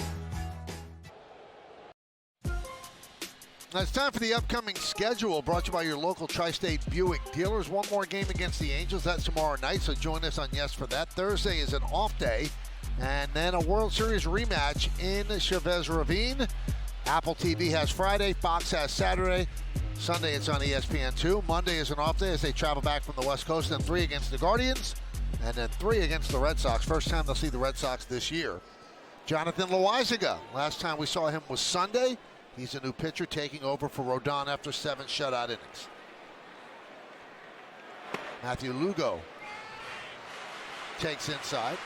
Now it's time for the upcoming schedule, brought to you by your local Tri-State Buick dealers. One more game against the Angels. That's tomorrow night, so join us on Yes for that. Thursday is an off day, and then a World Series rematch in Chavez Ravine. Apple TV has Friday, Fox has Saturday. Sunday it's on ESPN2. Monday is an off day as they travel back from the West Coast, then 3 against the Guardians, and then 3 against the Red Sox. First time they'll see the Red Sox this year. Jonathan Loaizaga, last time we saw him was Sunday. He's a new pitcher taking over for Rodon after 7 shutout innings. Matthew Lugo takes inside.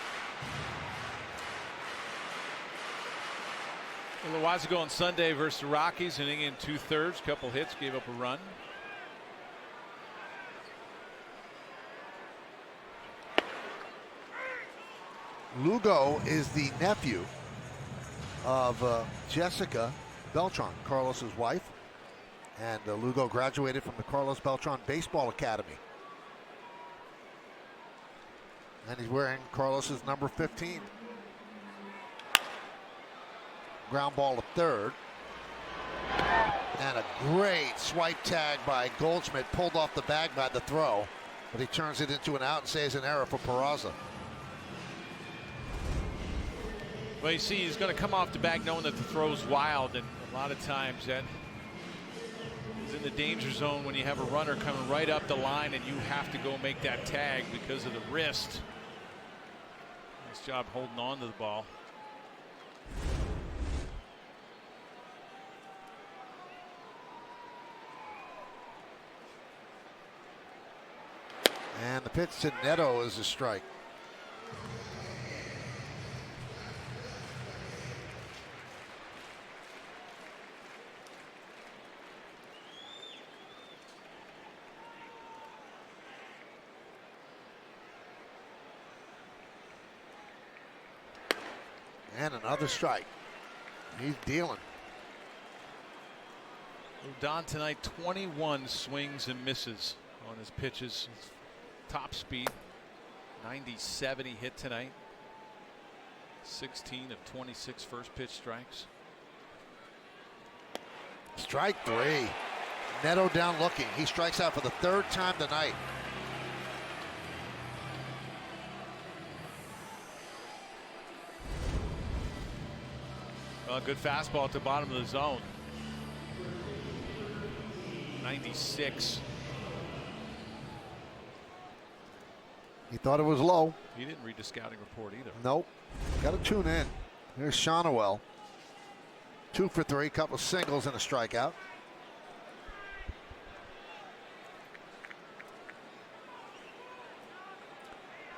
Loaizaga on Sunday versus the Rockies, inning in 2/3, couple hits, gave up a run. Lugo is the nephew of Jessica Beltran, Carlos's wife, and Lugo graduated from the Carlos Beltran Baseball Academy. And he's wearing Carlos's number 15. Ground ball to third. And a great swipe tag by Goldschmidt, pulled off the bag by the throw, but he turns it into an out and saves an error for Peraza. Well, you see, he's going to come off the bag knowing that the throw's wild, and a lot of times that is in the danger zone when you have a runner coming right up the line and you have to go make that tag because of the wrist. Nice job holding on to the ball. And the pitch to Neto is a strike. And another strike. He's dealing. Don tonight, 21 swings and misses on his pitches. His top speed, 97 he hit tonight. 16 of 26 first pitch strikes. Strike 3. Neto down looking. He strikes out for the 3rd time tonight. Well, good fastball at the bottom of the zone. 96. He thought it was low. He didn't read the scouting report either. Nope. Got to tune in. Here's Shonowell. 2 for 3, couple singles and a strikeout.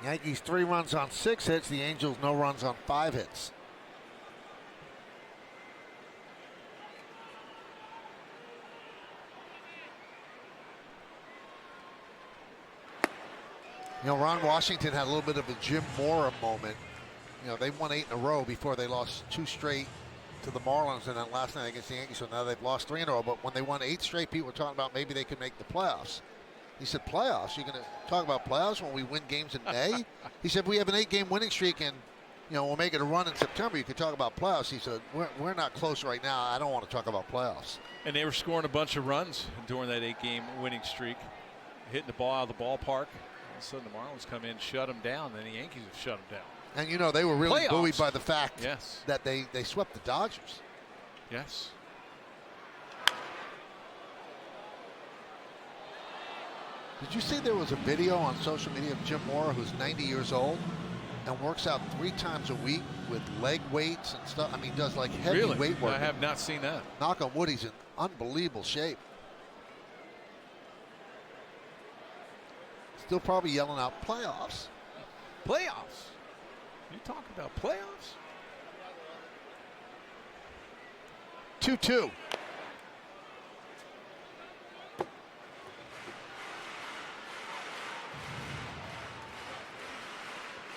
Yankees 3 runs on 6 hits. The Angels no runs on 5 hits. You know, Ron Washington had a little bit of a Jim Mora moment. You know, they won 8 in a row before they lost 2 straight to the Marlins, and then last night against the Yankees. So now they've lost 3 in a row. But when they won 8 straight, people were talking about maybe they could make the playoffs. He said, playoffs? You're going to talk about playoffs when we win games in May? He said, we have an 8-game winning streak, and you know, we'll make it a run in September. You could talk about playoffs. He said, we're not close right now. I don't want to talk about playoffs. And they were scoring a bunch of runs during that 8-game winning streak, hitting the ball out of the ballpark. All of a sudden, the Marlins come in, shut them down, and the Yankees have shut them down. And, you know, they were really Playoffs. buoyed by the fact Yes. that they swept the Dodgers. Yes. Did you see there was a video on social media of Jim Mora, who's 90 years old and works out 3 times a week with leg weights and stuff? I mean, does like heavy Really? weight work. I have not seen that. Knock on wood, he's in unbelievable shape. Still probably yelling out playoffs. Playoffs? You talking about playoffs? 2-2.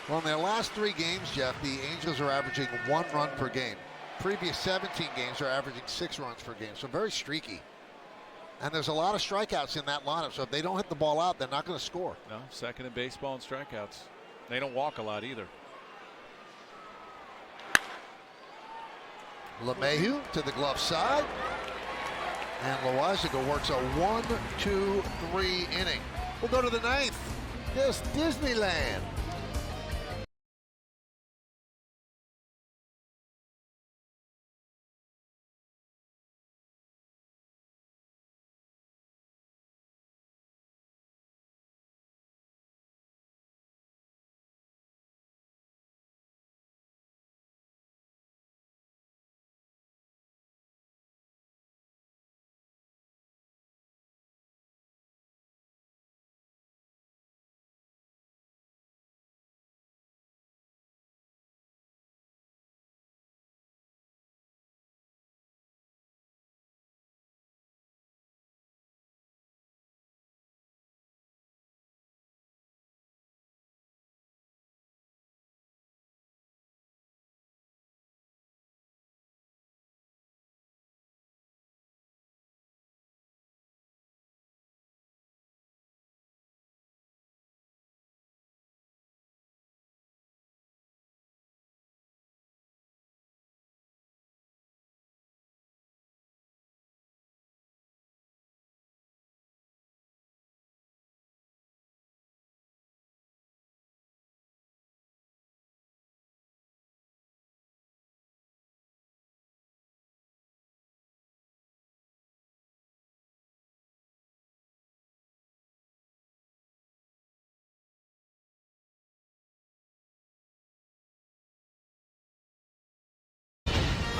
Well, in their last 3 games, Jeff, the Angels are averaging 1 run per game. Previous 17 games are averaging 6 runs per game, so very streaky. And there's a lot of strikeouts in that lineup, so if they don't hit the ball out, they're not going to score. No, second in baseball in strikeouts. They don't walk a lot either. LeMahieu to the glove side. And Loizaga works a 1-2-3 inning. We'll go to the 9th. This Disneyland.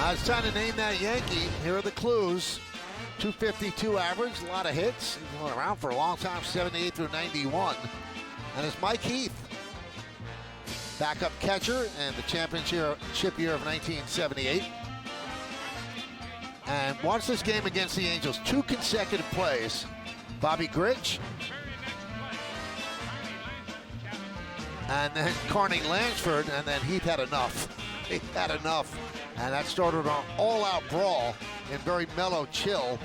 It's time to name that Yankee. Here are the clues. 252 average, a lot of hits. He's been around for a long time, 78 through 91. And it's Mike Heath, backup catcher in the championship year of 1978. And watch this game against the Angels. 2 consecutive plays. Bobby Grich. And then Carney Lansford, and then Heath had enough. He had enough. And that started an all-out brawl in very mellow chill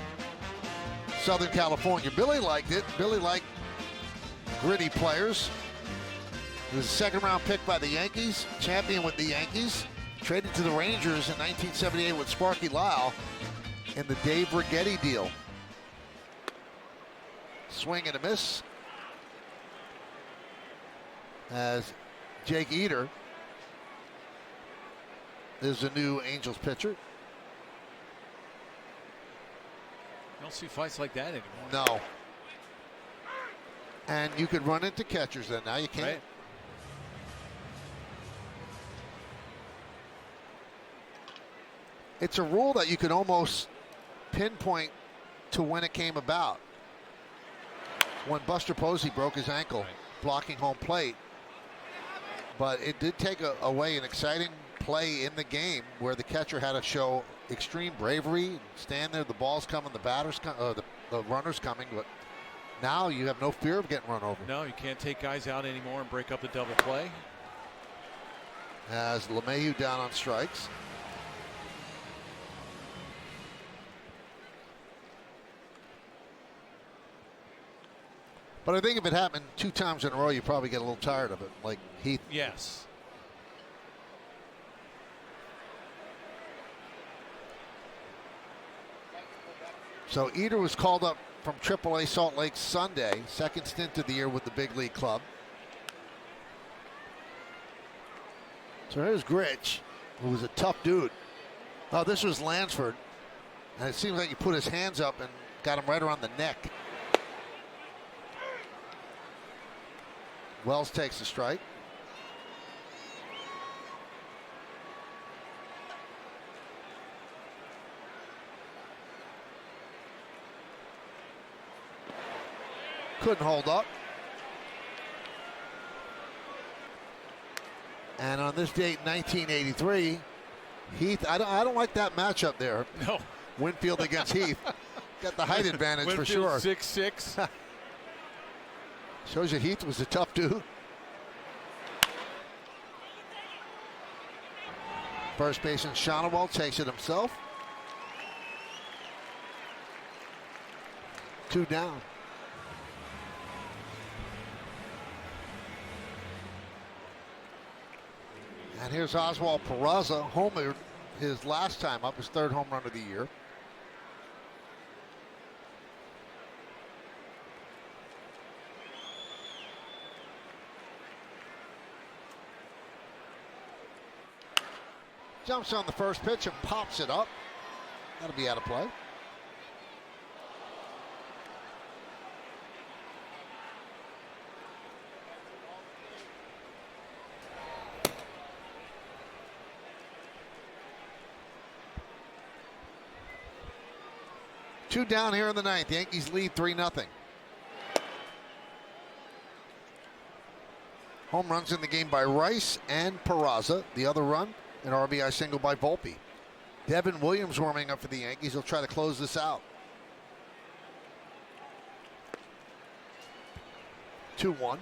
Southern California. Billy liked it. Billy liked gritty players. He was a second-round pick by the Yankees, champion with the Yankees. Traded to the Rangers in 1978 with Sparky Lyle in the Dave Righetti deal. Swing and a miss. As Jake Eder is the new Angels pitcher. You don't see fights like that anymore. No. And you could run into catchers then. Now you can't. Right. It's a rule that you could almost pinpoint to when it came about. When Buster Posey broke his ankle blocking home plate. But it did take away an exciting play in the game where the catcher had to show extreme bravery, stand there, the ball's coming, the batters the runner's coming, but now you have no fear of getting run over. No, you can't take guys out anymore and break up the double play. As LeMahieu down on strikes. But I think if it happened 2 times in a row, you probably get a little tired of it, like Heath. Yes. So Eder was called up from AAA Salt Lake Sunday, second stint of the year with the big league club. So here's Gritch, who was a tough dude. Oh, this was Lansford. And it seems like he put his hands up and got him right around the neck. Wells takes the strike. Couldn't hold up. And on this date, 1983, Heath, I don't like that matchup there. No. Winfield against Heath. Got the height advantage for sure. 6'6". Shows you Heath was a tough dude. First baseman Shonowell takes it himself. 2 down. And here's Oswald Peraza, homered his last time up, his 3rd home run of the year. Jumps on the first pitch and pops it up. That'll be out of play. Two down here in the 9th. Yankees lead 3-0. Home runs in the game by Rice and Peraza. The other run, an RBI single by Volpe. Devin Williams warming up for the Yankees. He'll try to close this out. 2-1.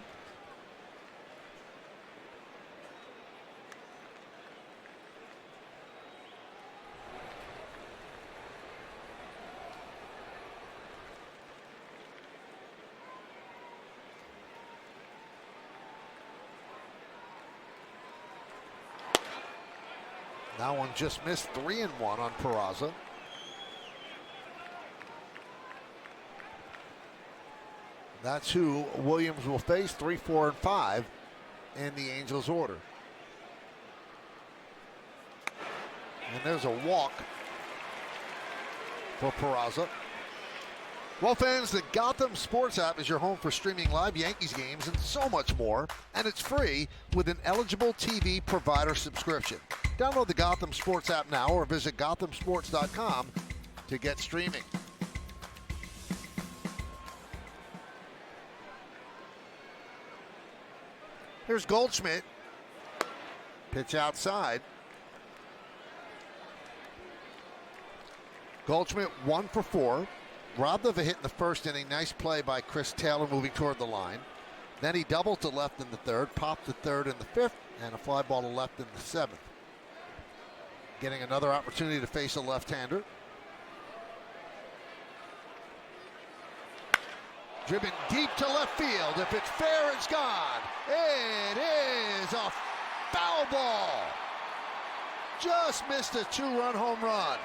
That one just missed. 3-1 on Peraza. That's who Williams will face, 3, 4, and 5 in the Angels order. And there's a walk for Peraza. Well, fans, the Gotham Sports app is your home for streaming live Yankees games and so much more. And it's free with an eligible TV provider subscription. Download the Gotham Sports app now or visit gothamsports.com to get streaming. Here's Goldschmidt. Pitch outside. Goldschmidt 1 for 4. Robbed of a hit in the first inning. Nice play by Chris Taylor moving toward the line. Then he doubled to left in the 3rd, popped the 3rd in the 5th, and a fly ball to left in the 7th. Getting another opportunity to face a left-hander. Driven deep to left field. If it's fair, it's gone. It is a foul ball. Just missed a 2-run home run.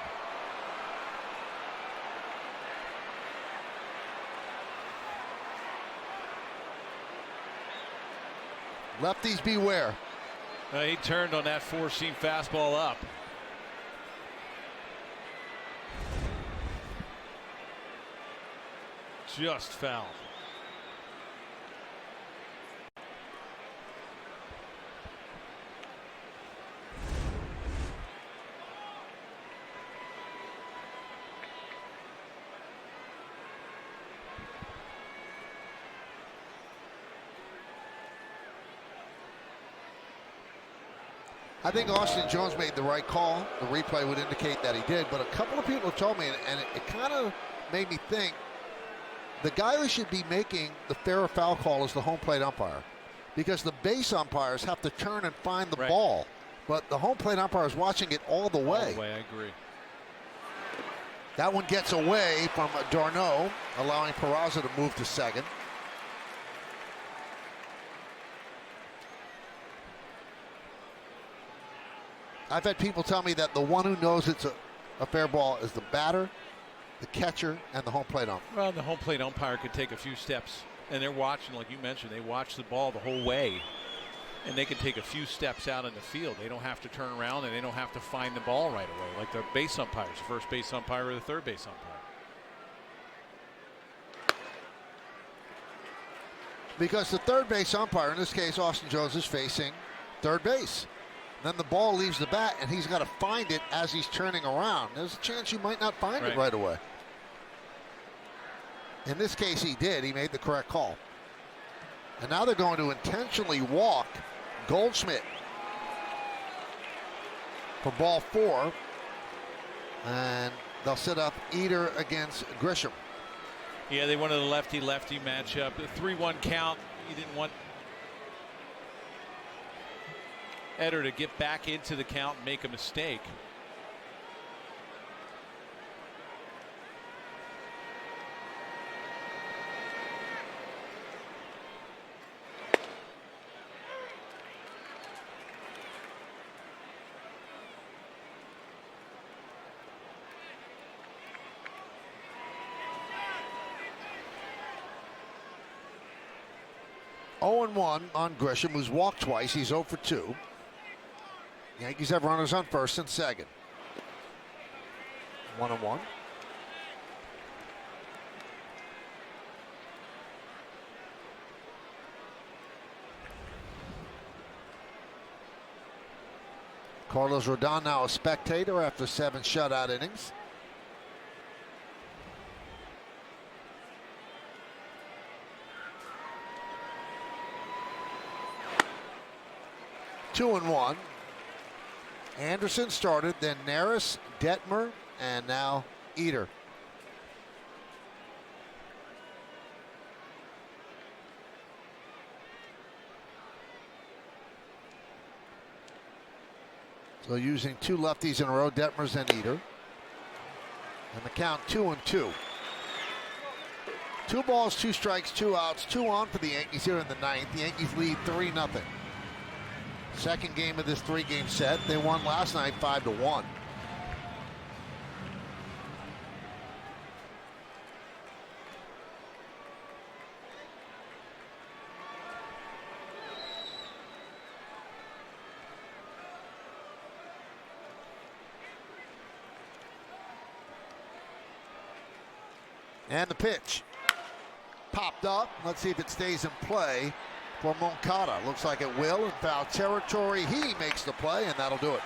Lefties beware. He turned on that four-seam fastball up. Just foul. I think Austin Jones made the right call. The replay would indicate that he did, but a couple of people have told me, and it kind of made me think, the guy who should be making the fair or foul call is the home plate umpire, because the base umpires have to turn and find the ball, but the home plate umpire is watching it all the way. All the way, I agree. That one gets away from Darno, allowing Peraza to move to second. I've had people tell me that the one who knows it's a fair ball is the batter, the catcher, and the home plate umpire. Well, the home plate umpire could take a few steps, and they're watching, like you mentioned, they watch the ball the whole way, and they can take a few steps out in the field. They don't have to turn around, and they don't have to find the ball right away, like the base umpires, the first base umpire or the third base umpire. Because the third base umpire, in this case Austin Jones, is facing third base. Then the ball leaves the bat, and he's got to find it as he's turning around. There's a chance you might not find it right away. In this case, he did. He made the correct call. And now they're going to intentionally walk Goldschmidt for ball 4. And they'll set up Eder against Grisham. Yeah, they wanted a lefty-lefty matchup. The 3-1 count. You didn't want Eder to get back into the count and make a mistake. Oh and 1 on Grisham, who's walked twice. He's 0 for 2. Yankees have runners on first and second. 1-1. Carlos Rodon now a spectator after 7 shutout innings. Two and 1. Anderson started, then Neris, Detmer, and now Eder. So using 2 lefties in a row, Detmers and Eder. And the count 2-2. 2 balls, 2 strikes, 2 outs, 2 on for the Yankees here in the 9th. The Yankees lead 3-0. Second game of this 3-game set. They won last night 5-1. And the pitch popped up. Let's see if it stays in play for Moncada. Looks like it will in foul territory. He makes the play, and that'll do it.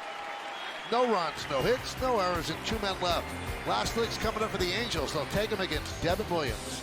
No runs, no hits, no errors, and 2 men left. Last lick's coming up for the Angels. They'll take him against Devin Williams.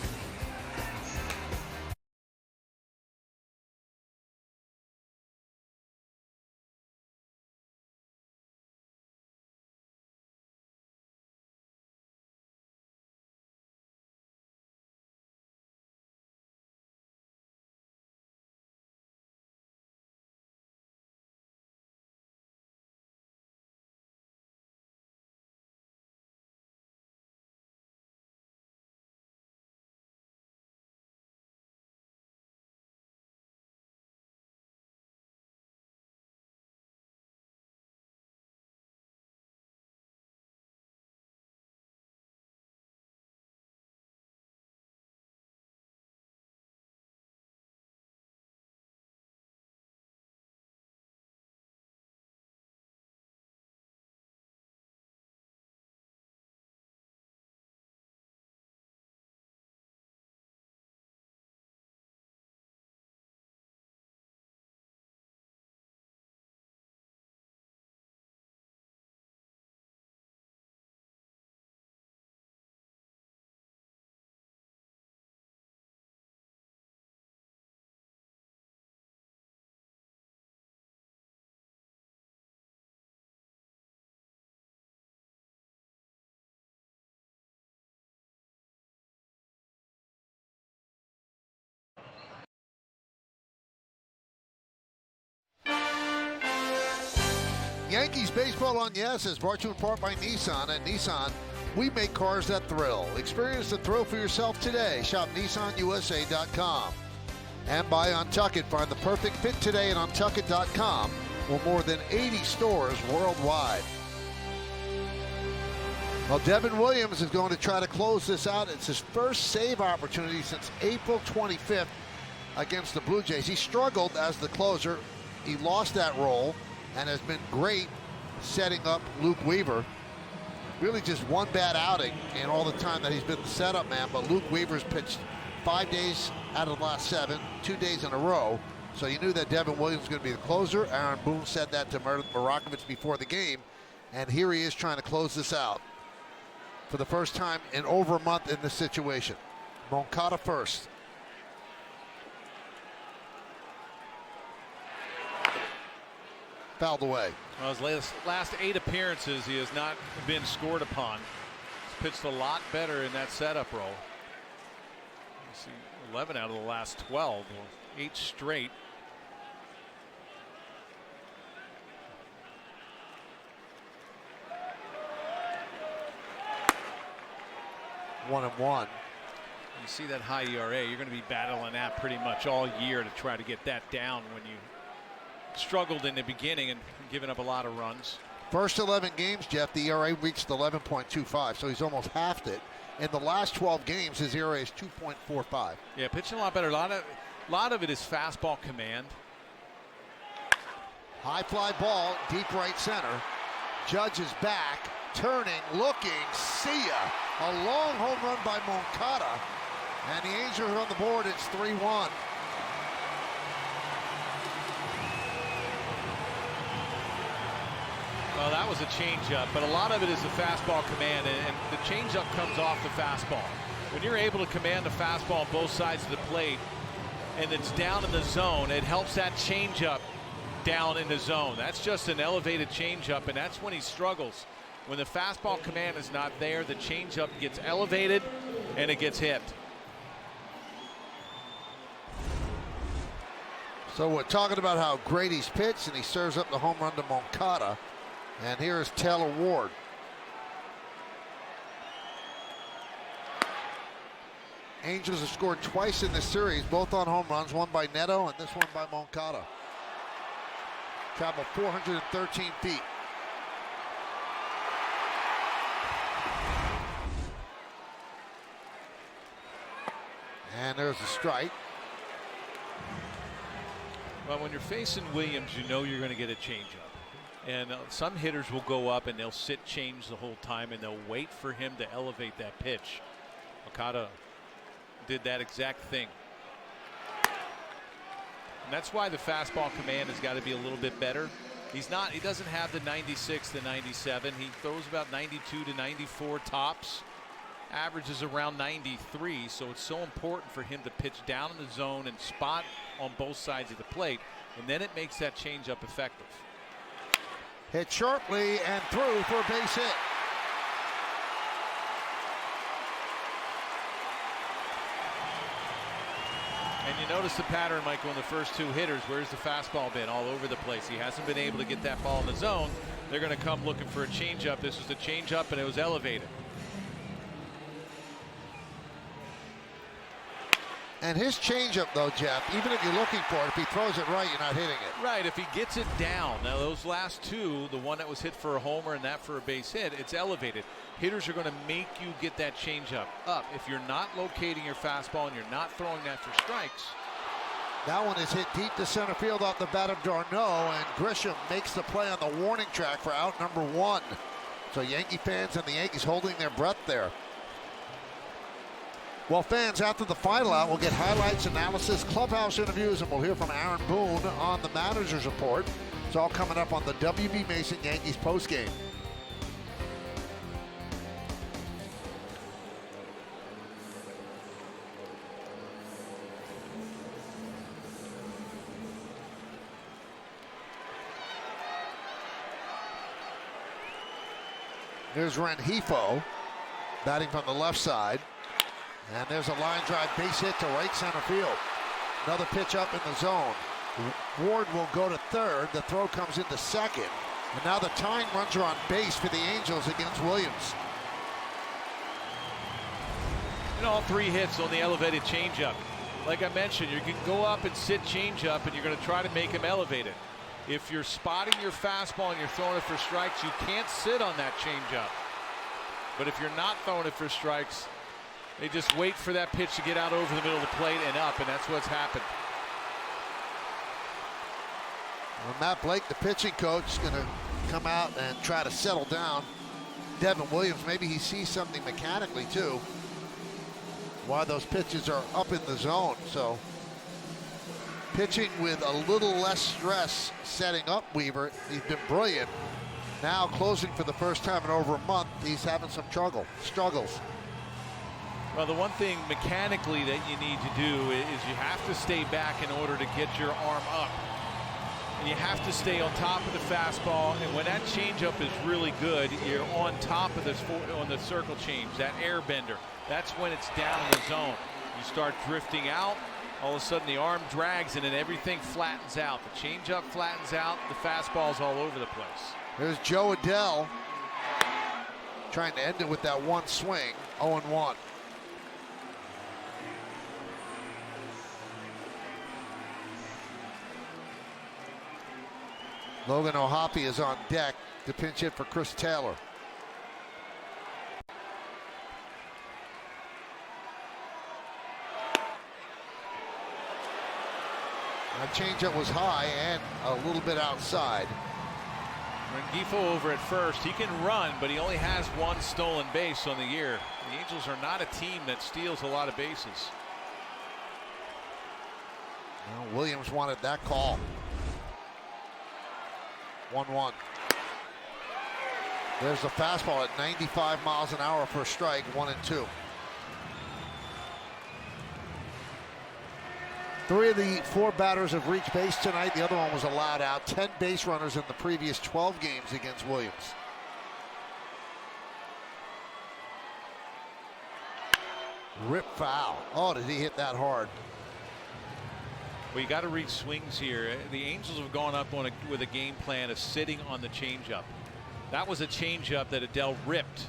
Yankees Baseball on Yes is brought to you in part by Nissan. At Nissan, we make cars that thrill. Experience the thrill for yourself today. Shop NissanUSA.com. And by Untuckit. Find the perfect fit today at Untuckit.com, with more than 80 stores worldwide. Well, Devin Williams is going to try to close this out. It's his first save opportunity since April 25th against the Blue Jays. He struggled as the closer. He lost that role and has been great setting up Luke Weaver. Really just one bad outing in all the time that he's been the setup man, but Luke Weaver's pitched 5 days out of the last 7, 2 days in a row. So you knew that Devin Williams was going to be the closer. Aaron Boone said that to Marakovich before the game, and here he is trying to close this out for the first time in over a month in this situation. Moncada first. Fouled away. Well, his last 8 appearances, he has not been scored upon. He's pitched a lot better in that setup role. You see 11 out of the last 12, 8 straight. One and one. You see that high ERA, you're going to be battling that pretty much all year to try to get that down when you struggled in the beginning and given up a lot of runs. First 11 games, Jeff, the ERA reached 11.25, so he's almost halved it. In the last 12 games, his ERA is 2.45. Yeah, pitching a lot better. A lot of it is fastball command. High fly ball, deep right center. Judge is back, turning, looking, see ya. A long home run by Moncada, and the Angels are on the board. It's 3-1. Well, that was a changeup, but a lot of it is the fastball command, and the changeup comes off the fastball. When you're able to command the fastball on both sides of the plate, and it's down in the zone, it helps that changeup down in the zone. That's just an elevated changeup, and that's when he struggles. When the fastball command is not there, the changeup gets elevated and it gets hit. So we're talking about how great he's pitched, and he serves up the home run to Moncada. And here is Taylor Ward. Angels have scored twice in this series, both on home runs, one by Neto and this one by Moncada. Traveled 413 feet. And there's a strike. Well, when you're facing Williams, you know you're going to get a changeup. And some hitters will go up and they'll sit change the whole time, and they'll wait for him to elevate that pitch. Moncada did that exact thing. And that's why the fastball command has got to be a little bit better. He doesn't have the 96 to 97. He throws about 92 to 94 tops. Averages around 93, so it's so important for him to pitch down in the zone and spot on both sides of the plate, and then it makes that changeup effective. Hit sharply and through for a base hit. And you notice the pattern, Michael, in the first 2 hitters. Where's the fastball been? All over the place. He hasn't been able to get that ball in the zone. They're going to come looking for a changeup. This was the changeup, and it was elevated. And his changeup, though, Jeff, even if you're looking for it, if he throws it right, you're not hitting it. Right, if he gets it down. Now, those last 2, the one that was hit for a homer and that for a base hit, it's elevated. Hitters are going to make you get that changeup up. If you're not locating your fastball and you're not throwing that for strikes. That one is hit deep to center field off the bat of Darno, and Grisham makes the play on the warning track for out number 1. So Yankee fans and the Yankees holding their breath there. Well, fans, after the final out, we'll get highlights, analysis, clubhouse interviews, and we'll hear from Aaron Boone on the manager's report. It's all coming up on the WB Mason Yankees postgame. There's Rengifo batting from the left side. And there's a line drive base hit to right center field. Another pitch up in the zone. Ward will go to third. The throw comes into second. And now the tying runs are on base for the Angels against Williams. And all 3 hits on the elevated changeup. Like I mentioned, you can go up and sit changeup, and you're going to try to make him elevate it. If you're spotting your fastball and you're throwing it for strikes, you can't sit on that changeup. But if you're not throwing it for strikes, they just wait for that pitch to get out over the middle of the plate and up, and that's what's happened. Well, Matt Blake, the pitching coach, is going to come out and try to settle down Devin Williams. Maybe he sees something mechanically, too, why those pitches are up in the zone. So pitching with a little less stress setting up Weaver. He's been brilliant. Now closing for the first time in over a month, he's having some struggles. Well, the one thing mechanically that you need to do is you have to stay back in order to get your arm up. And you have to stay on top of the fastball. And when that changeup is really good, you're on top of this on the circle change, that air bender. That's when it's down in the zone. You start drifting out, all of a sudden the arm drags and then everything flattens out. The changeup flattens out, the fastball's all over the place. There's Joe Adell trying to end it with that one swing, 0-1. Logan O'Hoppe is on deck to pinch hit for Chris Taylor. That changeup was high and a little bit outside. Rengifo over at first. He can run, but he only has 1 stolen base on the year. The Angels are not a team that steals a lot of bases. Well, Williams wanted that call. 1-1. There's the fastball at 95 miles an hour for a strike, 1-2. 3 of the 4 batters have reached base tonight. The other one was allowed out. 10 base runners in the previous 12 games against Williams. Rip foul. Oh, did he hit that hard? Well, you got to read swings here. The Angels have gone up on with a game plan of sitting on the changeup. That was a changeup that Adell ripped.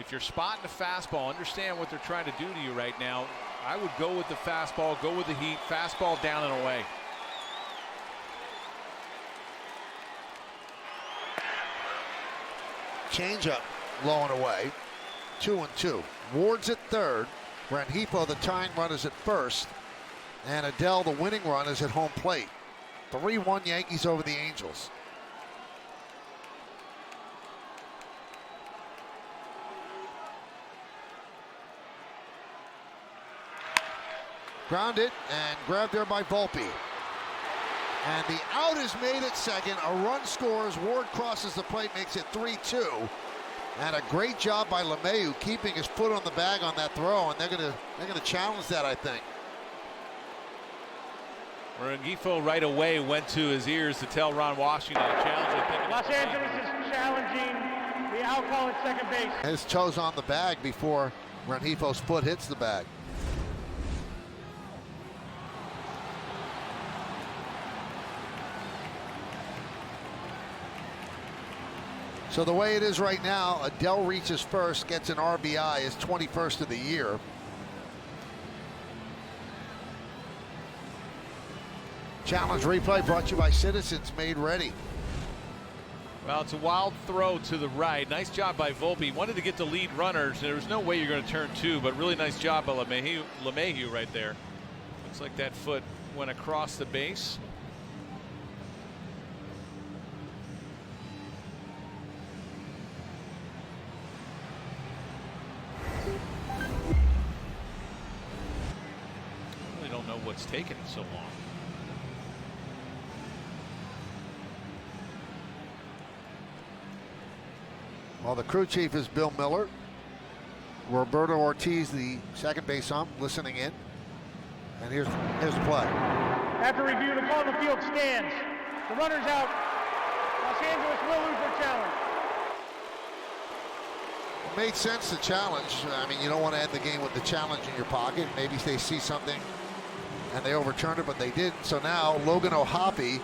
If you're spotting a fastball, understand what they're trying to do to you right now. I would go with the fastball, go with the heat, fastball down and away. Changeup low and away. 2-2. Ward's at third. Rengifo, the tying run, is at first. And Adell, the winning run, is at home plate. 3-1 Yankees over the Angels. Grounded and grabbed there by Volpe. And the out is made at second. A run scores. Ward crosses the plate, makes it 3-2. And a great job by LeMahieu keeping his foot on the bag on that throw. And they're gonna challenge that, I think. Rengifo right away went to his ears to tell Ron Washington to challenge. Los Angeles is challenging the out call at second base. His toes on the bag before Rengifo's foot hits the bag. So the way it is right now, Adell reaches first, gets an RBI, his 21st of the year. Challenge replay brought to you by Citizens Made Ready. Well, it's a wild throw to the right. Nice job by Volpe. He wanted to get the lead runners. There was no way you're going to turn 2, but really nice job by LeMahieu right there. Looks like that foot went across the base. I really don't know what's taking it so long. Well, the crew chief is Bill Miller. Roberto Ortiz, the second base ump, listening in. And here's the play. After review, the ball in the field stands. The runner's out. Los Angeles will lose their challenge. It made sense to challenge. I mean, you don't want to end the game with the challenge in your pocket. Maybe they see something and they overturned it, but they didn't. So now Logan O'Hoppe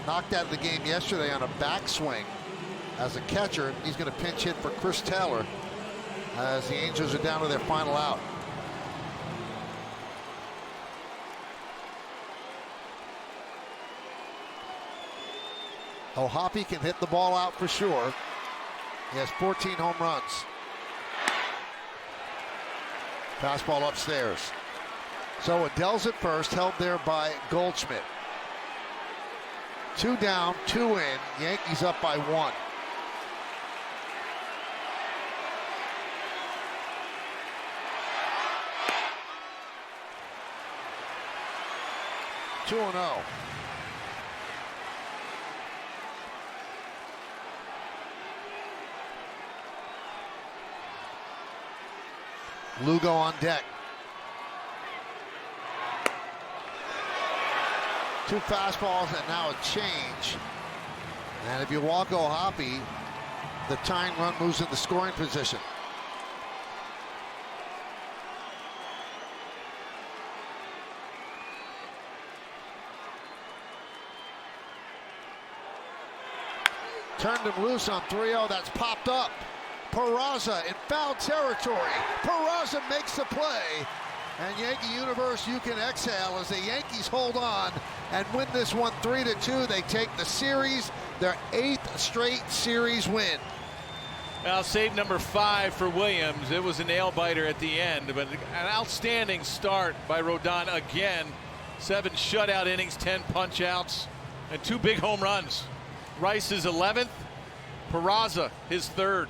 knocked out of the game yesterday on a backswing as a catcher. He's going to pinch hit for Chris Taylor as the Angels are down to their final out. O'Hoppe can hit the ball out for sure. He has 14 home runs. Fastball upstairs. So Adell's at first, held there by Goldschmidt. 2 down, 2 in. Yankees up by 1. Two and 0. Lugo on deck. 2 fastballs and now a change. And if you walk O'Hoppe, the tying run moves into scoring position. Turned him loose on 3-0. That's popped up. Peraza in foul territory. Peraza makes the play. And Yankee Universe, you can exhale as the Yankees hold on and win this one 3-2. They take the series, their 8th straight series win. Well, save number 5 for Williams. It was a nail-biter at the end, but an outstanding start by Rodon again. 7 shutout innings, 10 punch-outs, and 2 big home runs. Rice's 11th, Peraza his 3rd.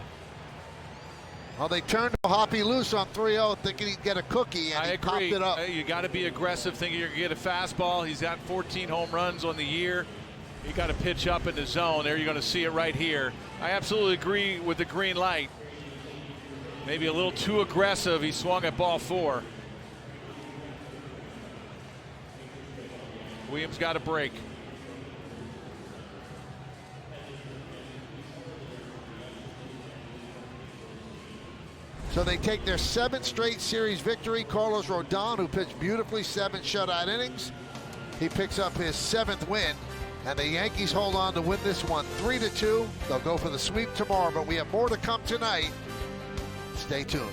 Well, they turned O'Hoppe loose on 3-0, thinking he'd get a cookie, and he popped it up. You got to be aggressive, thinking you're going to get a fastball. He's got 14 home runs on the year. You got to pitch up in the zone. There, you're going to see it right here. I absolutely agree with the green light. Maybe a little too aggressive. He swung at ball 4. Williams got a break. So they take their 7th straight series victory. Carlos Rodon, who pitched beautifully, 7 shutout innings. He picks up his 7th win, and the Yankees hold on to win this one 3-2. They'll go for the sweep tomorrow, but we have more to come tonight. Stay tuned.